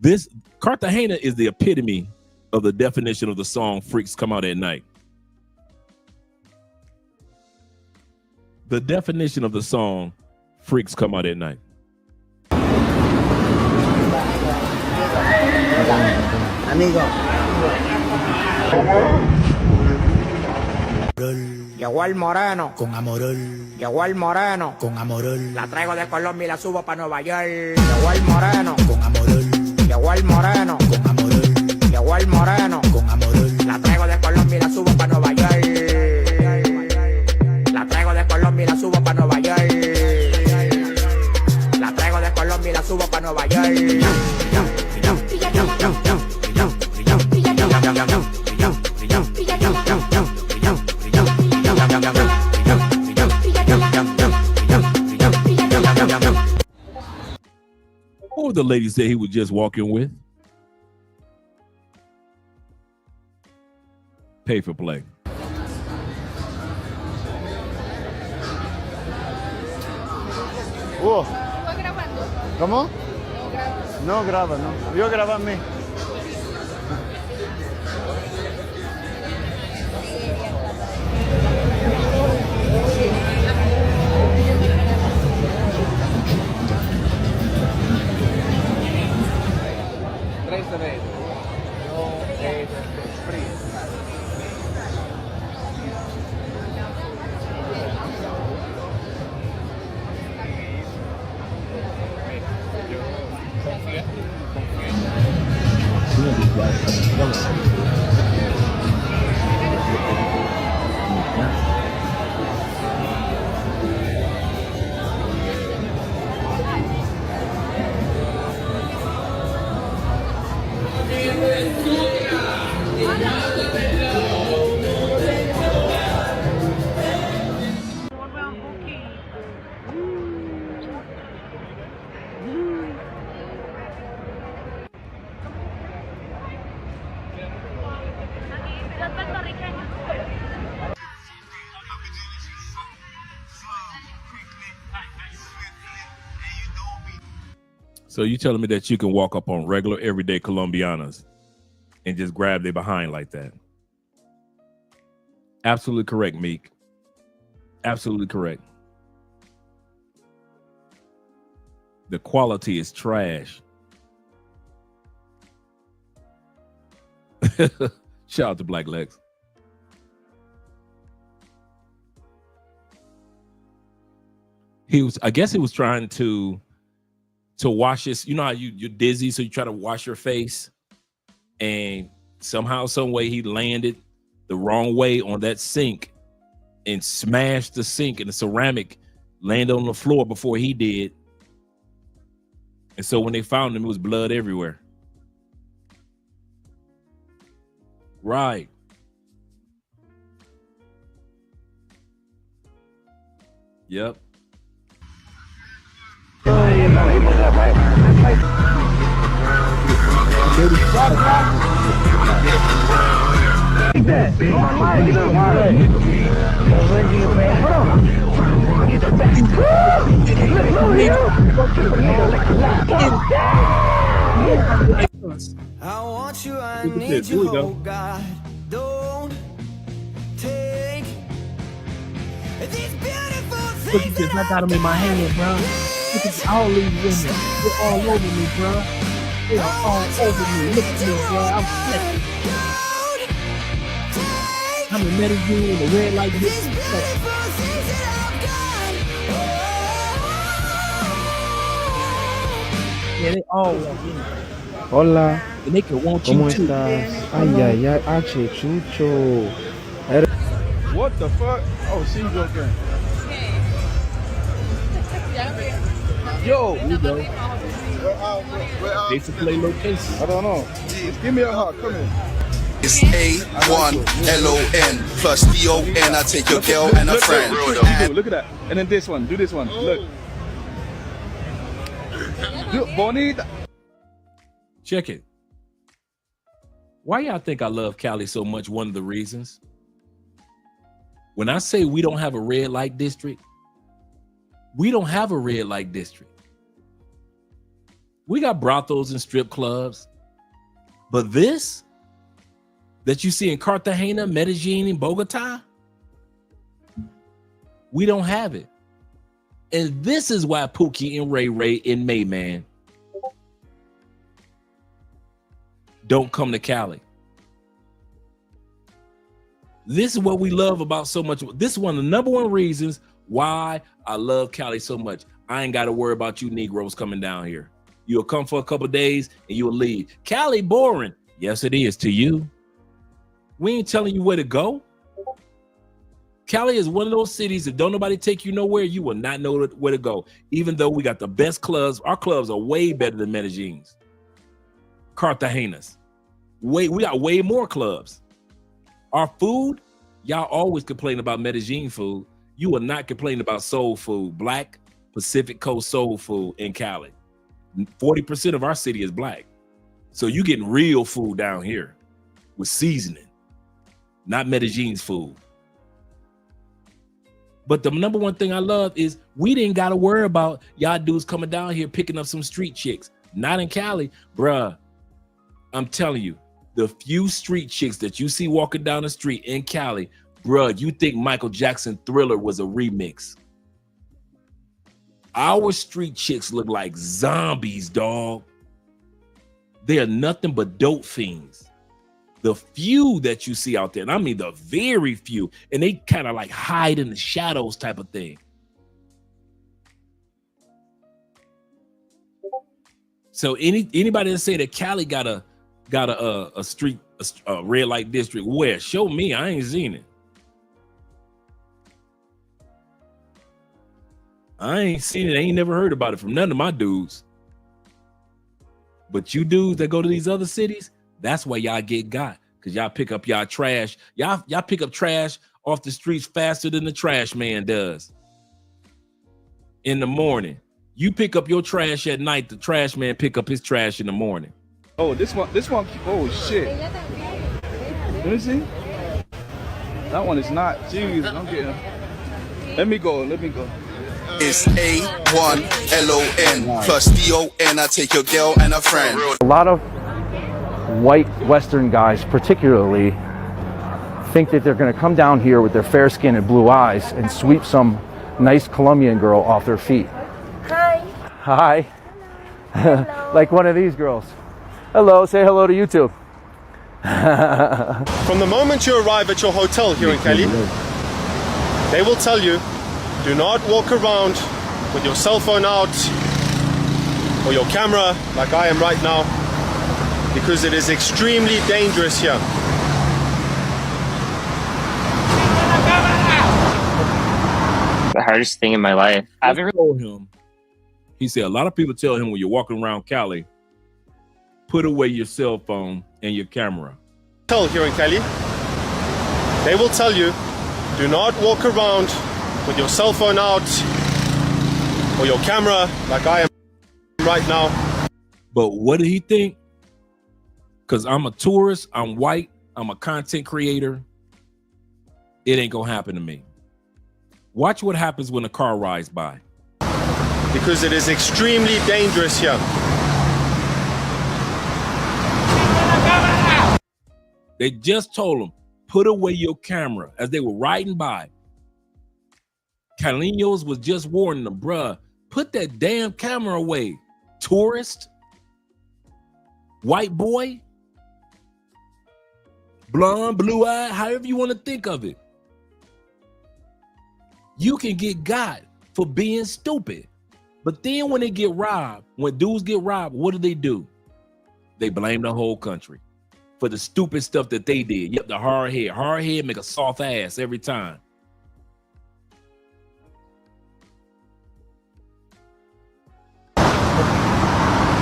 This Cartagena is the epitome of the definition of the song Freaks Come Out at Night. The definition of the song Freaks Come Out at Night. Amigo. Llegó el moreno. Con amorol. Llegó el moreno. Con amorol. La traigo de Colombia y la subo para Nueva York. Llegó el moreno. Con amorol. Llegó el moreno. Con amorol. Llegó el moreno. Con amorol. La traigo de Colombia y la subo para Nueva York. La traigo de Colombia y la subo para Nueva York. La traigo de Colombia y la subo para Nueva York. What would the lady say he was just walking with? Pay for play. ¿Cómo? No graba, no. Yo grabo a mí. So you telling me that you can walk up on regular, everyday Colombianas and just grab their behind like that? Absolutely correct, Meek. Absolutely correct. The quality is trash. Shout out to Black Lex. I guess he was trying to wash his, you know how you're dizzy, so you try to wash your face, and somehow, some way he landed the wrong way on that sink and smashed the sink, and the ceramic landed on the floor before he did. And so when they found him, it was blood everywhere. Right. Yep. I want you, I need you, oh God. Don't take these beautiful Look at this, I got them in my hand, bro. Look at all these women. They're all over me, bro. They are all over me. Look at me, bro. I'm sexy. I'm in Medellin in the red light district. Yeah, they all want me. Hola. And they can want ¿Cómo you too. estás? Ay, ay, ay, H, Chucho. What the fuck? Oh, she's okay. Yo, Here we go. They to play location. I don't know. Just give me a hug. Come here. It's A1LON plus DON. I take your girl and a friend. Look at that. And then this one. Do this one. Look. Bonita. Check it. Why y'all think I love Cali so much? One of the reasons. When I say we don't have a red light district, we don't have a red light district. We got brothels and strip clubs. But this that you see in Cartagena, Medellin, and Bogota, we don't have it. And this is why Pookie and Ray Ray and Mayman don't come to Cali. This is what we love about so much. This is one of the number one reasons why I love Cali so much. I ain't got to worry about you Negroes coming down here. You'll come for a couple of days and you'll leave. Cali boring. Yes, it is to you. We ain't telling you where to go. Cali is one of those cities that don't nobody take you nowhere, you will not know where to go. Even though we got the best clubs, our clubs are way better than Medellin's, Cartagena's. We got way more clubs. Our food, y'all always complain about Medellin food. You will not complain about soul food, Black Pacific Coast soul food in Cali. 40% of our city is Black. So you getting real food down here with seasoning, not Medellin's food. But the number one thing I love is we didn't got to worry about y'all dudes coming down here picking up some street chicks. Not in Cali, bruh. I'm telling you, the few street chicks that you see walking down the street in Cali, bruh, you think Michael Jackson Thriller was a remix. Our street chicks look like zombies, dog. They are nothing but dope fiends. The few that you see out there, and I mean the very few, and they kind of like hide in the shadows type of thing. So anybody that say that Cali got a street, a red light district, where? Show me. I ain't seen it. I ain't seen it. I ain't never heard about it from none of my dudes. But you dudes that go to these other cities, that's why y'all get got, because y'all pick up y'all trash. Y'all pick up trash off the streets faster than the trash man does. In the morning. You pick up your trash at night, the trash man pick up his trash in the morning. Oh, this one, oh shit. Let me see. That one is not, jeez, I'm getting, let me go. It's A1LON plus DON. I take your girl and a friend. A lot of white Western guys particularly think that they're going to come down here with their fair skin and blue eyes and sweep some nice Colombian girl off their feet. Hi. Hi. Like one of these girls. Hello, say hello to YouTube. From the moment you arrive at your hotel here in Cali, they will tell you, do not walk around with your cell phone out or your camera like I am right now, because it is extremely dangerous here. The hardest thing in my life. I've ever told him. He said a lot of people tell him when you're walking around Cali, put away your cell phone and your camera. Here in Cali, they will tell you, do not walk around with your cell phone out or your camera like I am right now. But what did he think? Because I'm a tourist, I'm white, I'm a content creator. It ain't gonna happen to me. Watch what happens when a car rides by. Because it is extremely dangerous here. They just told him, put away your camera as they were riding by. Calinos was just warning them, bruh, put that damn camera away. Tourist, white boy, blonde, blue-eyed, however you want to think of it. You can get got for being stupid. But then when they get robbed, when dudes get robbed, what do? They blame the whole country for the stupid stuff that they did. Yep, the hard head. Hard head make a soft ass every time.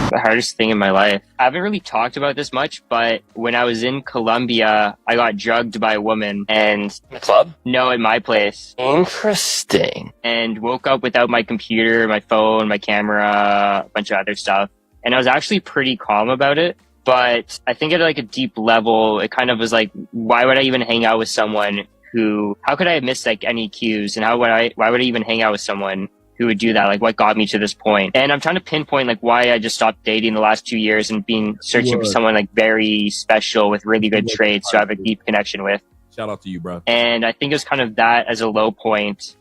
The hardest thing in my life. I haven't really talked about this much, but when I was in Colombia, I got drugged by a woman and in the club? No, at my place. Interesting. And woke up without my computer, my phone, my camera, a bunch of other stuff. And I was actually pretty calm about it. But I think at like a deep level, it kind of was like, why would I even hang out with someone who, how could I have missed like any cues? And why would I even hang out with someone who would do that? Like what got me to this point? And I'm trying to pinpoint like why I just stopped dating the last 2 years and searching for someone like very special with really good traits to have a deep connection with. Shout out to you, bro. And I think it was kind of that as a low point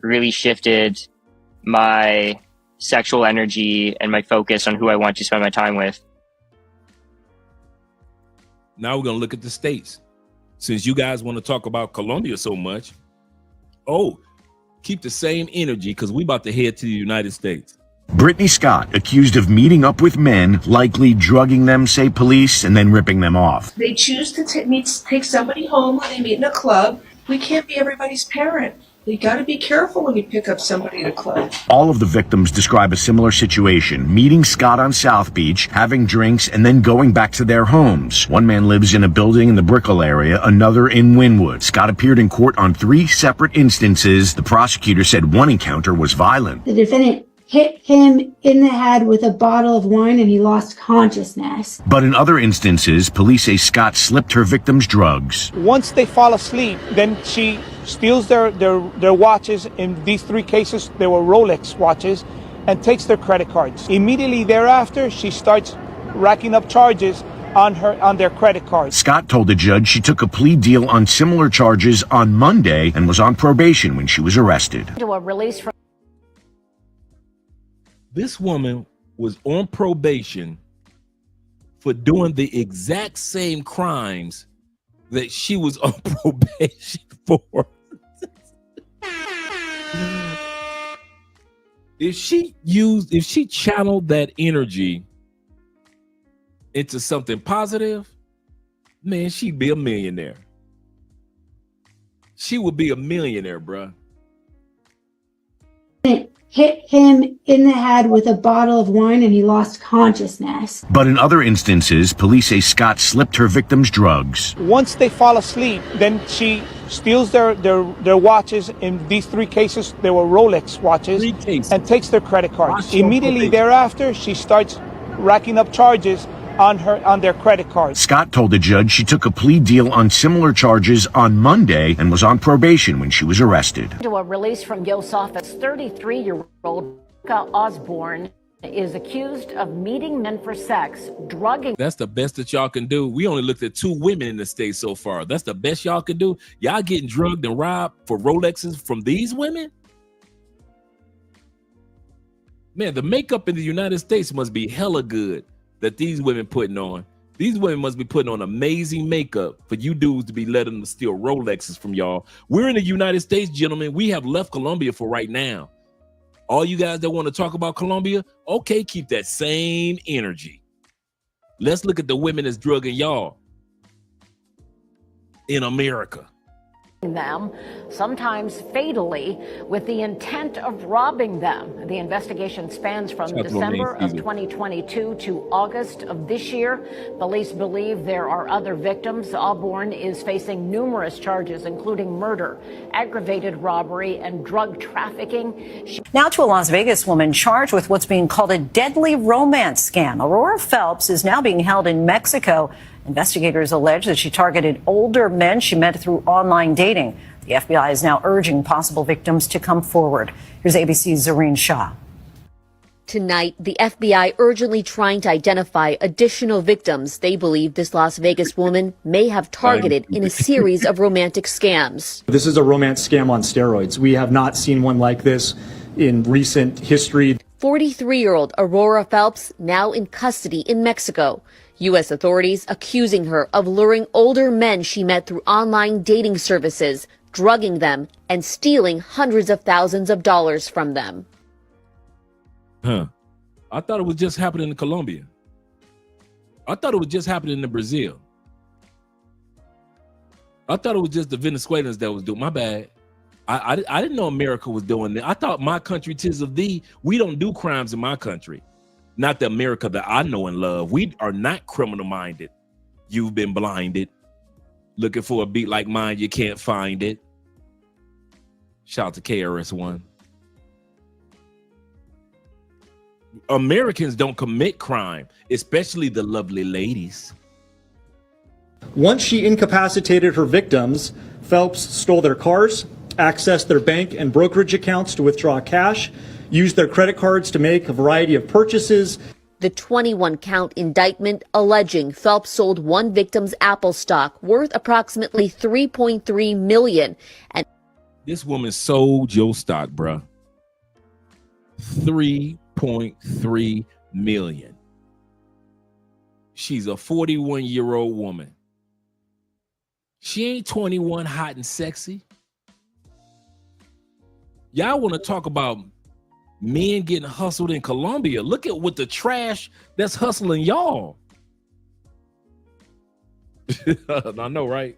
really shifted my sexual energy and my focus on who I want to spend my time with. Now we're going to look at the States. Since you guys want to talk about Colombia so much, keep the same energy because we about to head to the United States. Brittany Scott accused of meeting up with men, likely drugging them, say police, and then ripping them off. They choose to take somebody home when they meet in a club. We can't be everybody's parent. You got to be careful when you pick up somebody at a club. All of the victims describe a similar situation, meeting Scott on South Beach, having drinks, and then going back to their homes. One man lives in a building in the Brickell area, another in Wynwood. Scott appeared in court on 3 separate instances. The prosecutor said one encounter was violent. The defendant hit him in the head with a bottle of wine and he lost consciousness. But in other instances, police say Scott slipped her victims drugs. Once they fall asleep, then she steals their watches. In these 3 cases, they were Rolex watches, and takes their credit cards. Immediately thereafter, she starts racking up charges on their credit cards. Scott told the judge she took a plea deal on similar charges on Monday and was on probation when she was arrested. This woman was on probation for doing the exact same crimes that she was on probation for. If she channeled that energy into something positive, man, she'd be a millionaire. She would be a millionaire, bruh. Hit him in the head with a bottle of wine and he lost consciousness. But in other instances, police say Scott slipped her victims drugs. Once they fall asleep, then she steals their watches. In these 3 cases, they were Rolex watches, and takes their credit cards. Immediately thereafter, she starts racking up charges on their credit cards. Scott told the judge she took a plea deal on similar charges on Monday and was on probation when she was arrested. To a release from Yo's office, 33-year-old Osborne is accused of meeting men for sex, drugging. That's the best that y'all can do. We only looked at 2 women in the state so far. That's the best y'all can do. Y'all getting drugged and robbed for Rolexes from these women? Man, the makeup in the United States must be hella good that these women putting on. These women must be putting on amazing makeup for you dudes to be letting them steal Rolexes from y'all. We're in the United States, gentlemen. We have left Colombia for right now. All you guys that want to talk about Colombia, okay, keep that same energy. Let's look at the women that's drugging y'all in America. Them, sometimes fatally, with the intent of robbing them. The investigation spans from December of 2022 to August of this year. Police believe there are other victims. Osborne is facing numerous charges, including murder, aggravated robbery, and drug trafficking. Now to a Las Vegas woman charged with what's being called a deadly romance scam. Aurora Phelps is now being held in Mexico. Investigators allege that she targeted older men she met through online dating. The FBI is now urging possible victims to come forward. Here's ABC's Zareen Shah. Tonight, the FBI urgently trying to identify additional victims they believe this Las Vegas woman may have targeted in a series of romantic scams. This is a romance scam on steroids. We have not seen one like this in recent history. 43-year-old Aurora Phelps now in custody in Mexico. U.S. authorities accusing her of luring older men she met through online dating services, drugging them, and stealing hundreds of thousands of dollars from them. I thought it was just happening in Colombia. I thought it was just happening in Brazil. I thought it was just the Venezuelans that was doing. My bad. I didn't know America was doing that. I thought my country, 'tis of thee. We don't do crimes in my country. Not the America that I know and love. We are not criminal minded. You've been blinded. Looking for a beat like mine, you can't find it. Shout out to KRS-One. Americans don't commit crime, especially the lovely ladies. Once she incapacitated her victims, Phelps stole their cars, accessed their bank and brokerage accounts to withdraw cash, used their credit cards to make a variety of purchases. The 21-count indictment alleging Phelps sold one victim's Apple stock worth approximately $3.3 million. And this woman sold your stock, bruh. $3.3 million. She's a 41-year-old woman. She ain't 21, hot and sexy. Y'all want to talk about men getting hustled in Colombia? Look at what the trash that's hustling y'all. I know, right?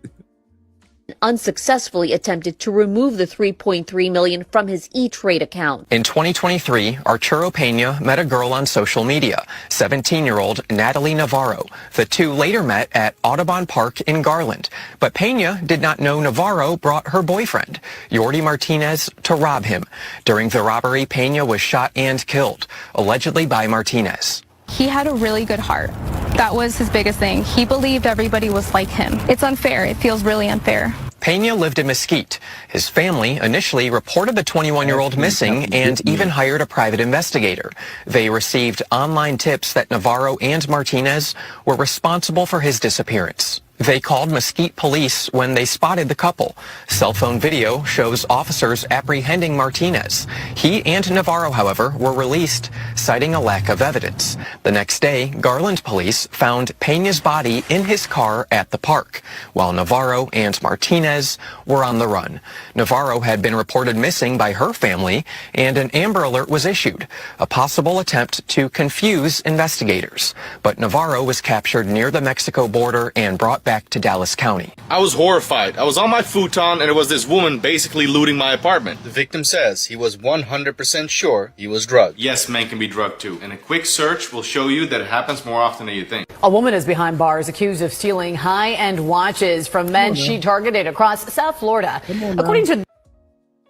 Unsuccessfully attempted to remove the $3.3 million from his E-Trade account. In 2023, Arturo Pena met a girl on social media, 17-year-old Natalie Navarro. The two later met at Audubon Park in Garland. But Pena did not know Navarro brought her boyfriend, Yordi Martinez, to rob him. During the robbery, Pena was shot and killed, allegedly by Martinez. He had a really good heart. That was his biggest thing. He believed everybody was like him. It's unfair. It feels really unfair. Pena lived in Mesquite. His family initially reported the 21-year-old missing and even hired a private investigator. They received online tips that Navarro and Martinez were responsible for his disappearance. They called Mesquite police when they spotted the couple. Cell phone video shows officers apprehending Martinez. He and Navarro, however, were released, citing a lack of evidence. The next day, Garland police found Pena's body in his car at the park, while Navarro and Martinez were on the run. Navarro had been reported missing by her family, and an Amber Alert was issued, a possible attempt to confuse investigators. But Navarro was captured near the Mexico border and brought back to Dallas County. I was horrified. I was on my futon and it was this woman basically looting my apartment. The victim says he was 100% sure he was drugged. Yes, men can be drugged too. And a quick search will show you that it happens more often than you think. A woman is behind bars accused of stealing high-end watches from men she targeted across South Florida. According to...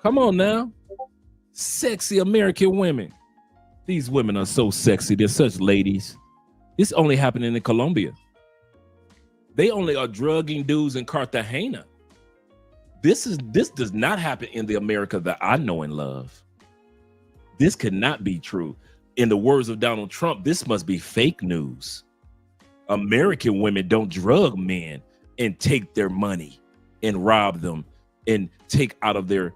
Come on now. Sexy American women. These women are so sexy. They're such ladies. This only happening in Colombia. They only are drugging dudes in Cartagena. This does not happen in the America that I know and love. This cannot be true. In the words of Donald Trump, this must be fake news. American women don't drug men and take their money and rob them and take out of their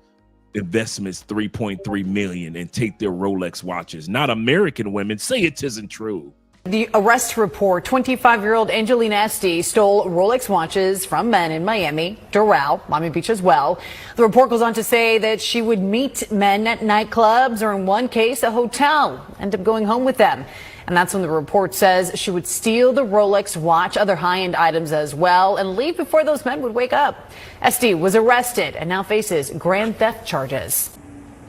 investments 3.3 million and take their Rolex watches. Not American women. Say it isn't true. The arrest report, 25-year-old Angelina Esty stole Rolex watches from men in Miami, Doral, Miami Beach as well. The report goes on to say that she would meet men at nightclubs or in one case, a hotel, end up going home with them. And that's when the report says she would steal the Rolex watch, other high-end items as well, and leave before those men would wake up. Esty was arrested and now faces grand theft charges.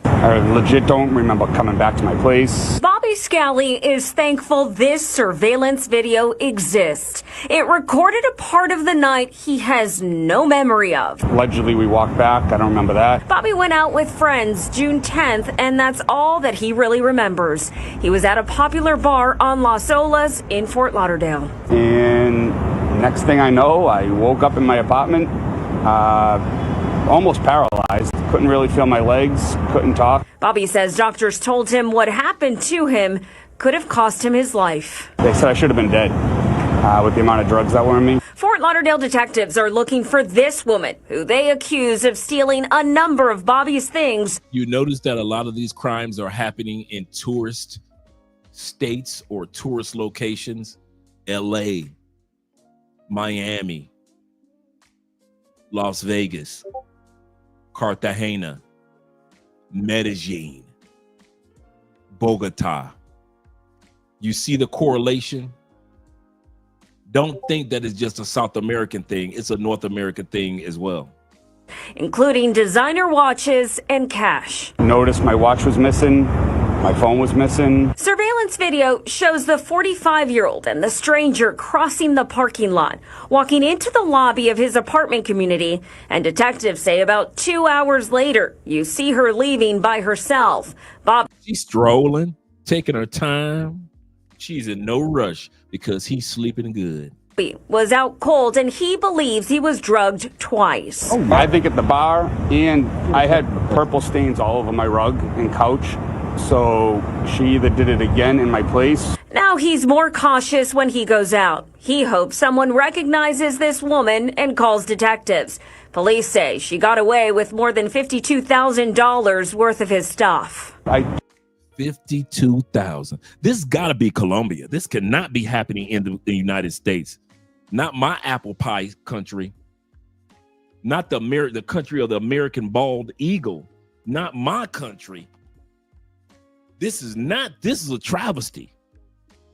I legit don't remember coming back to my place. Bobby Scally is thankful this surveillance video exists. It recorded a part of the night he has no memory of. Allegedly, we walked back. I don't remember that. Bobby went out with friends June 10th, and that's all that he really remembers. He was at a popular bar on Las Olas in Fort Lauderdale. And next thing I know, I woke up in my apartment, almost paralyzed. Couldn't really feel my legs, couldn't talk. Bobby says doctors told him what happened to him could have cost him his life. They said I should have been dead with the amount of drugs that were in me. Fort Lauderdale detectives are looking for this woman, who they accuse of stealing a number of Bobby's things. You notice that a lot of these crimes are happening in tourist states or tourist locations. LA, Miami, Las Vegas, Cartagena, Medellin, Bogota. You see the correlation? Don't think that it's just a South American thing. It's a North American thing as well. Including designer watches and cash. Noticed my watch was missing. My phone was missing. Surveillance video shows the 45-year-old and the stranger crossing the parking lot, walking into the lobby of his apartment community. And detectives say about 2 hours later, you see her leaving by herself. She's strolling, taking her time. She's in no rush because he's sleeping good. Was out cold, and he believes he was drugged twice. I think at the bar, and I had purple stains all over my rug and couch. So she either did it again in my place. Now he's more cautious when he goes out. He hopes someone recognizes this woman and calls detectives. Police say she got away with more than $52,000 worth of his stuff. $52,000. This got to be Colombia. This cannot be happening in the United States. Not my apple pie country. Not the country of the American bald eagle. Not my country. This is a travesty.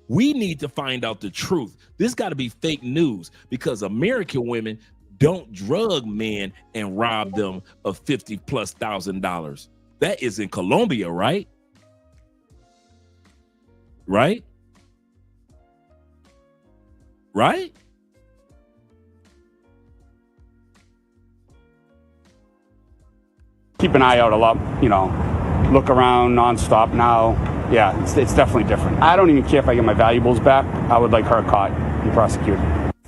We need to find out the truth. This got to be fake news because American women don't drug men and rob them of $50,000+. That is in Colombia, right? Right? Right? Keep an eye out a lot, look around nonstop now. Yeah, it's definitely different. I don't even care if I get my valuables back. I would like her caught and prosecuted.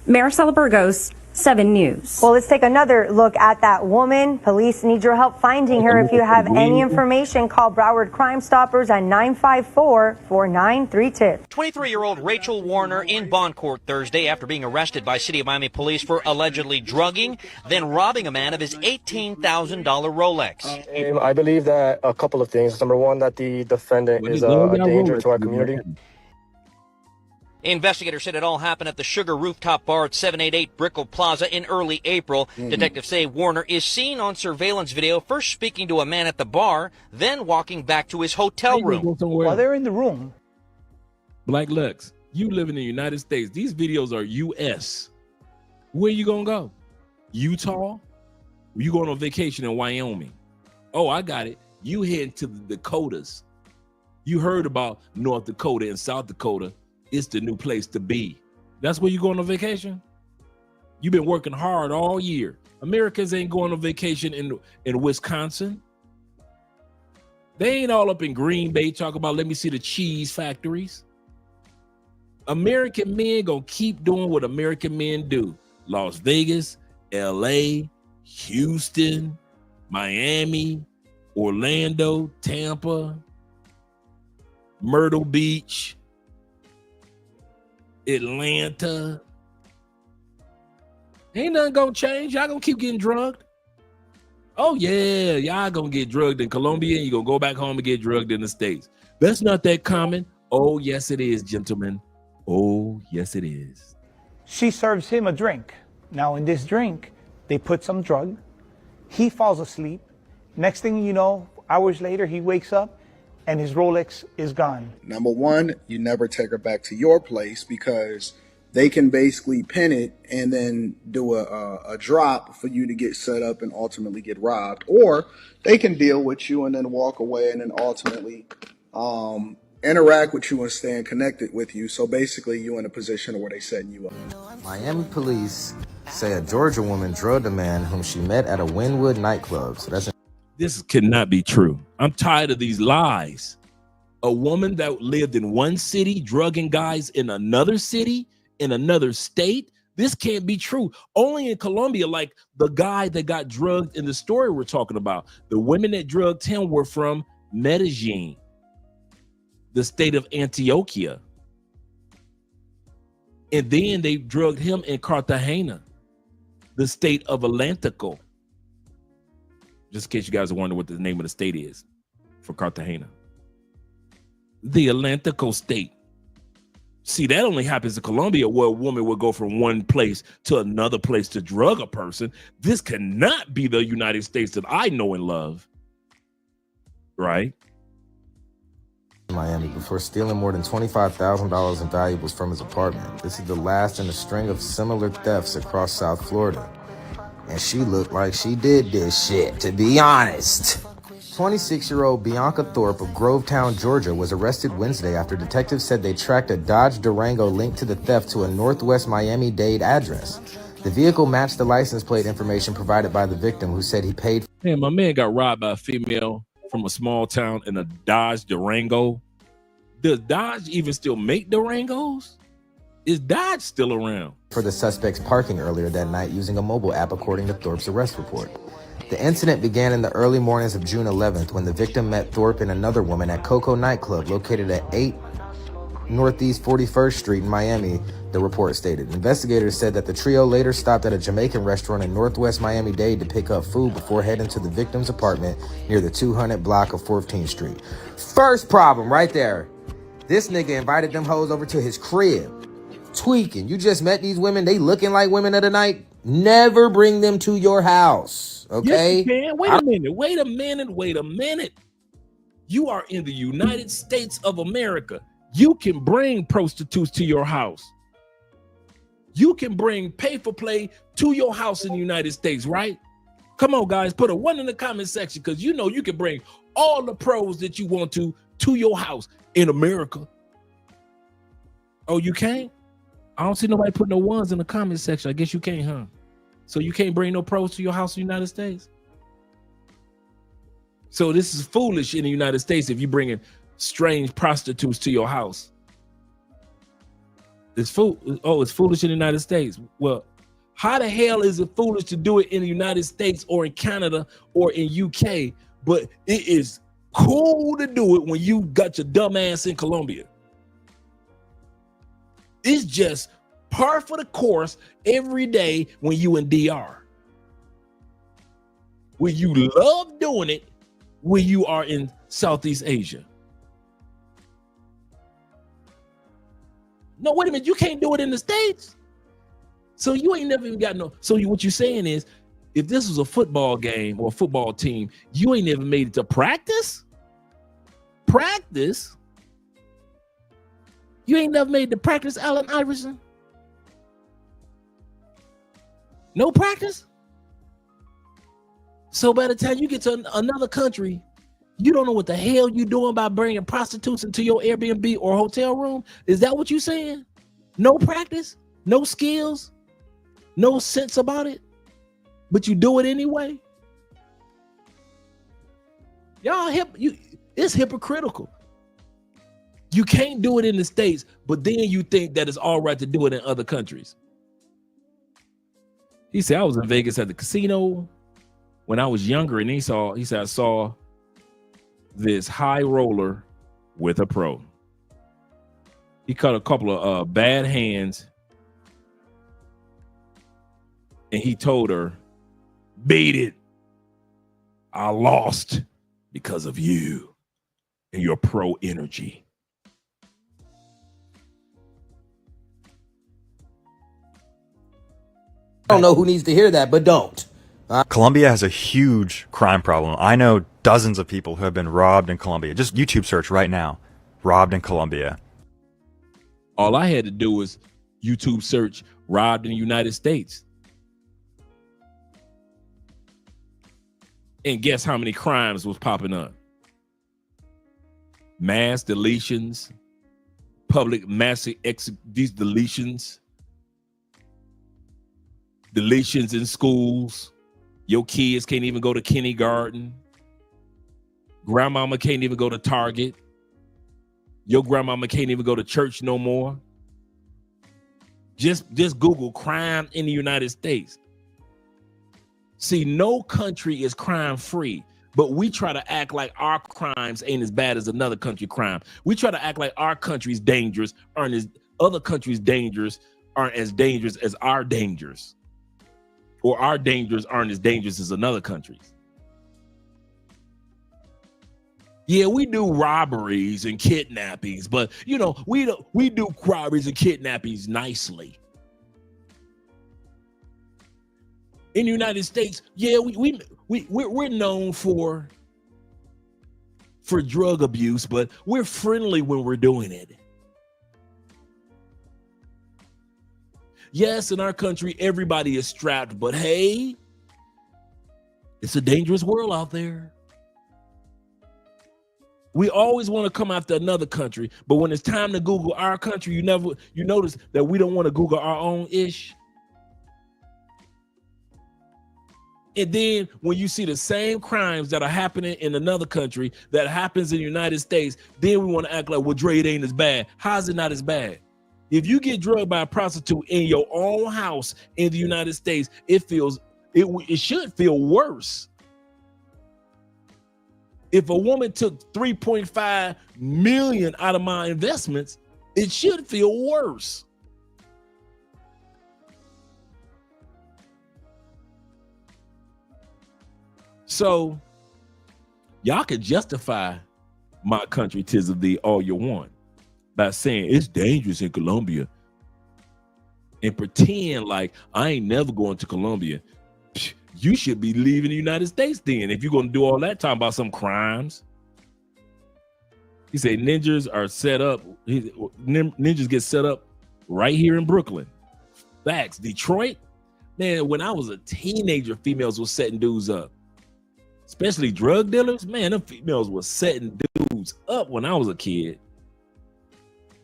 Maricela Burgos, 7 News. Well, let's take another look at that woman. Police need your help finding her. If you have any information, call Broward Crime Stoppers at 954-4932. 23-year-old Rachel Warner in bond court Thursday after being arrested by City of Miami police for allegedly drugging, then robbing a man of his $18,000 Rolex. I believe that a couple of things. Number one, that the defendant is a danger to our community. Investigators said it all happened at the Sugar Rooftop Bar at 788 Brickell Plaza in early April. Detectives say Warner is seen on surveillance video first speaking to a man at the bar, then walking back to his hotel room. While they're in the room. Black Lex, you live in the United States. These videos are U.S. Where you gonna go? Utah? You going on vacation in Wyoming? Oh, I got it. You heading to the Dakotas. You heard about North Dakota and South Dakota. It's the new place to be. That's where you going on vacation? You've been working hard all year. Americans ain't going on vacation in Wisconsin. They ain't all up in Green Bay talking about, let me see the cheese factories. American men gonna keep doing what American men do. Las Vegas, LA, Houston, Miami, Orlando, Tampa, Myrtle Beach, Atlanta. Ain't nothing gonna change. Y'all gonna keep getting drugged. Oh yeah, y'all gonna get drugged in Colombia and you gonna go back home and get drugged in the States. That's not that common. Oh yes it is, gentlemen. Oh yes it is. She serves him a drink. Now in this drink, they put some drug. He falls asleep. Next thing you know, hours later, he wakes up and his Rolex is gone. Number one, you never take her back to your place because they can basically pin it and then do a drop for you to get set up and ultimately get robbed. Or they can deal with you and then walk away and then ultimately interact with you and staying connected with you. So basically you in a position where they setting you up. Miami police say a Georgia woman drugged a man whom she met at a Wynwood nightclub. So this cannot be true. I'm tired of these lies. A woman that lived in one city drugging guys in another city, in another state. This can't be true. Only in Colombia, like the guy that got drugged in the story we're talking about. The women that drugged him were from Medellin, the state of Antioquia. And then they drugged him in Cartagena, the state of Atlantico. Just in case you guys are wondering what the name of the state is for Cartagena. The Atlantico state. See, that only happens in Colombia, where a woman will go from one place to another place to drug a person. This cannot be the United States that I know and love. Right? Miami before stealing more than $25,000 in valuables from his apartment. This is the last in a string of similar thefts across South Florida. And she looked like she did this shit, to be honest. 26-year-old Bianca Thorpe of Grovetown, Georgia, was arrested Wednesday after detectives said they tracked a Dodge Durango linked to the theft to a Northwest Miami-Dade address. The vehicle matched the license plate information provided by the victim, who said he paid. Man, my man got robbed by a female from a small town in a Dodge Durango. Does Dodge even still make Durangos? Is Dodge still around? For the suspect's parking earlier that night using a mobile app, according to Thorpe's arrest report. The incident began in the early mornings of June 11th when the victim met Thorpe and another woman at Coco nightclub located at 8 Northeast 41st Street in Miami, the report stated. Investigators said that the trio later stopped at a Jamaican restaurant in Northwest Miami-Dade to pick up food before heading to the victim's apartment near the 200 block of 14th Street. First problem right there. This nigga invited them hoes over to his crib. Tweaking. You just met these women. They looking like women of the night. Never bring them to your house. Okay? Yes, you can. Wait a minute. You are in the United States of America. You can bring prostitutes to your house. You can bring pay for play to your house in the United States, right? Come on, guys, put a 1 in the comment section, because you know you can bring all the pros that you want to your house in America. Oh, you can't? I don't see nobody putting no 1s in the comment section. I guess you can't, huh? So you can't bring no pros to your house in the United States? So this is foolish in the United States if you're bringing strange prostitutes to your house. It's foolish in the United States. Well, how the hell is it foolish to do it in the United States or in Canada or in UK, but it is cool to do it when you got your dumb ass in Colombia? It's just par for the course every day when you in DR. When you love doing it when you are in Southeast Asia. No, wait a minute, you can't do it in the States. So you ain't never even got no. So what you're saying is, if this was a football game or a football team, you ain't never made it to practice? Practice? You ain't never made it to practice, Allen Iverson? No practice? So by the time you get to another country, you don't know what the hell you're doing by bringing prostitutes into your Airbnb or hotel room? Is that what you're saying? No practice? No skills? No sense about it? But you do it anyway? Y'all it's hypocritical. You can't do it in the States, but then you think that it's all right to do it in other countries. He said, I was in Vegas at the casino when I was younger, and he said, I saw this high roller with a pro. He cut a couple of bad hands, and he told her, beat it. I lost because of you and your pro energy. I don't know who needs to hear that, but don't. Colombia has a huge crime problem. I know dozens of people who have been robbed in Colombia. Just YouTube search right now, robbed in Colombia. All I had to do was YouTube search robbed in the United States. And guess how many crimes was popping up? Mass deletions, public these deletions in schools. Your kids can't even go to kindergarten. Grandmama can't even go to Target. Your grandmama can't even go to church no more. Just Google crime in the United States. See, no country is crime free, but we try to act like our crimes ain't as bad as another country crime. We try to act like our country's dangers aren't as other countries' dangers aren't as dangerous as our dangers, or our dangers aren't as dangerous as another country's. Yeah, we do robberies and kidnappings, but you know, we do robberies and kidnappings nicely. In the United States, yeah, we're known for drug abuse, but we're friendly when we're doing it. Yes, in our country, everybody is strapped, but hey, it's a dangerous world out there. We always want to come after another country, but when it's time to Google our country, you notice that we don't want to Google our own ish. And then when you see the same crimes that are happening in another country that happens in the United States, then we want to act like, well, Dre, it ain't as bad. How's it not as bad? If you get drugged by a prostitute in your own house in the United States, it should feel worse. If a woman took 3.5 million out of my investments, it should feel worse. So y'all can justify my country, 'tis of thee, all you want by saying it's dangerous in Colombia and pretend like I ain't never going to Colombia. You should be leaving the United States then if you're going to do all that talking about some crimes. He said ninjas are set up. Ninjas get set up right here in Brooklyn. Facts. Detroit, man, when I was a teenager, females were setting dudes up. Especially drug dealers, man, them females were setting dudes up when I was a kid.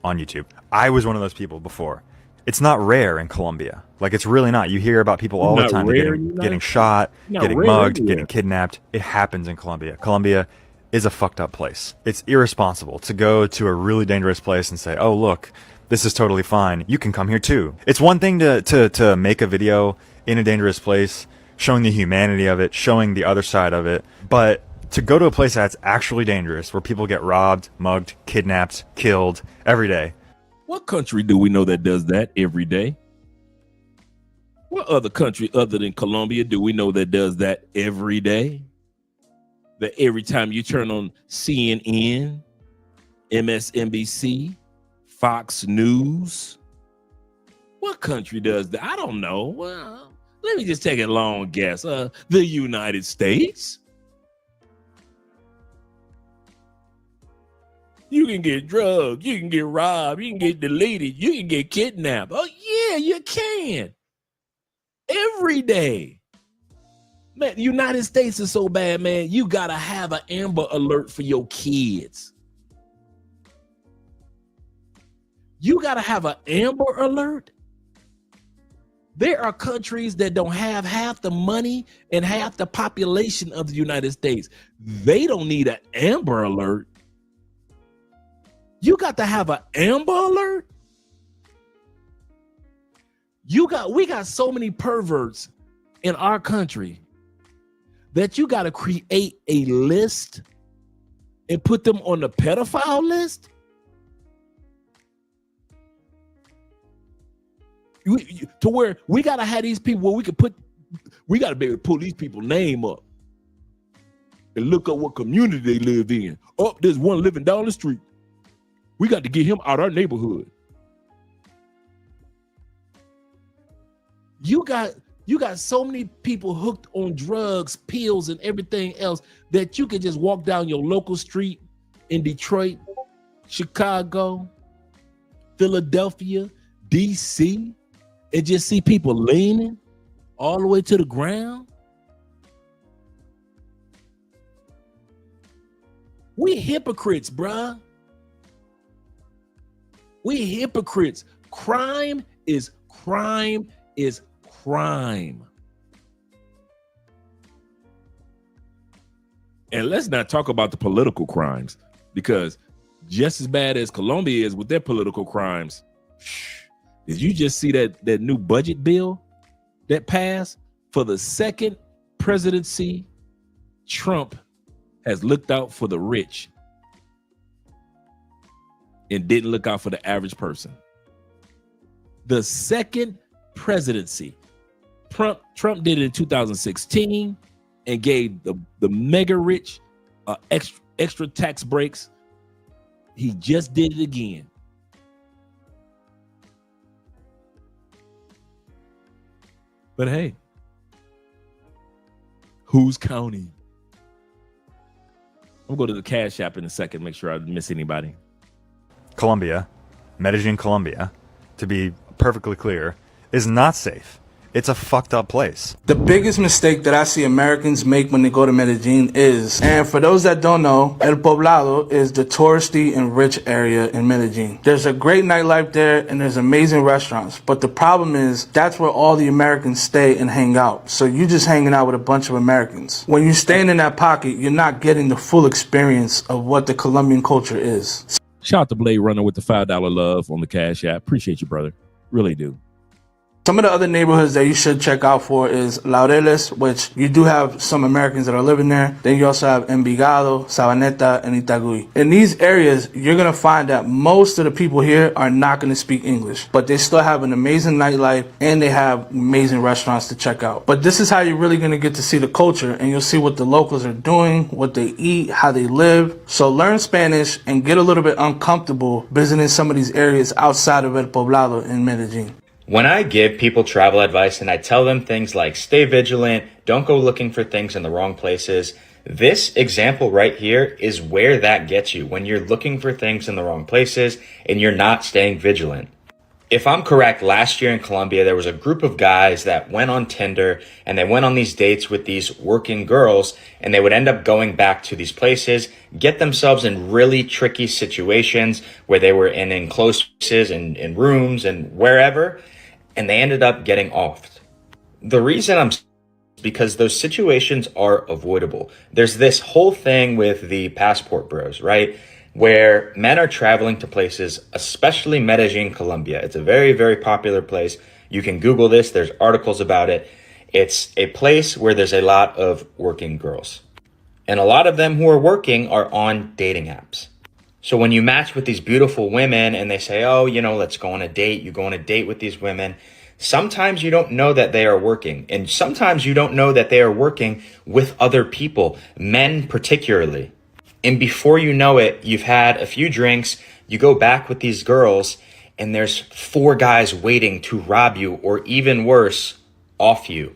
On YouTube. I was one of those people before. It's not rare in Colombia. Like, it's really not. You hear about people all the time getting shot, getting mugged, getting kidnapped. It happens in Colombia. Colombia is a fucked up place. It's irresponsible to go to a really dangerous place and say, oh, look, this is totally fine. You can come here too. It's one thing to make a video in a dangerous place, showing the humanity of it, showing the other side of it. But to go to a place that's actually dangerous, where people get robbed, mugged, kidnapped, killed every day. What country do we know that does that every day? What other country other than Colombia do we know that does that every day? That every time you turn on CNN, MSNBC, Fox News, what country does that? I don't know. Well, let me just take a long guess. The United States. You can get drugged, you can get robbed, you can get deleted, you can get kidnapped. Oh yeah, you can. Every day. Man, the United States is so bad, man. You gotta have an Amber Alert for your kids. You gotta have an Amber Alert. There are countries that don't have half the money and half the population of the United States. They don't need an Amber Alert. You got to have an Amber Alert. We got so many perverts in our country that you got to create a list and put them on the pedophile list. To where we got to have these people where we got to be able to pull these people's name up and look up what community they live in. Oh, there's one living down the street. We got to get him out of our neighborhood. You got so many people hooked on drugs, pills, and everything else that you can just walk down your local street in Detroit, Chicago, Philadelphia, DC, and just see people leaning all the way to the ground. We hypocrites, bruh. We hypocrites. Crime is crime is crime. And let's not talk about the political crimes, because just as bad as Colombia is with their political crimes, did you just see that new budget bill that passed? For the second presidency, Trump has looked out for the rich and didn't look out for the average person. The second presidency, Trump did it in 2016 and gave the mega rich extra tax breaks. He just did it again. But hey, who's counting? I'm gonna go to the Cash App in a second, make sure I didn't miss anybody. Colombia, Medellin, Colombia, to be perfectly clear, is not safe. It's a fucked up place. The biggest mistake that I see Americans make when they go to Medellin is, and for those that don't know, El Poblado is the touristy and rich area in Medellin. There's a great nightlife there and there's amazing restaurants, but the problem is that's where all the Americans stay and hang out. So you're just hanging out with a bunch of Americans. When you're staying in that pocket, you're not getting the full experience of what the Colombian culture is. Shout out to Blade Runner with the $5 love on the Cash App. Appreciate you, brother. Really do. Some of the other neighborhoods that you should check out for is Laureles, which you do have some Americans that are living there. Then you also have Envigado, Sabaneta, and Itagüí. In these areas, you're going to find that most of the people here are not going to speak English, but they still have an amazing nightlife and they have amazing restaurants to check out. But this is how you're really going to get to see the culture, and you'll see what the locals are doing, what they eat, how they live. So learn Spanish and get a little bit uncomfortable visiting some of these areas outside of El Poblado in Medellin. When I give people travel advice and I tell them things like stay vigilant, don't go looking for things in the wrong places, this example right here is where that gets you when you're looking for things in the wrong places and you're not staying vigilant. If I'm correct, last year in Colombia, there was a group of guys that went on Tinder and they went on these dates with these working girls, and they would end up going back to these places, get themselves in really tricky situations where they were in enclosed spaces and in rooms and wherever, and they ended up getting offed. The reason I'm because those situations are avoidable. There's this whole thing with the passport bros, right? Where men are traveling to places, especially Medellin, Colombia. It's a very, very popular place. You can Google this. There's articles about it. It's a place where there's a lot of working girls. And a lot of them who are working are on dating apps. So when you match with these beautiful women and they say, oh, let's go on a date. You go on a date with these women. Sometimes you don't know that they are working. And sometimes you don't know that they are working with other people, men particularly. And before you know it, you've had a few drinks, you go back with these girls, and there's 4 guys waiting to rob you, or even worse, off you.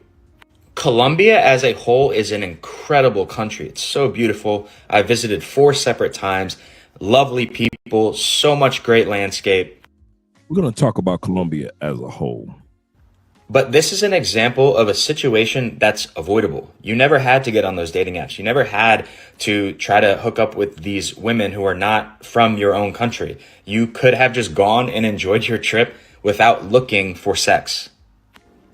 Colombia as a whole is an incredible country. It's so beautiful. I visited 4 separate times. Lovely people, so much great landscape. We're going to talk about Colombia as a whole. But this is an example of a situation that's avoidable. You never had to get on those dating apps. You never had to try to hook up with these women who are not from your own country. You could have just gone and enjoyed your trip without looking for sex.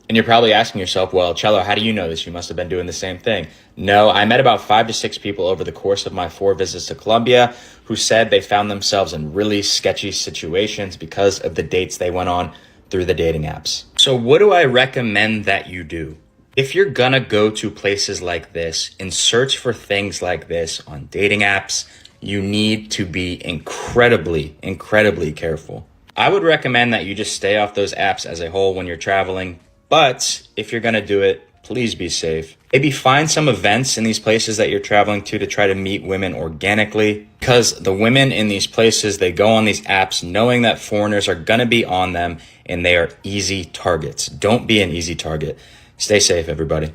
And you're probably asking yourself, well, Cello, how do you know this? You must have been doing the same thing. No, I met about 5 to 6 people over the course of my 4 visits to Colombia who said they found themselves in really sketchy situations because of the dates they went on through the dating apps. So what do I recommend that you do? If you're gonna go to places like this and search for things like this on dating apps, you need to be incredibly, incredibly careful. I would recommend that you just stay off those apps as a whole when you're traveling. But if you're going to do it, please be safe. Maybe find some events in these places that you're traveling to try to meet women organically, because the women in these places, they go on these apps knowing that foreigners are going to be on them and they are easy targets. Don't be an easy target. Stay safe, everybody.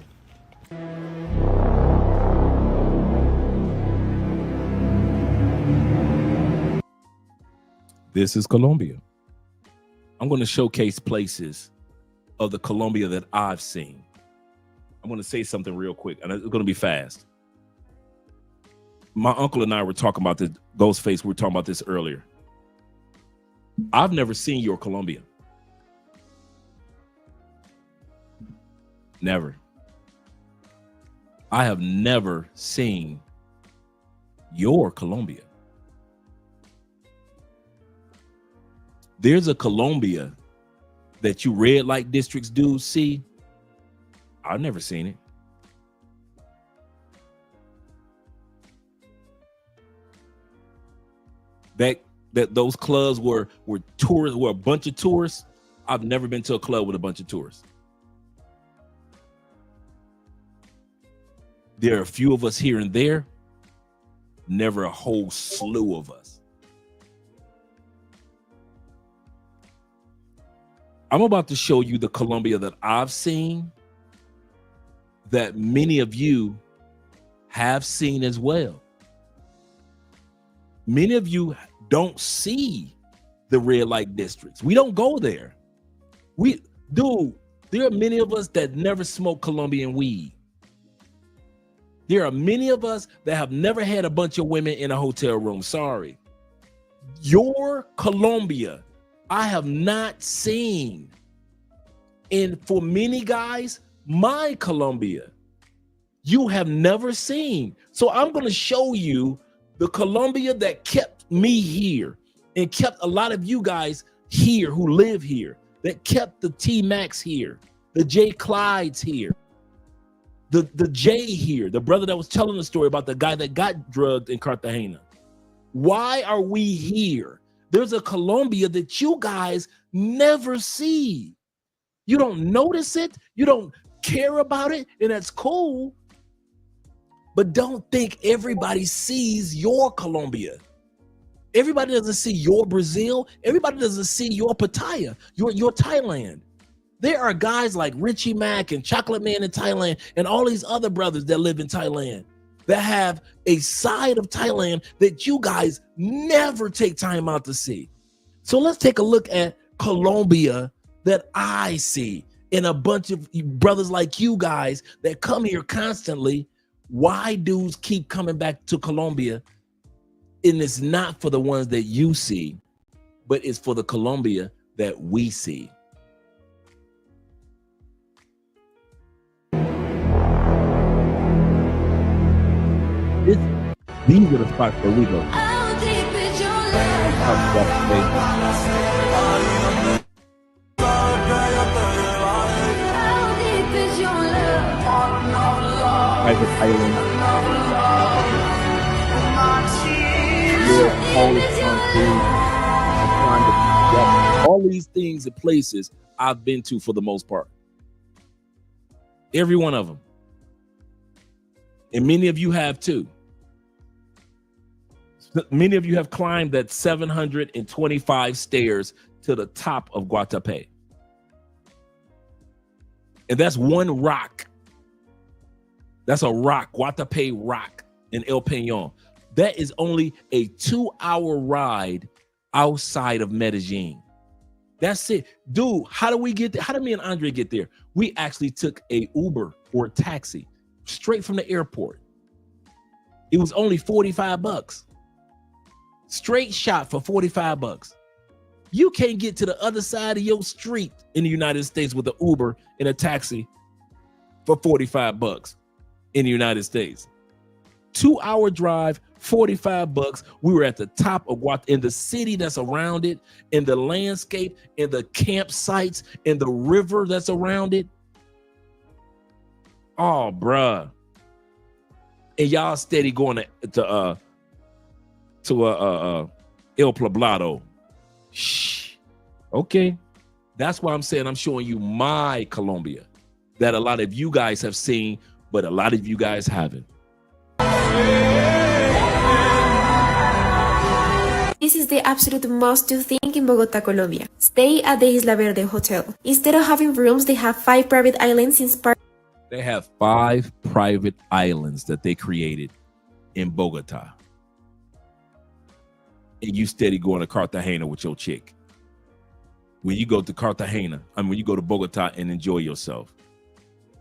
This is Colombia. I'm going to showcase places of the Colombia that I've seen. I'm going to say something real quick, and it's going to be fast. My uncle and I were talking about this, Ghostface, we were talking about this earlier. I've never seen your Colombia. Never. I have never seen your Colombia. There's a Colombia that you red light districts do see. I've never seen it. That those clubs were tourists, were a bunch of tourists. I've never been to a club with a bunch of tourists. There are a few of us here and there, never a whole slew of us. I'm about to show you the Colombia that I've seen, that many of you have seen as well. Many of you don't see the red light districts. We don't go there. There are many of us that never smoke Colombian weed. There are many of us that have never had a bunch of women in a hotel room. Sorry. Your Colombia, I have not seen. And for many guys, my Colombia, you have never seen. So I'm going to show you the Colombia that kept me here and kept a lot of you guys here who live here, that kept the T-Max here, the J. Clydes here, the J here, the brother that was telling the story about the guy that got drugged in Cartagena. Why are we here? There's a Colombia that you guys never see. You don't notice it. You don't care about it. And that's cool. But don't think everybody sees your Colombia. Everybody doesn't see your Brazil. Everybody doesn't see your Pattaya, your Thailand. There are guys like Richie Mack and Chocolate Man in Thailand and all these other brothers that live in Thailand that have a side of Thailand that you guys never take time out to see. So let's take a look at Colombia that I see, and a bunch of brothers like you guys that come here constantly. Why dudes keep coming back to Colombia? And it's not for the ones that you see, but it's for the Colombia that we see. These are the spots where we go. Private island. All these things and places I've been to for the most part. Every one of them. And many of you have too. Many of you have climbed that 725 stairs to the top of Guatapé. And that's one rock. That's a rock, Guatapé rock in El Peñón. That is only a 2-hour ride outside of Medellin. That's it. Dude, how do we get there? How did me and Andre get there? We actually took a Uber or a taxi straight from the airport. It was only $45. Straight shot for $45. You can't get to the other side of your street in the United States with an Uber and a taxi for $45 in the United States. 2-hour drive, $45. We were at the top of in the city that's around it, in the landscape, in the campsites, in the river that's around it. Oh, bruh. And y'all steady going to El Poblado. Shh. Okay. That's why I'm saying I'm showing you my Colombia that a lot of you guys have seen, but a lot of you guys haven't. This is the absolute must do thing in Bogota, Colombia. Stay at the Isla Verde Hotel. Instead of having rooms, they have 5 private islands inspired. They have 5 private islands that they created in Bogota. And you steady going to Cartagena with your chick. When you go to Cartagena, when you go to Bogota and enjoy yourself.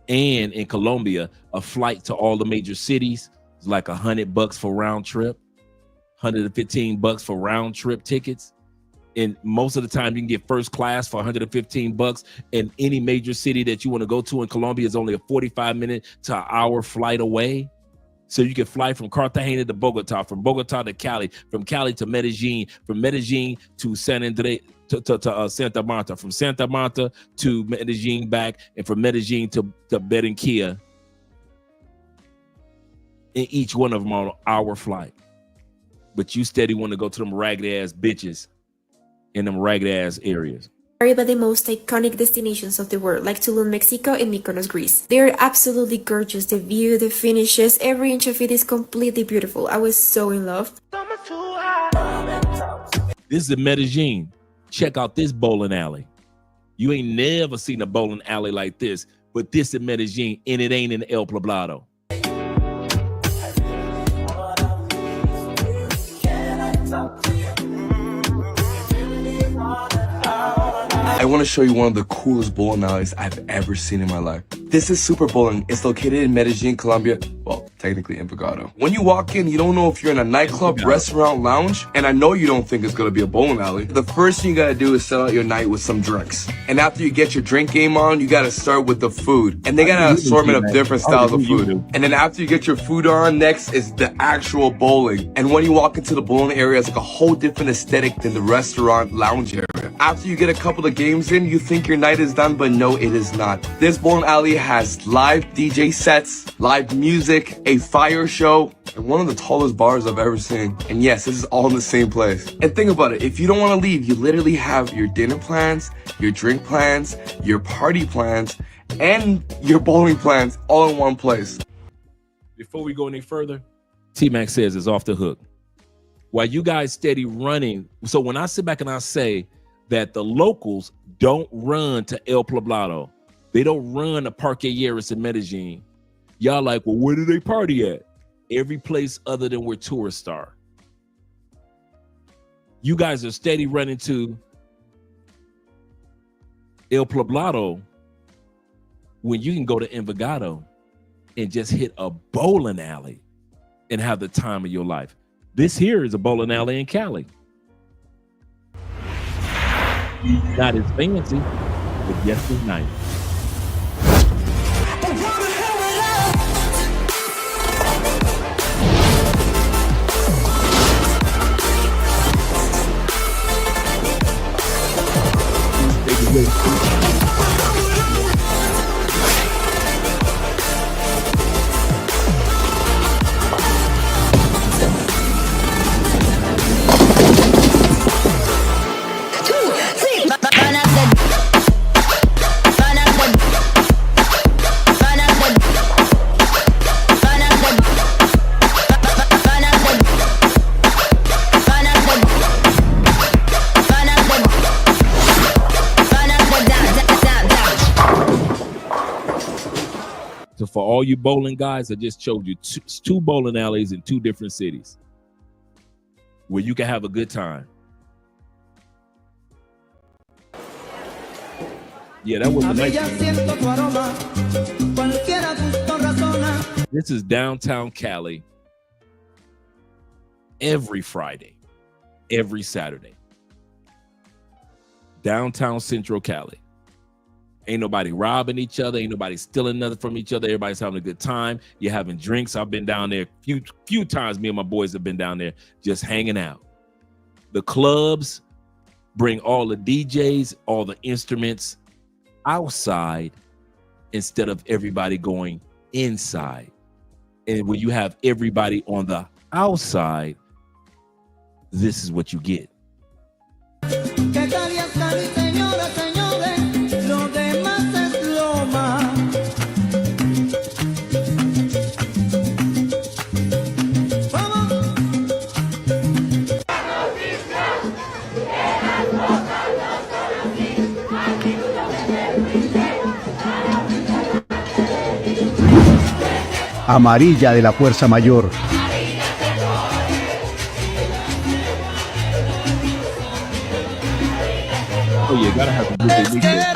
And in Colombia, a flight to all the major cities is like $100 for round trip, $115 for round trip tickets. And most of the time you can get first class for $115. And any major city that you want to go to in Colombia is only a 45-minute to an hour flight away. So you can fly from Cartagena to Bogota, from Bogota to Cali, from Cali to Medellin, from Medellin to San Andres, to Santa Marta, from Santa Marta to Medellin back, and from Medellin to Barranquilla. And each one of them on our flight. But you steady want to go to them ragged ass bitches in them ragged ass areas. By the most iconic destinations of the world, like Tulum, Mexico, and Mykonos, Greece. They are absolutely gorgeous. The view, the finishes, every inch of it is completely beautiful. I was so in love. This is in Medellin. Check out this bowling alley. You ain't never seen a bowling alley like this, but this in Medellin, and it ain't in El Poblado. I want to show you one of the coolest bowling alleys I've ever seen in my life. This is Super Bowling. It's located in Medellin, Colombia. Well, technically in Envigado. When you walk in, you don't know if you're in a nightclub, restaurant, lounge, and I know you don't think it's gonna be a bowling alley. The first thing you gotta do is start out your night with some drinks. And after you get your drink game on, you gotta start with the food. And they got an assortment of different styles of food. And then after you get your food on, next is the actual bowling. And when you walk into the bowling area, it's like a whole different aesthetic than the restaurant lounge area. After you get a couple of games in, you think your night is done, but no, it is not. This bowling alley has live DJ sets, live music, a fire show, and one of the tallest bars I've ever seen. And yes, this is all in the same place. And think about it, if you don't want to leave, you literally have your dinner plans, your drink plans, your party plans, and your bowling plans all in one place. Before we go any further, T-Mac says it's off the hook. While you guys steady running, so when I sit back and I say that the locals don't run to El Poblado, they don't run to Parque Lleras in Medellin, y'all like, well, where do they party at? Every place other than where tourists are. You guys are steady running to El Poblado when you can go to Envigado and just hit a bowling alley and have the time of your life. This here is a bowling alley in Cali. Not as fancy, but yes, it's nice. So for all you bowling guys, I just showed you two bowling alleys in 2 different cities where you can have a good time. Yeah, that was the nice thing. This is downtown Cali every Friday, every Saturday. downtown Central Cali. Ain't nobody robbing each other. Ain't nobody stealing nothing from each other. Everybody's having a good time. You're having drinks. I've been down there few times. Me and my boys have been down there just hanging out. The clubs bring all the DJs, all the instruments outside instead of everybody going inside. And when you have everybody on the outside, this is what you get. Amarilla de la Fuerza Mayor. Oh yeah, gotta have a good weekend.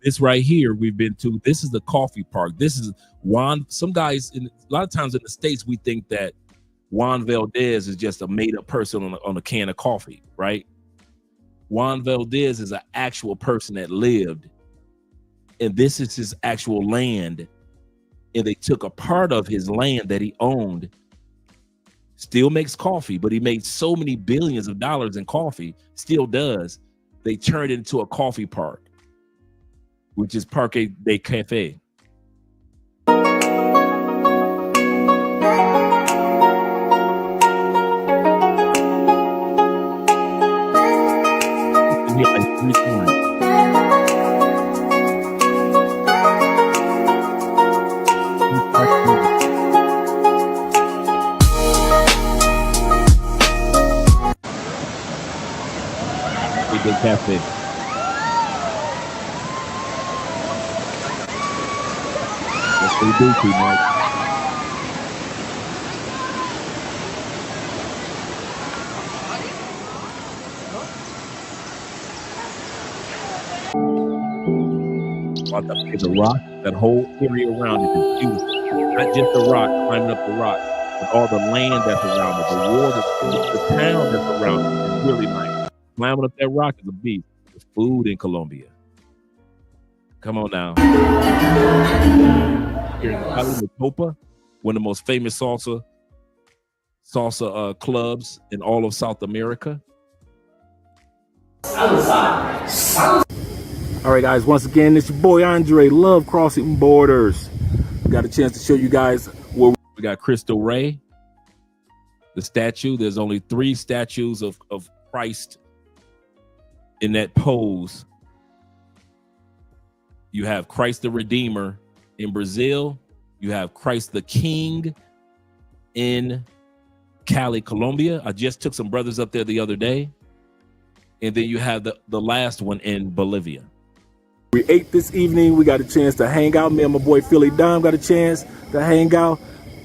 This right here we've been to, this is the coffee park. This is Juan. Some guys, a lot of times in the States, we think that Juan Valdez is just a made-up person on a can of coffee, right? Juan Valdez is an actual person that lived, and this is his actual land, and they took a part of his land that he owned, still makes coffee, but he made so many billions of dollars in coffee, still does, they turned it into a coffee park, which is Parque de Café. Cafe. That's what we do, Mike. The rock, that whole area around it is beautiful. Not just the rock, climbing up the rock, but all the land that's around it, the water, the town that's around it is really nice. Climbing up that rock is a beast. There's food in Colombia. Come on now. Here in Cali, Copa, one of the most famous salsa clubs in all of South America. All right, guys, once again, it's your boy Andre, Love Crossing Borders. Got a chance to show you guys where we got Cristo Rey, the statue. There's only 3 statues of Christ in that pose. You have Christ the Redeemer in Brazil. You have Christ the King in Cali, Colombia. I just took some brothers up there the other day. And then you have the last one in Bolivia. We ate this evening. We got a chance to hang out. Me and my boy Philly Dom got a chance to hang out.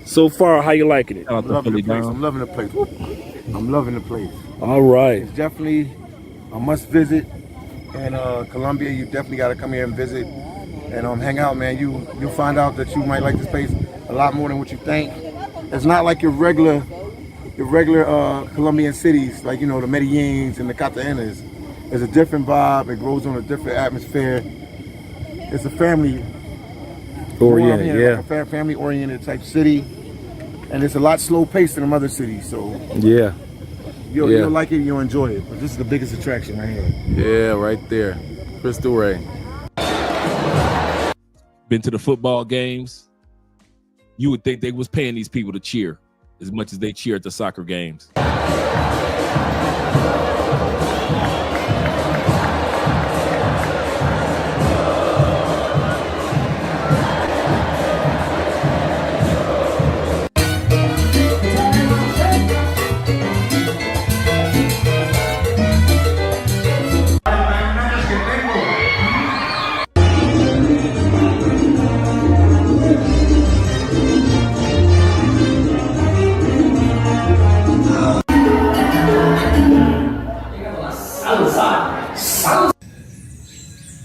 So far, how you liking it? I'm loving the place. I'm loving the place. I'm loving the place. All right. It's definitely a must visit. And Colombia, you definitely got to come here and visit and hang out, man. You'll find out that you might like this place a lot more than what you think. It's not like your regular Colombian cities, like, you know, the Medellins and the Cartagenas. It's a different vibe. It grows on a different atmosphere. It's a family oriented, like a family oriented type city, and it's a lot slow paced than them other cities. So yeah, you'll like it, you'll enjoy it. But this is the biggest attraction right here. Yeah, right there, Cristo Rey. Been to the football games. You would think they was paying these people to cheer as much as they cheer at the soccer games.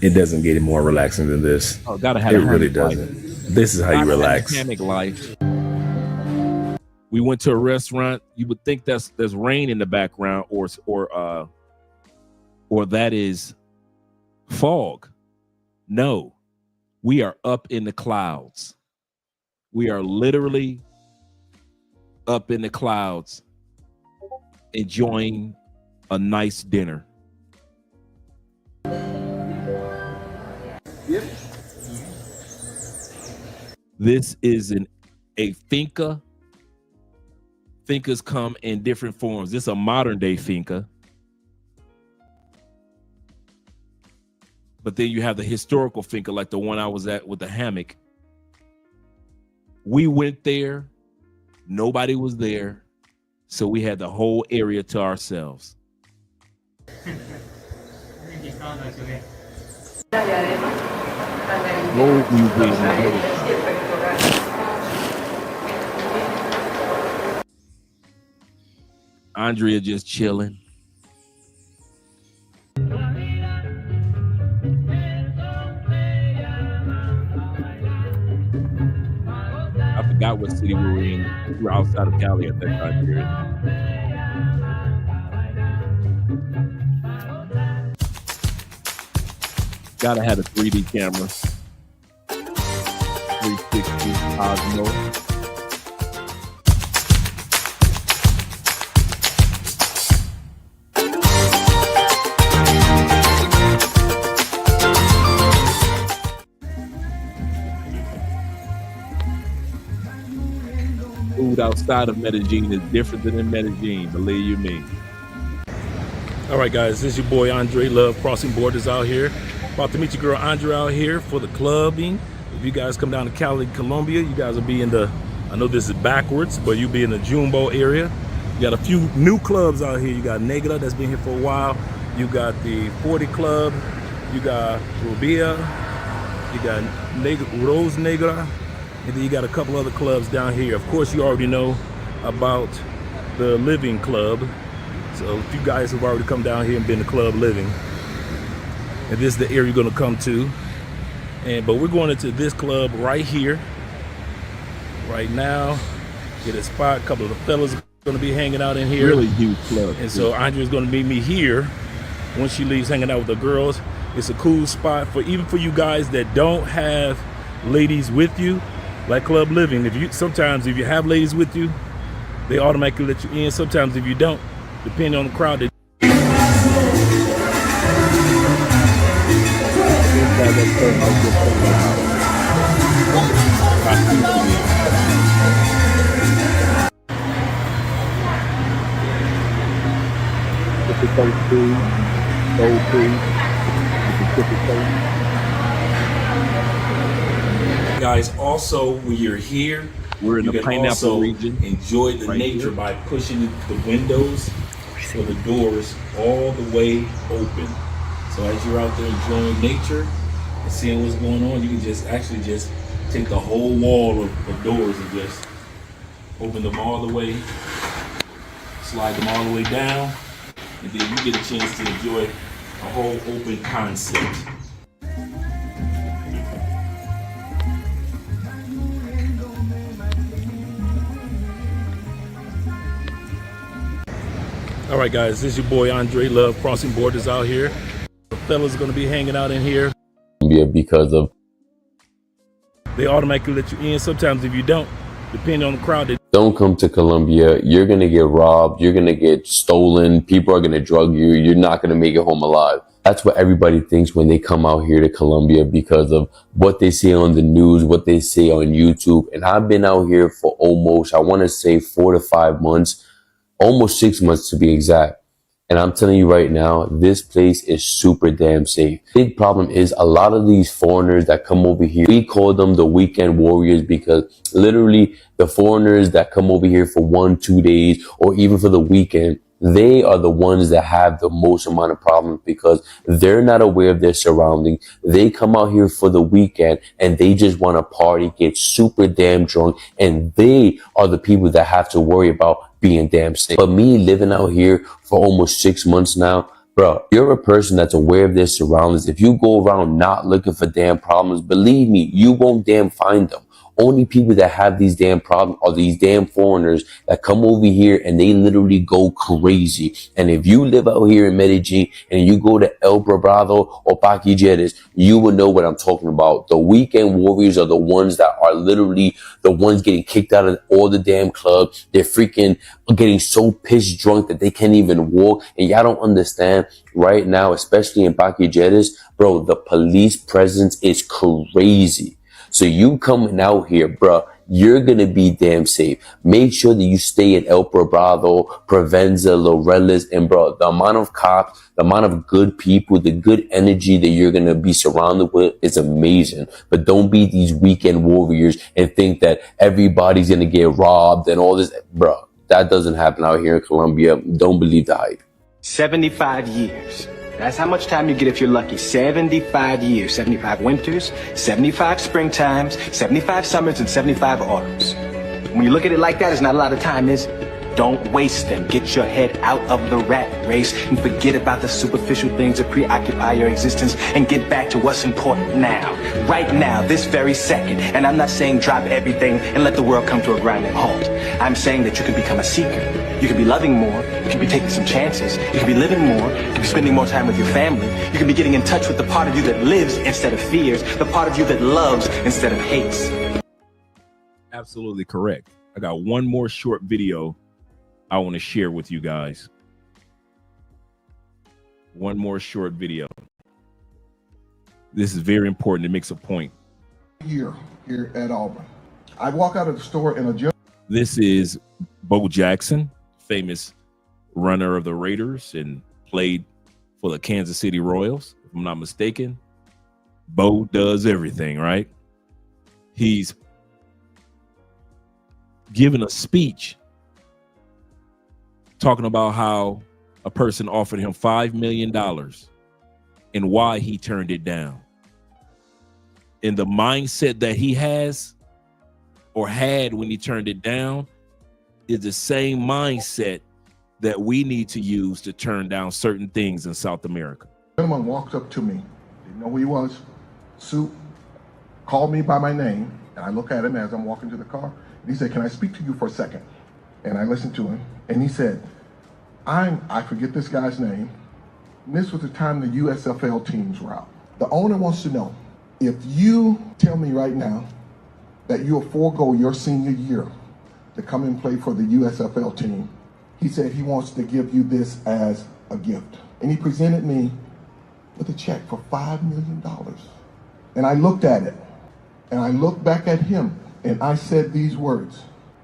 It doesn't get any more relaxing than this. Oh, gotta have It a really hammock doesn't. life. This is how you Gotta have a relax. hammock life. We went to a restaurant. You would think there's rain in the background, or that is fog. No, we are up in the clouds. We are literally up in the clouds, enjoying a nice dinner. Yep. This is a finca. Fincas come in different forms. This is a modern day finca. But then you have the historical finca, like the one I was at with the hammock. We went there. Nobody was there. So we had the whole area to ourselves. Gold Museum. Andrea just chilling. I forgot what city we were in. We were outside of Cali at that time period. Gotta have a 3D camera. 360 Osmo. Food outside of Medellin is different than in Medellin, believe you me. All right, guys, this is your boy Andre. Love Crossing Borders out here. About to meet your girl Andre out here for the clubbing. If you guys come down to Cali, Colombia, you guys will be in the, I know this is backwards, but you'll be in the Jumbo area. You got a few new clubs out here. You got Negra, that's been here for a while. You got the 40 Club. You got Rubia. You got Rose Negra. And then you got a couple other clubs down here. Of course, you already know about the Living Club. So if you guys have already come down here and been to Club Living, and this is the area you're gonna come to. But we're going into this club right here, right now. Get a spot. A couple of the fellas are gonna be hanging out in here. Really huge club. And so Andrea's gonna meet me here once she leaves hanging out with the girls. It's a cool spot for even for you guys that don't have ladies with you. Like Club Living, sometimes if you have ladies with you, they automatically let you in. Sometimes if you don't, depending on the crowd, they guys, also when you're here, we're in you the can pineapple also region. enjoy the right nature here. by pushing the windows or the doors all the way open. So as you're out there enjoying nature and seeing what's going on, you can just take the whole wall of doors and just open them all the way, slide them all the way down, and then you get a chance to enjoy a whole open concept. All right, guys, this is your boy Andre. Love Crossing Borders out here. The fellas are gonna be hanging out in here. Yeah, because of they automatically let you in. Sometimes if you don't, depending on the crowd, don't come to Colombia. You're gonna get robbed. You're gonna get stolen. People are gonna drug you. You're not gonna make it home alive. That's what everybody thinks when they come out here to Colombia because of what they see on the news, what they see on YouTube. And I've been out here for almost, I want to say 4 to 5 months. Almost 6 months to be exact. And I'm telling you right now, this place is super damn safe. Big problem is a lot of these foreigners that come over here, we call them the weekend warriors because literally the foreigners that come over here for 1-2 days or even for the weekend, they are the ones that have the most amount of problems because they're not aware of their surroundings. They come out here for the weekend and they just want to party, get super damn drunk, and they are the people that have to worry about being damn safe. But me living out here for almost 6 months now, Bro, you're a person that's aware of their surroundings. If you go around not looking for damn problems, believe me, you won't damn find them. Only people that have these damn problems are these damn foreigners that come over here and they literally go crazy. And if you live out here in Medellin and you go to El Poblado or Paquilleres, you will know what I'm talking about. The weekend warriors are the ones that are literally the ones getting kicked out of all the damn clubs. They're freaking getting so piss drunk that they can't even walk. And y'all don't understand right now, especially in Paquilleres, bro, the police presence is crazy. So you coming out here, bro, you're going to be damn safe. Make sure that you stay in El Poblado, Provenza, Laureles, and bro, the amount of cops, the amount of good people, the good energy that you're going to be surrounded with is amazing. But don't be these weekend warriors and think that everybody's going to get robbed and all this. Bro, that doesn't happen out here in Colombia. Don't believe the hype. 75 years. That's how much time you get if you're lucky. 75 years, 75 winters, 75 springtimes, 75 summers, and 75 autumns. When you look at it like that, it's not a lot of time, is it? Don't waste them. Get your head out of the rat race and forget about the superficial things that preoccupy your existence and get back to what's important now. Right now, this very second. And I'm not saying drop everything and let the world come to a grinding halt. I'm saying that you can become a seeker. You can be loving more. You can be taking some chances. You can be living more. You can be spending more time with your family. You can be getting in touch with the part of you that lives instead of fears, the part of you that loves instead of hates. Absolutely correct. I got one more short video I want to share with you guys. One more short video. This is very important. It makes a point. Here at Auburn. I walk out of the store and a This is Bo Jackson, famous runner of the Raiders and played for the Kansas City Royals, if I'm not mistaken. Bo does everything, right? He's given a speech talking about how a person offered him $5 million and why he turned it down. And the mindset that he has or had when he turned it down is the same mindset that we need to use to turn down certain things in South America. gentleman walked up to me, didn't know who he was, suit, called me by my name, and I look at him as I'm walking to the car, and he said, "Can I speak to you for a second?" And I listened to him, and he said, I forget this guy's name, and this was the time the USFL teams were out. The owner wants to know, if you tell me right now that you'll forego your senior year to come and play for the USFL team, he said he wants to give you this as a gift. And he presented me with a check for $5 million. And I looked at it, and I looked back at him, and I said these words,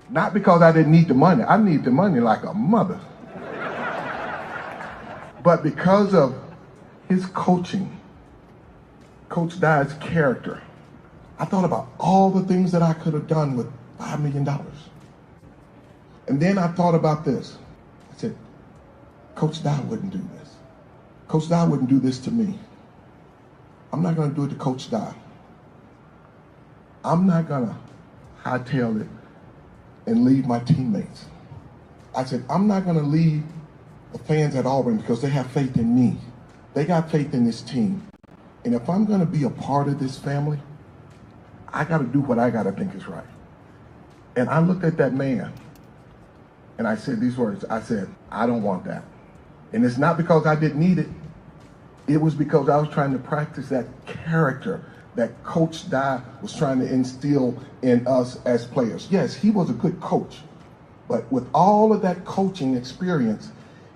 not because I didn't need the money, I need the money like a mother, but because of his coaching, Coach Dye's character. I thought about all the things that I could have done with $5 million. And then I thought about this. I said, Coach Dye wouldn't do this. Coach Dye wouldn't do this to me. I'm not going to do it to Coach Dye. I'm not going to hightail it and leave my teammates. I said, I'm not going to leave the fans at Auburn because they have faith in me. They got faith in this team. And if I'm going to be a part of this family, I got to do what I got to think is right. And I looked at that man and I said these words. I said, I don't want that. And it's not because I didn't need it. It was because I was trying to practice that character that Coach Dye was trying to instill in us as players. Yes, he was a good coach, but with all of that coaching experience,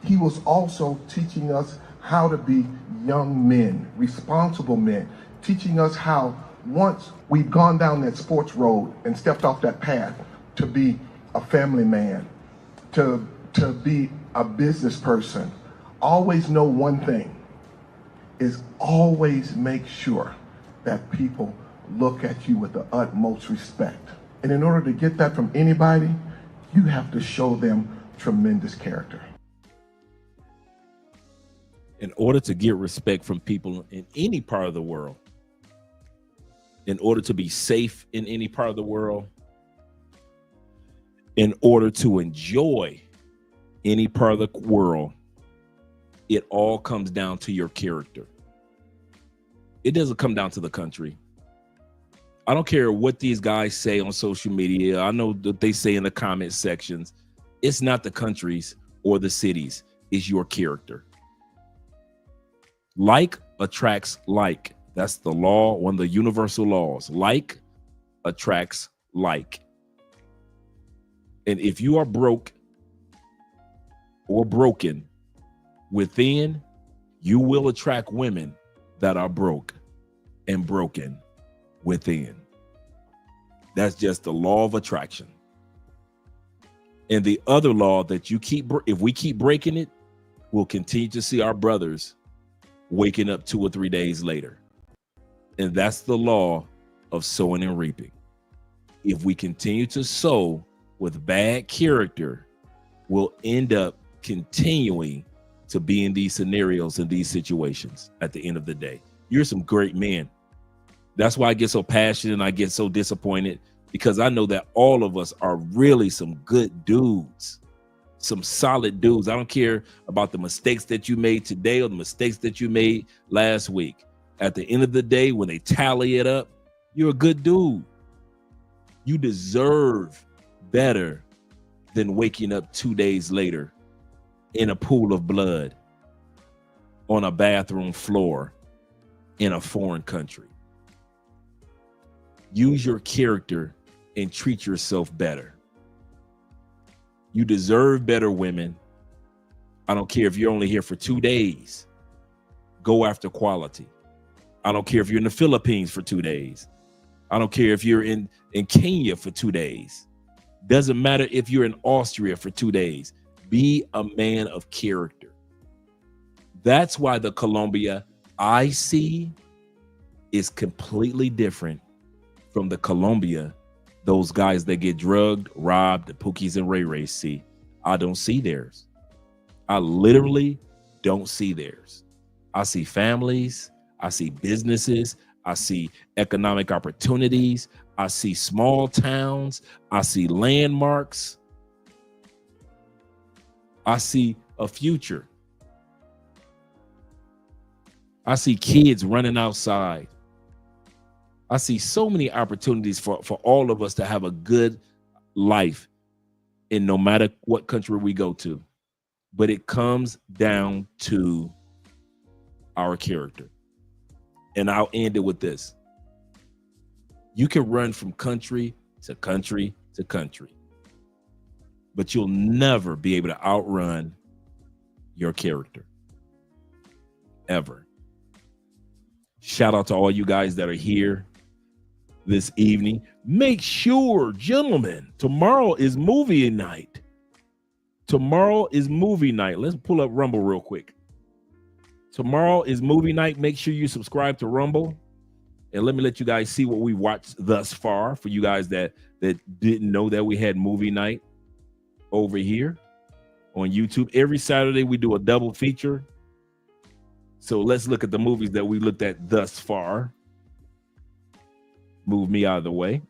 he was also teaching us how to be young men, responsible men, teaching us how once we've gone down that sports road and stepped off that path to be a family man, to be a business person, always know one thing, is always make sure that people look at you with the utmost respect. And in order to get that from anybody, you have to show them tremendous character. In order to get respect from people in any part of the world, in order to be safe in any part of the world, in order to enjoy any part of the world, It all comes down to your character. It doesn't come down to the country. I don't care what these guys say on social media. I know that they say in the comment sections. It's not the countries or the cities. It's your character. Like attracts like. That's the law, one of the universal laws. Like attracts like. And if you are broke or broken within, you will attract women that are broke and broken within. That's just the law of attraction. And the other law that you keep, if we keep breaking it, we'll continue to see our brothers waking up 2 or 3 days later. And that's the law of sowing and reaping. If we continue to sow with bad character, we'll end up continuing to be in these scenarios and these situations at the end of the day. You're some great men. That's why I get so passionate and I get so disappointed, because I know that all of us are really some good dudes, some solid dudes. I don't care about the mistakes that you made today or the mistakes that you made last week. At the end of the day, when they tally it up, you're a good dude. You deserve better than waking up 2 days later in a pool of blood on a bathroom floor in a foreign country. Use your character and treat yourself better. You deserve better, women. I don't care if you're only here for 2 days. Go after quality. I don't care if you're in the Philippines for 2 days. I don't care if you're in Kenya for 2 days. Doesn't matter if you're in Austria for 2 days. Be a man of character. That's why the Colombia I see is completely different from the Colombia those guys that get drugged, robbed, the Pookies and Ray Rays see. I don't see theirs. I literally don't see theirs. I see families. I see businesses. I see economic opportunities. I see small towns. I see landmarks. I see a future. I see kids running outside. I see so many opportunities for all of us to have a good life in no matter what country we go to. But it comes down to our character. And I'll end it with this. You can run from country to country to country, but you'll never be able to outrun your character. Ever. Shout out to all you guys that are here this evening. Make sure, gentlemen, tomorrow is movie night. Tomorrow is movie night. Let's pull up Rumble real quick. Tomorrow is movie night. Make sure you subscribe to Rumble. And let me let you guys see what we watched thus far for you guys that didn't know that we had movie night over here on YouTube. Every Saturday we do a double feature. So let's look at the movies that we looked at thus far. Move me out of the way.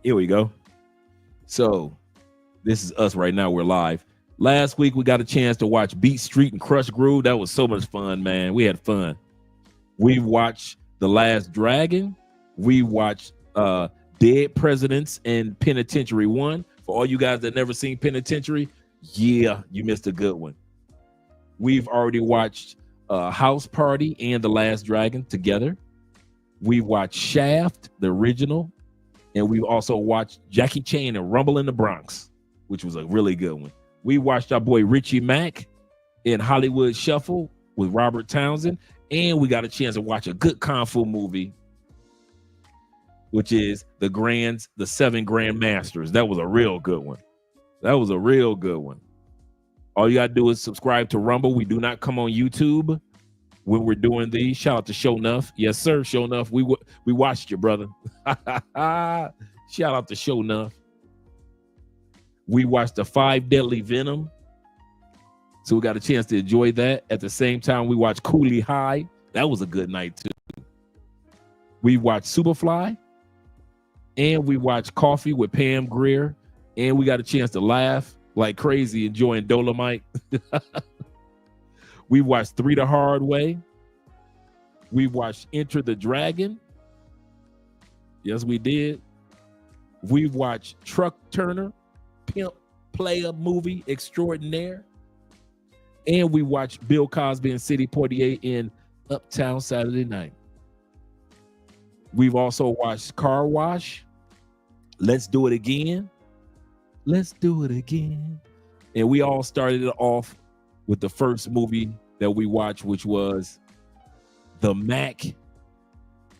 Here we go. So this is us right now. We're live. Last week we got a chance to watch Beat Street and Crush Groove. That was so much fun, man. We had fun. We watched The Last Dragon. We watched Dead Presidents and Penitentiary 1. For all you guys that never seen Penitentiary, yeah, you missed a good one. We've already watched House Party and The Last Dragon together. We watched Shaft, the original, and we've also watched Jackie Chan and Rumble in the Bronx, which was a really good one. We watched our boy Richie Mack in Hollywood Shuffle with Robert Townsend, and we got a chance to watch a good Kung Fu movie, which is the Seven Grand Masters. That was a real good one. That was a real good one. All you gotta do is subscribe to Rumble. We do not come on YouTube when we're doing these. Shout out to Show Enough. Yes, sir, Show Enough. We watched you, brother. Shout out to Show Enough. We watched the 5 Deadly Venom. So we got a chance to enjoy that. At the same time, we watched Coolie High. That was a good night, too. We watched Superfly. And we watched Coffee with Pam Grier. And we got a chance to laugh like crazy enjoying Dolomite. We watched 3 the Hard Way. We watched Enter the Dragon. Yes, we did. We watched Truck Turner, Pimp Player Movie Extraordinaire. And we watched Bill Cosby and Sidney Poitier in Uptown Saturday Night. We've also watched Car Wash, Let's Do It Again. Let's do it again. And we all started it off with the first movie that we watched, which was The Mac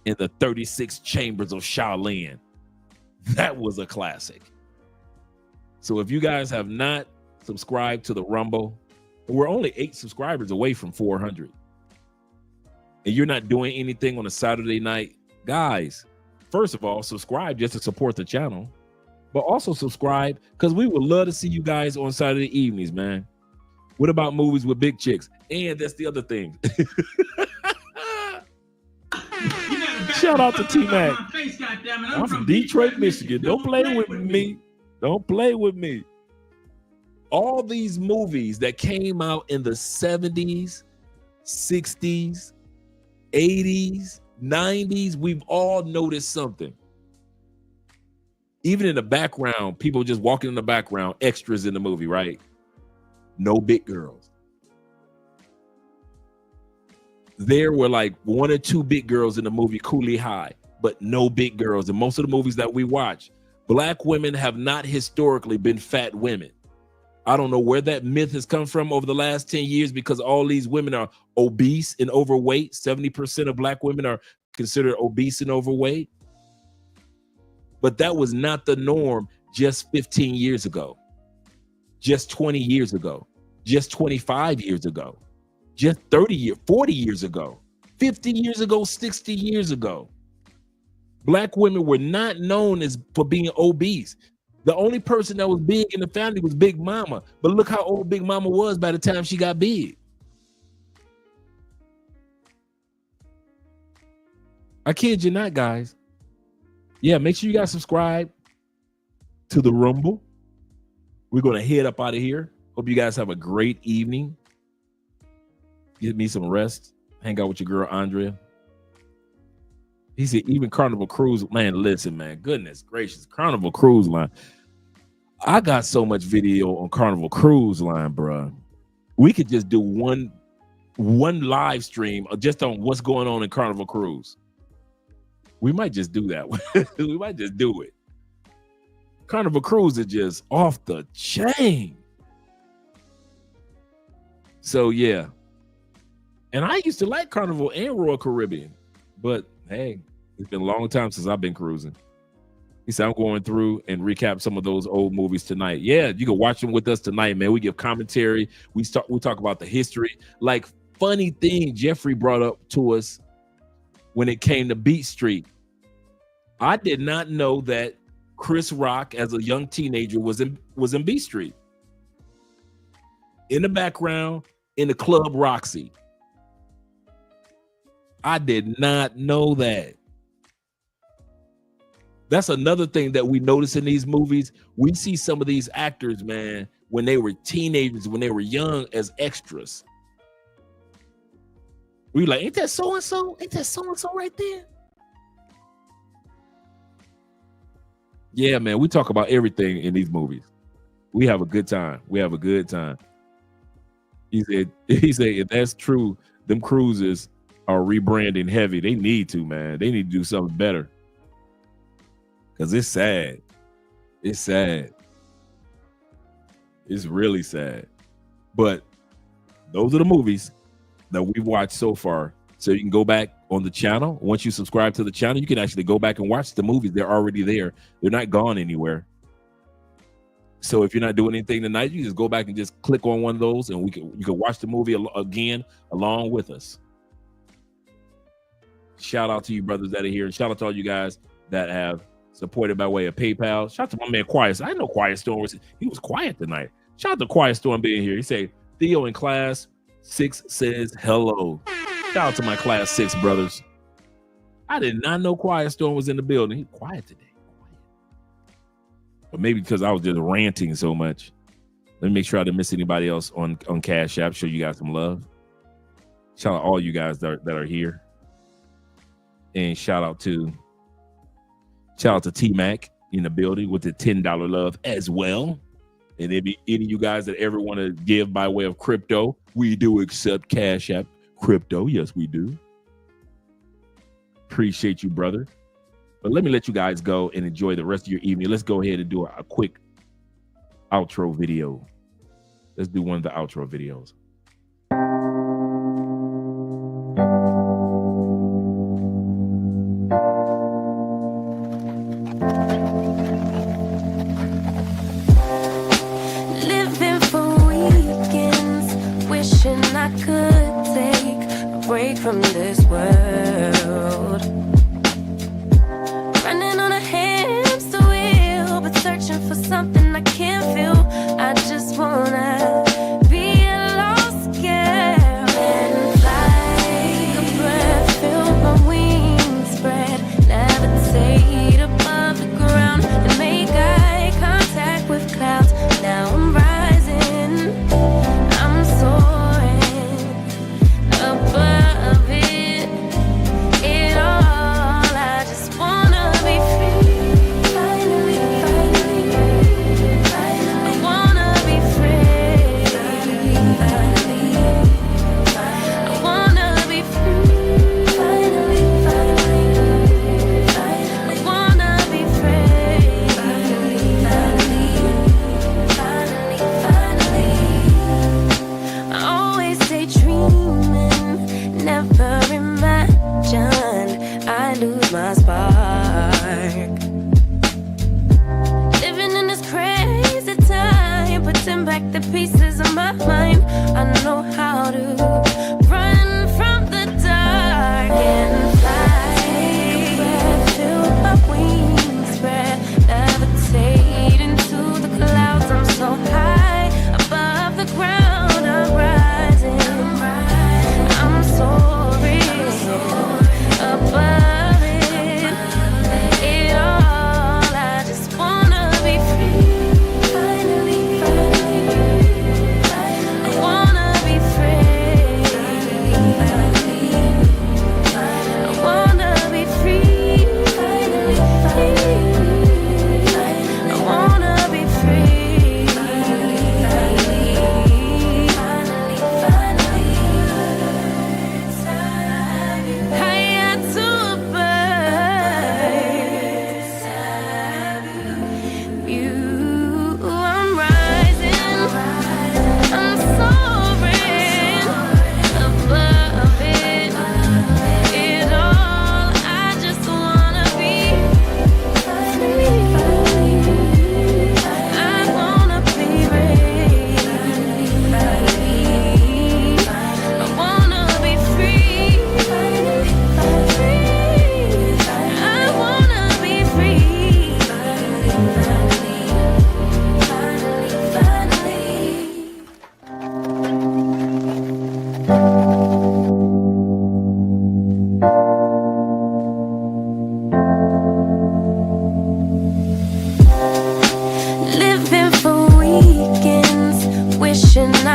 in the 36 Chambers of Shaolin. That was a classic. So if you guys have not subscribed to the Rumble, we're only 8 subscribers away from 400. And you're not doing anything on a Saturday night, guys, first of all, subscribe just to support the channel, but also subscribe because we would love to see you guys on Saturday evenings, man. What about movies with big chicks? And that's the other thing. Shout out to T-Mac. I'm from Detroit, Michigan. Don't play with me. Don't play with me. All these movies that came out in the 70s, 60s, 80s, 90s, we've all noticed something. Even in the background, people just walking in the background, extras in the movie, right? No big girls. There were like 1 or 2 big girls in the movie Cooley High, but no big girls. In most of the movies that we watch, Black women have not historically been fat women. I don't know where that myth has come from over the last 10 years because all these women are obese and overweight. 70% of Black women are considered obese and overweight. But that was not the norm just 15 years ago, just 20 years ago, just 25 years ago, just 30 years, 40 years ago, 50 years ago, 60 years ago. Black women were not known as for being obese. The only person that was big in the family was Big Mama. But look how old Big Mama was by the time she got big. I kid you not, guys. Yeah, make sure you guys subscribe to the Rumble. We're going to head up out of here. Hope you guys have a great evening. Get me some rest. Hang out with your girl, Andrea. He said, even Carnival Cruise, man, listen, man, goodness gracious, Carnival Cruise Line. I got so much video on Carnival Cruise Line, bro. We could just do one live stream just on what's going on in Carnival Cruise. We might just do that. We might just do it. Carnival Cruise is just off the chain. So, yeah. And I used to like Carnival and Royal Caribbean, but hey, it's been a long time since I've been cruising. He said, I'm going through and recap some of those old movies tonight. Yeah, you can watch them with us tonight, man. We give commentary. We talk about the history. Like, funny thing Jeffrey brought up to us when it came to Beat Street. I did not know that Chris Rock, as a young teenager, was in Beat Street. In the background, in the Club Roxy. I did not know that. That's another thing that we notice in these movies. We see some of these actors, man, when they were teenagers, when they were young, as extras. We like, ain't that so-and-so? Ain't that so-and-so right there? Yeah, man, we talk about everything in these movies. We have a good time. We have a good time. He said, if that's true, them cruises are rebranding heavy. They need to, man. They need to do something better. Because it's sad. It's sad. It's really sad. But those are the movies that we've watched so far. So you can go back on the channel. Once you subscribe to the channel, you can actually go back and watch the movies. They're already there. They're not gone anywhere. So if you're not doing anything tonight, you just go back and just click on one of those, and you can watch the movie again along with us. Shout out to you brothers that are here, and shout out to all you guys that have supported by way of PayPal. Shout out to my man Quiet. I didn't know Quiet Storm was quiet tonight. Shout out to Quiet Storm being here. He said Theo in class 6 says hello. Shout out to my class 6 brothers. I did not know Quiet Storm was in the building. He's quiet today. But maybe because I was just ranting so much. Let me make sure I didn't miss anybody else on Cash App. Show you guys some love. Shout out all you guys that are here. And shout out to T-Mac in the building with the $10 love as well. And if any of you guys that ever want to give by way of crypto, we do accept Cash App crypto. Yes, we do. Appreciate you, brother. But let me let you guys go and enjoy the rest of your evening. Let's go ahead and do a quick outro video. Let's do one of the outro videos. Living for weekends, wishing I could take a break from this world. Running on a hamster wheel, but searching for something I can't feel. I just wanna be a lost girl and fly. Take a breath, feel my wings spread, levitate above the ground and make eye contact with clouds. Now I'm rising, I'm soaring above it all. I just wanna be free. Finally, I wanna be free. I wanna be free. Finally, I wanna be free. I always stay dreaming, never imagined I lose my spark. Living in this crazy time, putting back the pieces of my mind. I know how to run from the dark and fly. Take a breath, feel my wings spread, levitate into the clouds. I'm so high above the ground. I'm rising, I'm soaring above it all. I just wanna be free. Finally, I wanna be free. I wanna be free. Finally, I wanna be free. Higher to a bird. You, I'm rising, I'm soaring above it all. I just wanna be free. I wanna be free. I wanna be free. I wanna be free. Living for weekends, wishing I